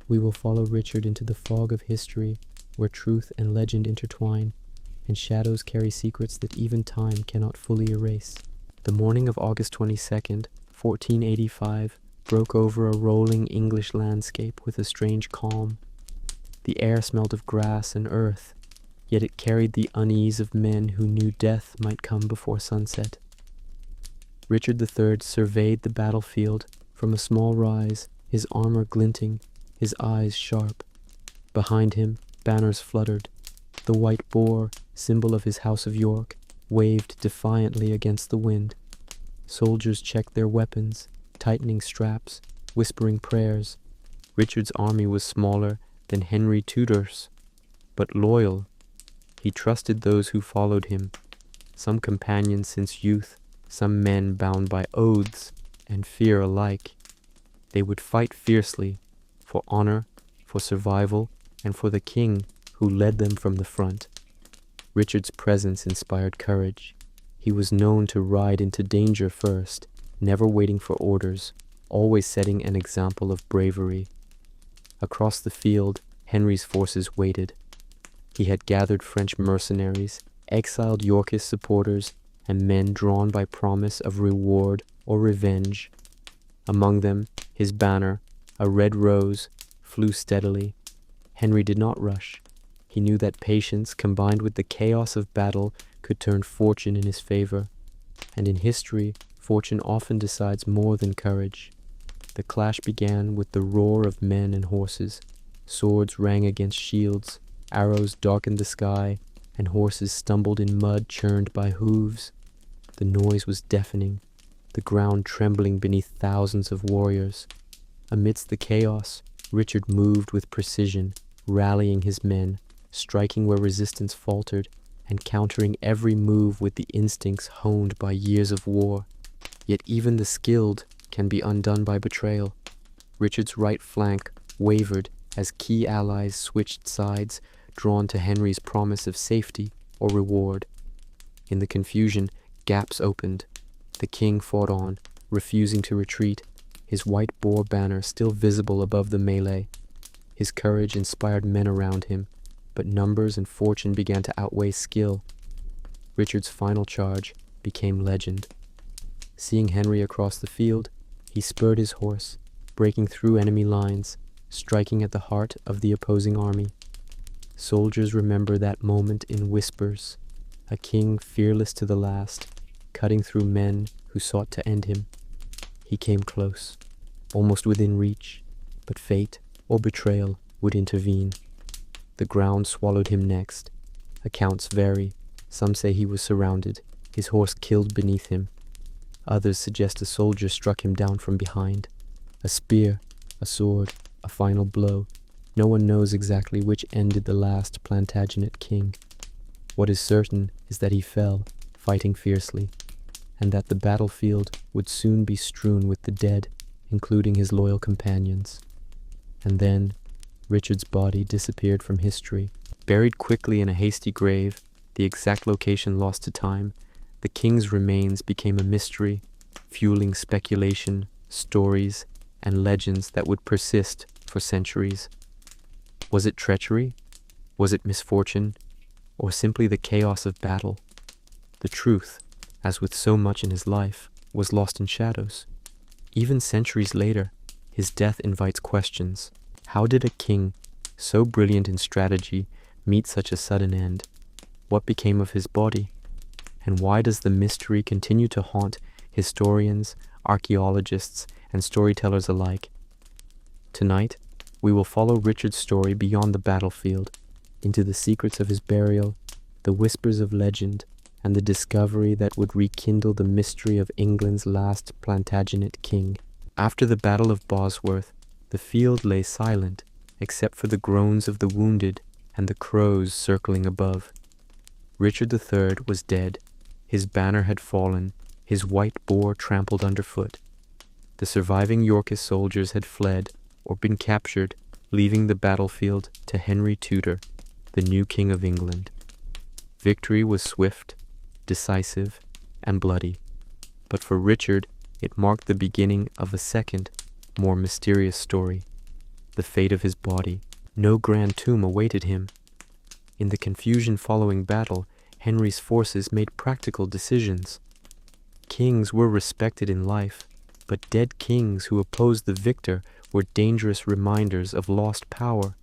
We will follow Richard into the fog of history, where truth and legend intertwine, and shadows carry secrets that even time cannot fully erase. The morning of August 22nd, 1485, broke over a rolling English landscape with a strange calm. The air smelled of grass and earth, yet it carried the unease of men who knew death might come before sunset. Richard III surveyed the battlefield from a small rise, his armor glinting, his eyes sharp. Behind him, banners fluttered. The white boar, symbol of his House of York, waved defiantly against the wind. Soldiers checked their weapons, tightening straps, whispering prayers. Richard's army was smaller than Henry Tudor's, but loyal. He trusted those who followed him, some companions since youth, some men bound by oaths and fear alike. They would fight fiercely, for honor, for survival, and for the king who led them from the front. Richard's presence inspired courage. He was known to ride into danger first, never waiting for orders, always setting an example of bravery. Across the field, Henry's forces waited. He had gathered French mercenaries, exiled Yorkist supporters, and men drawn by promise of reward or revenge. Among them, his banner, a red rose, flew steadily. Henry did not rush. He knew that patience, combined with the chaos of battle, could turn fortune in his favor. And in history, fortune often decides more than courage. The clash began with the roar of men and horses. Swords rang against shields, arrows darkened the sky, and horses stumbled in mud churned by hooves. The noise was deafening, the ground trembling beneath thousands of warriors. Amidst the chaos, Richard moved with precision, rallying his men, striking where resistance faltered, and countering every move with the instincts honed by years of war. Yet even the skilled can be undone by betrayal. Richard's right flank wavered as key allies switched sides, drawn to Henry's promise of safety or reward. In the confusion, gaps opened. The king fought on, refusing to retreat, his white boar banner still visible above the melee. His courage inspired men around him, but numbers and fortune began to outweigh skill. Richard's final charge became legend. Seeing Henry across the field, he spurred his horse, breaking through enemy lines, striking at the heart of the opposing army. Soldiers remember that moment in whispers, a king fearless to the last, cutting through men who sought to end him. He came close, almost within reach, but fate or betrayal would intervene. The ground swallowed him next. Accounts vary. Some say he was surrounded, his horse killed beneath him. Others suggest a soldier struck him down from behind. A spear, a sword, a final blow. No one knows exactly which ended the last Plantagenet king. What is certain is that he fell, fighting fiercely, and that the battlefield would soon be strewn with the dead, including his loyal companions. And then, Richard's body disappeared from history. Buried quickly in a hasty grave, the exact location lost to time, the king's remains became a mystery, fueling speculation, stories, and legends that would persist for centuries. Was it treachery? Was it misfortune? Or simply the chaos of battle? The truth, as with so much in his life, was lost in shadows. Even centuries later, his death invites questions. How did a king, so brilliant in strategy, meet such a sudden end? What became of his body? And why does the mystery continue to haunt historians, archaeologists, and storytellers alike? Tonight, we will follow Richard's story beyond the battlefield, into the secrets of his burial, the whispers of legend, and the discovery that would rekindle the mystery of England's last Plantagenet king. After the Battle of Bosworth, the field lay silent, except for the groans of the wounded and the crows circling above. Richard III was dead. His banner had fallen, his white boar trampled underfoot. The surviving Yorkist soldiers had fled or been captured, leaving the battlefield to Henry Tudor, the new King of England. Victory was swift, decisive, and bloody, but for Richard it marked the beginning of a second, more mysterious story, the fate of his body. No grand tomb awaited him. In the confusion following battle, Henry's forces made practical decisions. Kings were respected in life, but dead kings who opposed the victor were dangerous reminders of lost power.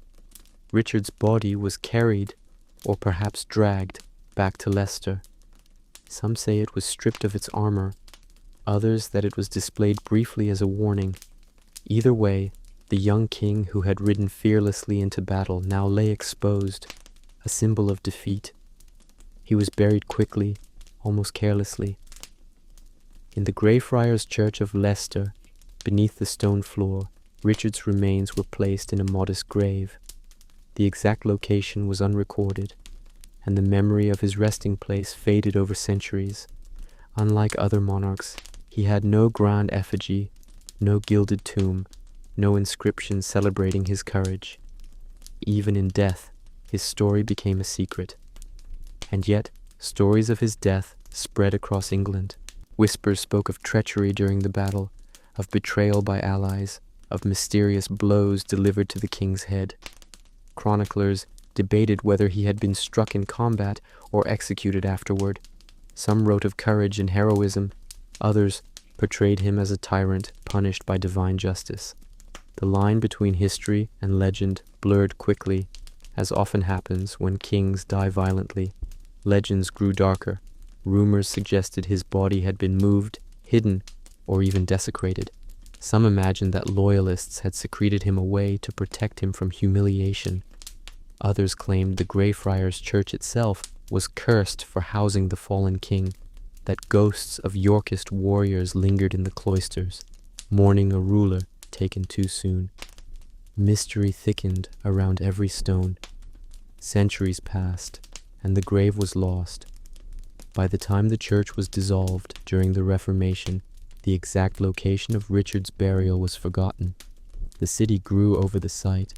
Richard's body was carried, or perhaps dragged, back to Leicester. Some say it was stripped of its armor, others that it was displayed briefly as a warning. Either way, the young king who had ridden fearlessly into battle now lay exposed, a symbol of defeat. He was buried quickly, almost carelessly. In the Greyfriars Church of Leicester, beneath the stone floor, Richard's remains were placed in a modest grave. The exact location was unrecorded, and the memory of his resting place faded over centuries. Unlike other monarchs, he had no grand effigy, no gilded tomb, no inscription celebrating his courage. Even in death, his story became a secret. And yet, stories of his death spread across England. Whispers spoke of treachery during the battle, of betrayal by allies, of mysterious blows delivered to the king's head. Chroniclers debated whether he had been struck in combat or executed afterward. Some wrote of courage and heroism, others portrayed him as a tyrant punished by divine justice. The line between history and legend blurred quickly, as often happens when kings die violently. Legends grew darker. Rumors suggested his body had been moved, hidden, or even desecrated. Some imagined that loyalists had secreted him away to protect him from humiliation. Others claimed the Greyfriars Church itself was cursed for housing the fallen king, that ghosts of Yorkist warriors lingered in the cloisters, mourning a ruler taken too soon. Mystery thickened around every stone. Centuries passed, and the grave was lost. By the time the church was dissolved during the Reformation, the exact location of Richard's burial was forgotten. The city grew over the site,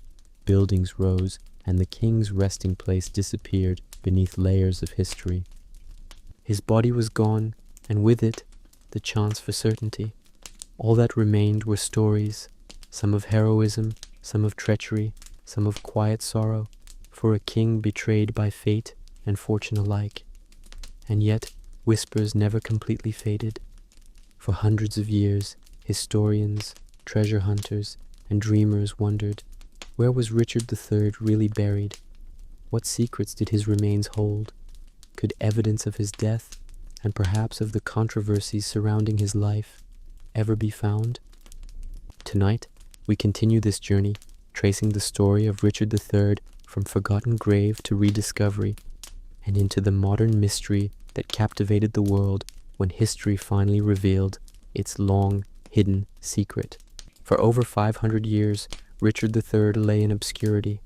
buildings rose, and the king's resting place disappeared beneath layers of history. His body was gone, and with it, the chance for certainty. All that remained were stories, some of heroism, some of treachery, some of quiet sorrow, for a king betrayed by fate and fortune alike. and yet whispers never completely faded. For hundreds of years, historians, treasure hunters, and dreamers wondered, where was Richard III really buried? What secrets did his remains hold? Could evidence of his death, and perhaps of the controversies surrounding his life, ever be found? Tonight, we continue this journey, tracing the story of Richard III from forgotten grave to rediscovery, and into the modern mystery that captivated the world when history finally revealed its long-hidden secret. For over 500 years, Richard III lay in obscurity.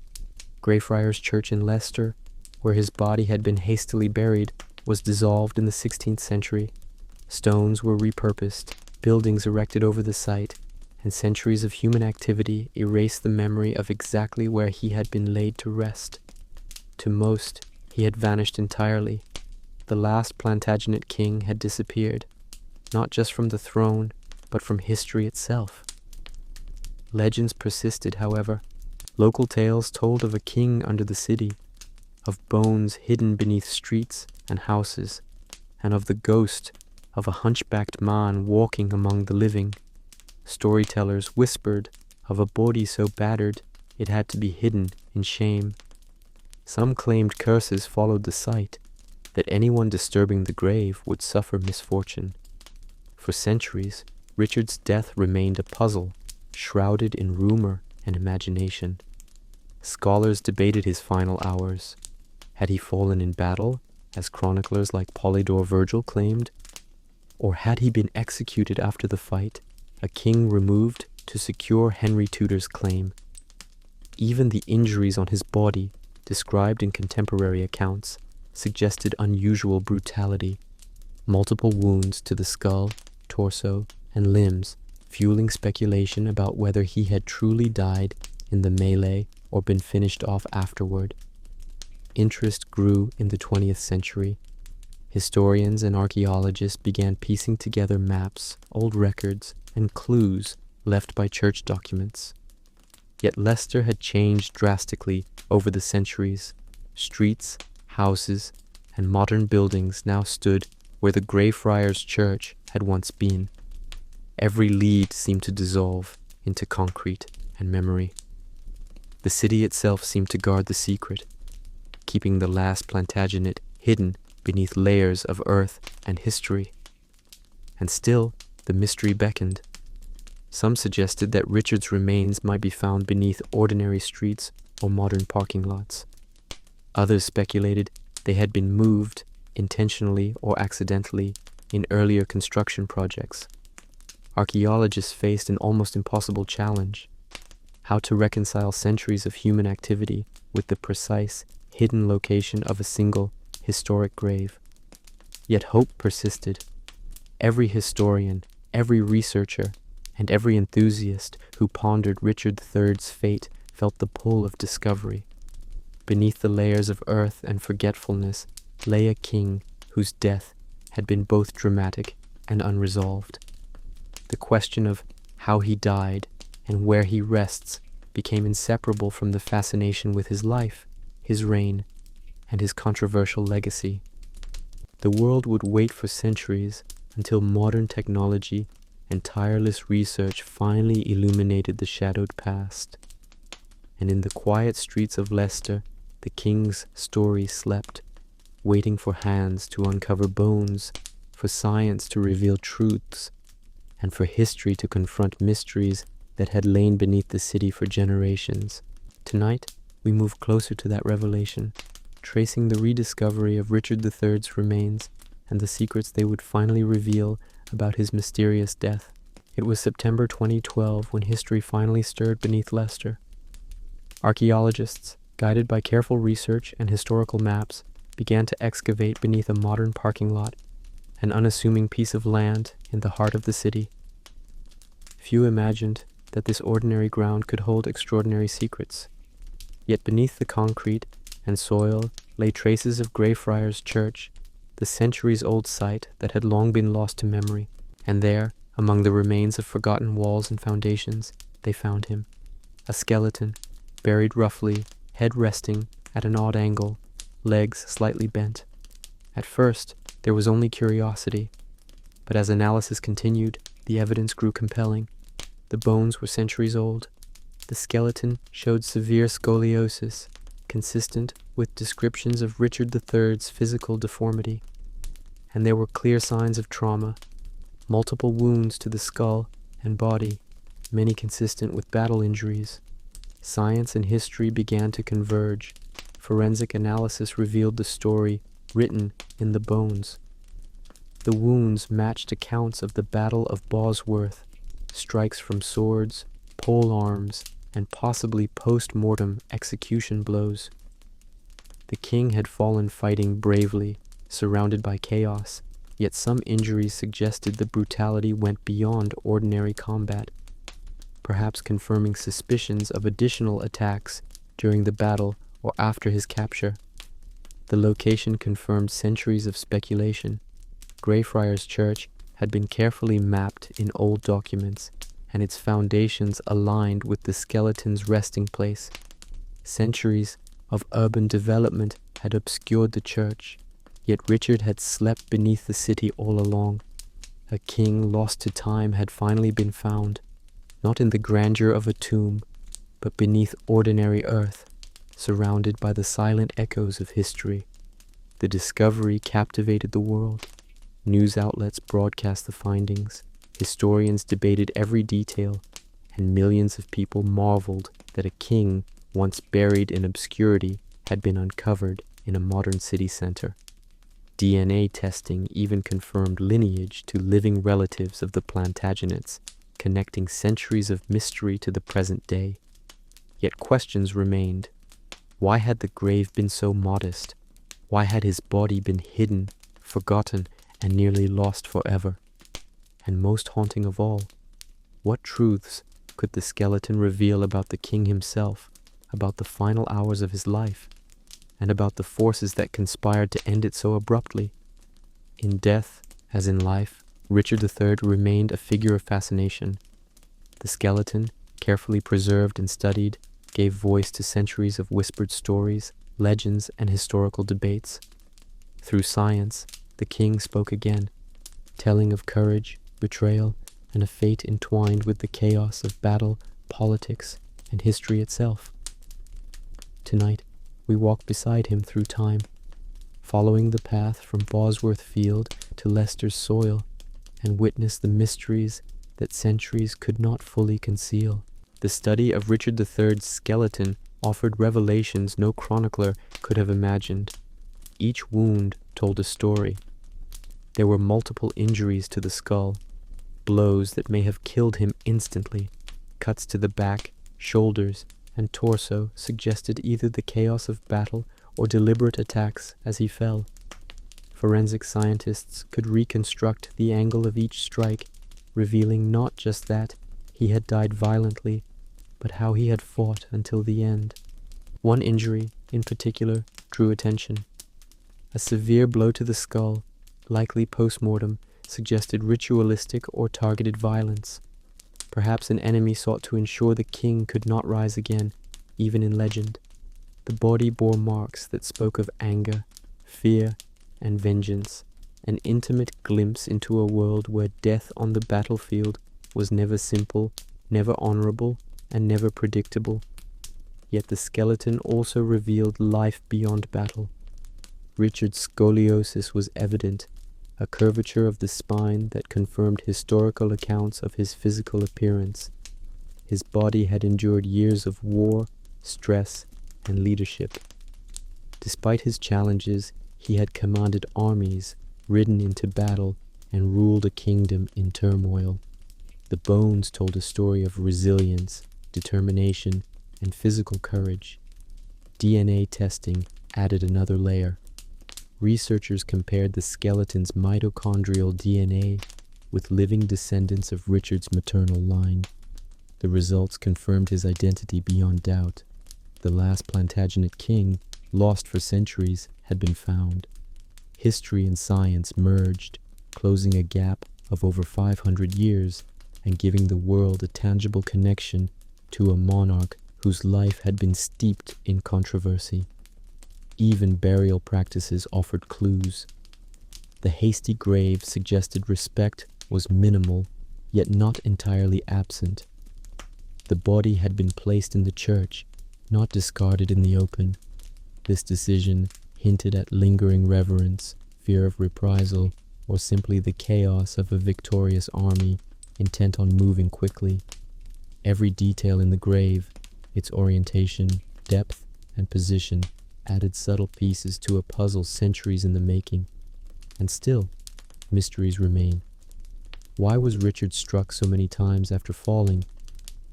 Greyfriars Church in Leicester, where his body had been hastily buried, was dissolved in the 16th century. Stones were repurposed, buildings erected over the site, and centuries of human activity erased the memory of exactly where he had been laid to rest. To most, he had vanished entirely. The last Plantagenet king had disappeared, not just from the throne, but from history itself. Legends persisted, however. Local tales told of a king under the city, of bones hidden beneath streets and houses, and of the ghost of a hunchbacked man walking among the living. Storytellers whispered of a body so battered it had to be hidden in shame. Some claimed curses followed the site, that anyone disturbing the grave would suffer misfortune. For centuries, Richard's death remained a puzzle, shrouded in rumor and imagination. Scholars debated his final hours. Had he fallen in battle, as chroniclers like Polydore Virgil claimed? Or had he been executed after the fight, a king removed to secure Henry Tudor's claim? Even the injuries on his body, described in contemporary accounts, suggested unusual brutality. Multiple wounds to the skull, torso, and limbs, fueling speculation about whether he had truly died in the melee or been finished off afterward. Interest grew in the 20th century. Historians and archaeologists began piecing together maps, old records, and clues left by church documents. Yet Leicester had changed drastically over the centuries. Streets, houses, and modern buildings now stood where the Greyfriars Church had once been. Every lead seemed to dissolve into concrete and memory. The city itself seemed to guard the secret, keeping the last Plantagenet hidden beneath layers of earth and history. And still, the mystery beckoned. Some suggested that Richard's remains might be found beneath ordinary streets or modern parking lots. Others speculated they had been moved, intentionally or accidentally, in earlier construction projects. Archaeologists faced an almost impossible challenge: how to reconcile centuries of human activity with the precise, hidden location of a single, historic grave. Yet hope persisted. Every historian, every researcher, and every enthusiast who pondered Richard III's fate felt the pull of discovery. Beneath the layers of earth and forgetfulness lay a king whose death had been both dramatic and unresolved. The question of how he died and where he rests became inseparable from the fascination with his life, his reign, and his controversial legacy. The world would wait for centuries until modern technology and tireless research finally illuminated the shadowed past. And in the quiet streets of Leicester, the king's story slept, waiting for hands to uncover bones, for science to reveal truths, and for history to confront mysteries that had lain beneath the city for generations. Tonight, we move closer to that revelation, tracing the rediscovery of Richard III's remains and the secrets they would finally reveal about his mysterious death. It was September 2012 when history finally stirred beneath Leicester. Archaeologists, guided by careful research and historical maps, began to excavate beneath a modern parking lot, an unassuming piece of land in the heart of the city. Few imagined that this ordinary ground could hold extraordinary secrets. Yet beneath the concrete and soil lay traces of Greyfriars Church, the centuries-old site that had long been lost to memory. And there, among the remains of forgotten walls and foundations, they found him, a skeleton, buried roughly, head resting at an odd angle, legs slightly bent. At first, There was only curiosity, but as analysis continued, the evidence grew compelling. The bones were centuries old. The skeleton showed severe scoliosis, consistent with descriptions of Richard III's physical deformity. And there were clear signs of trauma, multiple wounds to the skull and body, many consistent with battle injuries. Science and history began to converge. Forensic analysis revealed the story written in the bones. The wounds matched accounts of the Battle of Bosworth, strikes from swords, pole arms, and possibly post-mortem execution blows. The king had fallen fighting bravely, surrounded by chaos, yet some injuries suggested the brutality went beyond ordinary combat, perhaps confirming suspicions of additional attacks during the battle or after his capture. The location confirmed centuries of speculation. Greyfriars Church had been carefully mapped in old documents, and its foundations aligned with the skeleton's resting place. Centuries of urban development had obscured the church, yet Richard had slept beneath the city all along. A king lost to time had finally been found, not in the grandeur of a tomb, but beneath ordinary earth, surrounded by the silent echoes of history. The discovery captivated the world. News outlets broadcast the findings, historians debated every detail, and millions of people marveled that a king once buried in obscurity had been uncovered in a modern city center. DNA testing even confirmed lineage to living relatives of the Plantagenets, connecting centuries of mystery to the present day. Yet questions remained. Why had the grave been so modest? Why had his body been hidden, forgotten, and nearly lost forever? And most haunting of all, what truths could the skeleton reveal about the king himself, about the final hours of his life, and about the forces that conspired to end it so abruptly? In death, as in life, Richard III remained a figure of fascination. The skeleton, carefully preserved and studied, gave voice to centuries of whispered stories, legends, and historical debates. Through science, the king spoke again, telling of courage, betrayal, and a fate entwined with the chaos of battle, politics, and history itself. Tonight, we walk beside him through time, following the path from Bosworth Field to Leicester's soil, and witness the mysteries that centuries could not fully conceal. The study of Richard III's skeleton offered revelations no chronicler could have imagined. Each wound told a story. There were multiple injuries to the skull, blows that may have killed him instantly. Cuts to the back, shoulders, and torso suggested either the chaos of battle or deliberate attacks as he fell. Forensic scientists could reconstruct the angle of each strike, revealing not just that he had died violently, but how he had fought until the end. One injury, in particular, drew attention. A severe blow to the skull, likely post-mortem, suggested ritualistic or targeted violence. Perhaps an enemy sought to ensure the king could not rise again, even in legend. The body bore marks that spoke of anger, fear, and vengeance, an intimate glimpse into a world where death on the battlefield was never simple, never honorable, and never predictable. Yet the skeleton also revealed life beyond battle. Richard's scoliosis was evident, a curvature of the spine that confirmed historical accounts of his physical appearance. His body had endured years of war, stress, and leadership. Despite his challenges, he had commanded armies, ridden into battle, and ruled a kingdom in turmoil. The bones told a story of resilience, determination, and physical courage. DNA testing added another layer. Researchers compared the skeleton's mitochondrial DNA with living descendants of Richard's maternal line. The results confirmed his identity beyond doubt. The last Plantagenet king, lost for centuries, had been found. History and science merged, closing a gap of over 500 years and giving the world a tangible connection to a monarch whose life had been steeped in controversy. Even burial practices offered clues. The hasty grave suggested respect was minimal, yet not entirely absent. The body had been placed in the church, not discarded in the open. This decision hinted at lingering reverence, fear of reprisal, or simply the chaos of a victorious army intent on moving quickly. Every detail in the grave, its orientation, depth, and position, added subtle pieces to a puzzle centuries in the making. And still, mysteries remain. Why was Richard struck so many times after falling?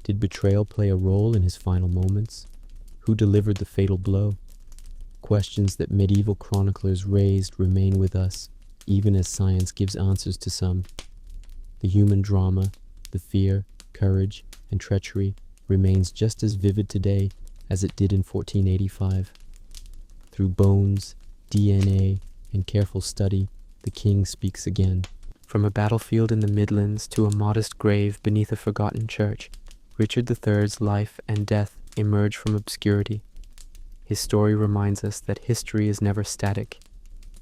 Did betrayal play a role in his final moments? Who delivered the fatal blow? Questions that medieval chroniclers raised remain with us, even as science gives answers to some. The human drama, the fear, courage, and treachery remains just as vivid today as it did in 1485. Through bones, DNA, and careful study, the king speaks again. From a battlefield in the Midlands to a modest grave beneath a forgotten church, Richard III's life and death emerge from obscurity. His story reminds us that history is never static.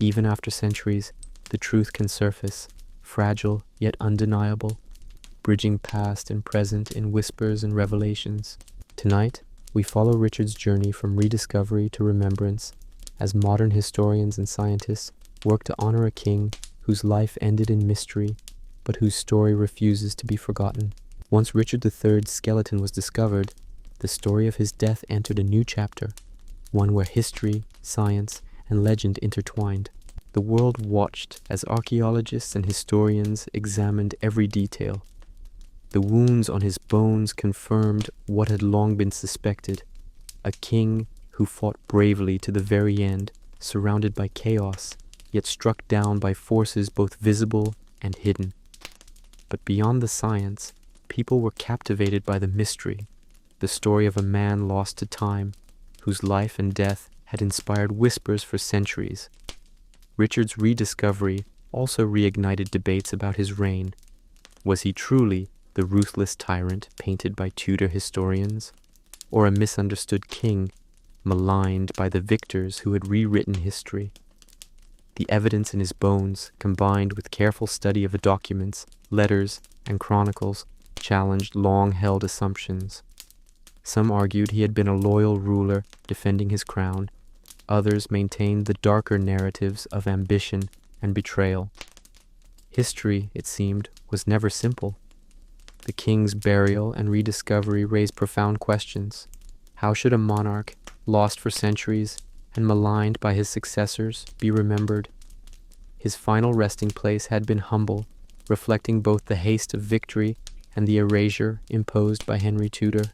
Even after centuries, the truth can surface, fragile yet undeniable, bridging past and present in whispers and revelations. Tonight, we follow Richard's journey from rediscovery to remembrance as modern historians and scientists work to honor a king whose life ended in mystery, but whose story refuses to be forgotten. Once Richard III's skeleton was discovered, the story of his death entered a new chapter, one where history, science, and legend intertwined. The world watched as archaeologists and historians examined every detail. The wounds on his bones confirmed what had long been suspected: a king who fought bravely to the very end, surrounded by chaos, yet struck down by forces both visible and hidden. But beyond the science, people were captivated by the mystery, the story of a man lost to time, whose life and death had inspired whispers for centuries. Richard's rediscovery also reignited debates about his reign. Was he truly the ruthless tyrant painted by Tudor historians, or a misunderstood king maligned by the victors who had rewritten history? The evidence in his bones, combined with careful study of the documents, letters, and chronicles, challenged long-held assumptions. Some argued he had been a loyal ruler defending his crown. Others maintained the darker narratives of ambition and betrayal. History, it seemed, was never simple. The king's burial and rediscovery raised profound questions. How should a monarch, lost for centuries and maligned by his successors, be remembered? His final resting place had been humble, reflecting both the haste of victory and the erasure imposed by Henry Tudor.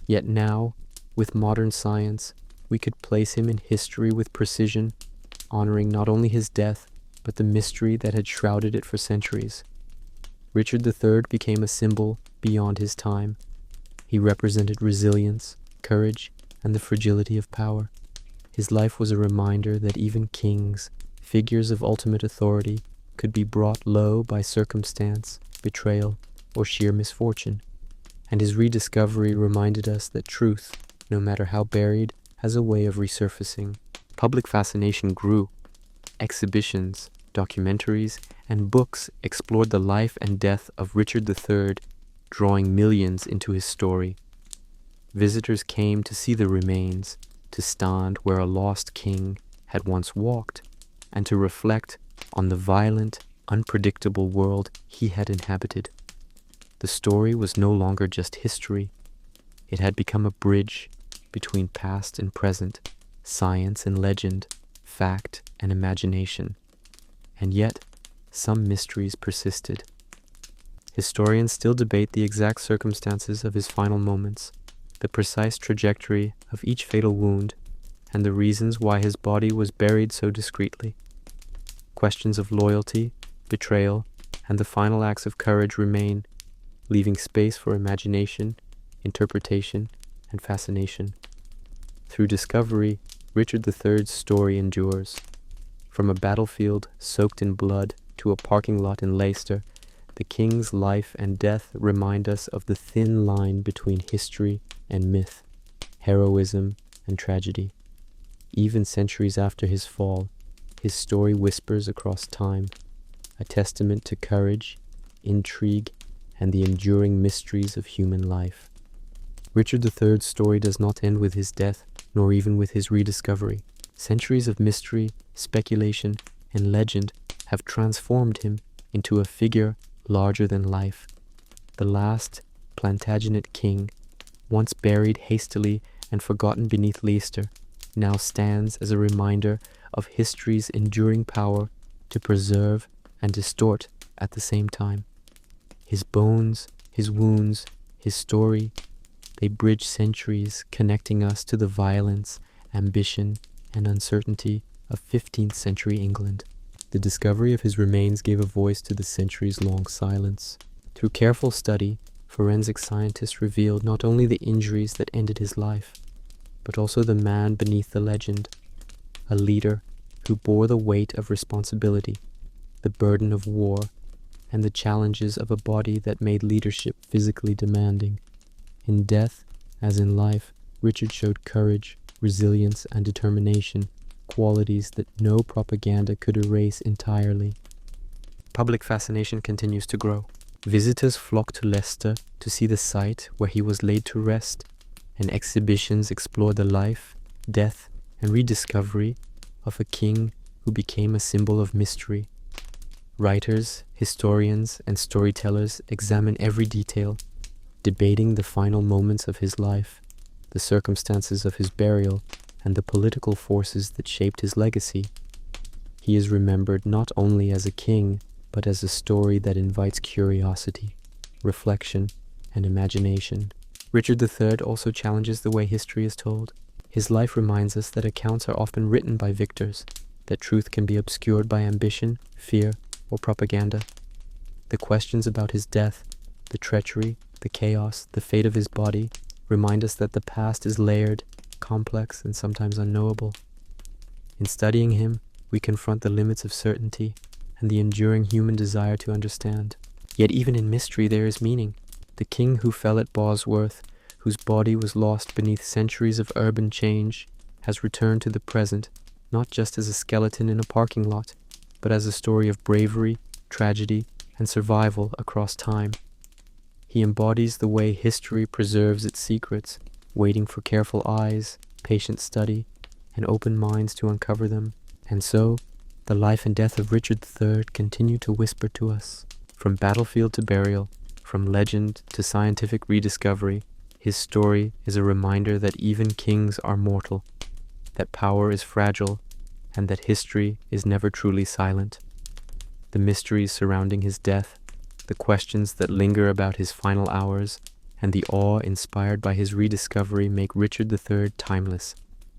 Yet now, with modern science, we could place him in history with precision, honoring not only his death, but the mystery that had shrouded it for centuries. Richard III became a symbol beyond his time. He represented resilience, courage, and the fragility of power. His life was a reminder that even kings, figures of ultimate authority, could be brought low by circumstance, betrayal, or sheer misfortune. And his rediscovery reminded us that truth, no matter how buried, has a way of resurfacing. Public fascination grew. Exhibitions, documentaries, and books explored the life and death of Richard III, drawing millions into his story. Visitors came to see the remains, to stand where a lost king had once walked, and to reflect on the violent, unpredictable world he had inhabited. The story was no longer just history. It had become a bridge between past and present, science and legend, fact and imagination. And yet, some mysteries persisted. Historians still debate the exact circumstances of his final moments, the precise trajectory of each fatal wound, and the reasons why his body was buried so discreetly. Questions of loyalty, betrayal, and the final acts of courage remain, leaving space for imagination, interpretation, and fascination. Through discovery, Richard III's story endures. From a battlefield soaked in blood to a parking lot in Leicester, the king's life and death remind us of the thin line between history and myth, heroism and tragedy. Even centuries after his fall, his story whispers across time, a testament to courage, intrigue, and the enduring mysteries of human life. Richard III's story does not end with his death, nor even with his rediscovery. Centuries of mystery, speculation, and legend have transformed him into a figure larger than life. The last Plantagenet king, once buried hastily and forgotten beneath Leicester, now stands as a reminder of history's enduring power to preserve and distort at the same time. His bones, his wounds, his story, they bridge centuries, connecting us to the violence, ambition, and uncertainty of 15th century England. The discovery of his remains gave a voice to the centuries-long silence. Through careful study, forensic scientists revealed not only the injuries that ended his life, but also the man beneath the legend, a leader who bore the weight of responsibility, the burden of war, and the challenges of a body that made leadership physically demanding. In death, as in life, Richard showed courage, resilience, and determination, qualities that no propaganda could erase entirely. Public fascination continues to grow. Visitors flock to Leicester to see the site where he was laid to rest, and exhibitions explore the life, death, and rediscovery of a king who became a symbol of mystery. Writers, historians, and storytellers examine every detail, debating the final moments of his life, the circumstances of his burial, and the political forces that shaped his legacy. He is remembered not only as a king, but as a story that invites curiosity, reflection, and imagination. Richard III also challenges the way history is told. His life reminds us that accounts are often written by victors, that truth can be obscured by ambition, fear, or propaganda. The questions about his death, the treachery, the chaos, the fate of his body, remind us that the past is layered, complex, and sometimes unknowable. In studying him, we confront the limits of certainty and the enduring human desire to understand. Yet even in mystery there is meaning. The king who fell at Bosworth, whose body was lost beneath centuries of urban change, has returned to the present, not just as a skeleton in a parking lot, but as a story of bravery, tragedy, and survival across time. He embodies the way history preserves its secrets, waiting for careful eyes, patient study, and open minds to uncover them. And so, the life and death of Richard III continue to whisper to us. From battlefield to burial, from legend to scientific rediscovery, his story is a reminder that even kings are mortal, that power is fragile, and that history is never truly silent. The mysteries surrounding his death, the questions that linger about his final hours, and the awe inspired by his rediscovery make Richard III timeless,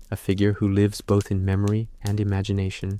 a figure who lives both in memory and imagination,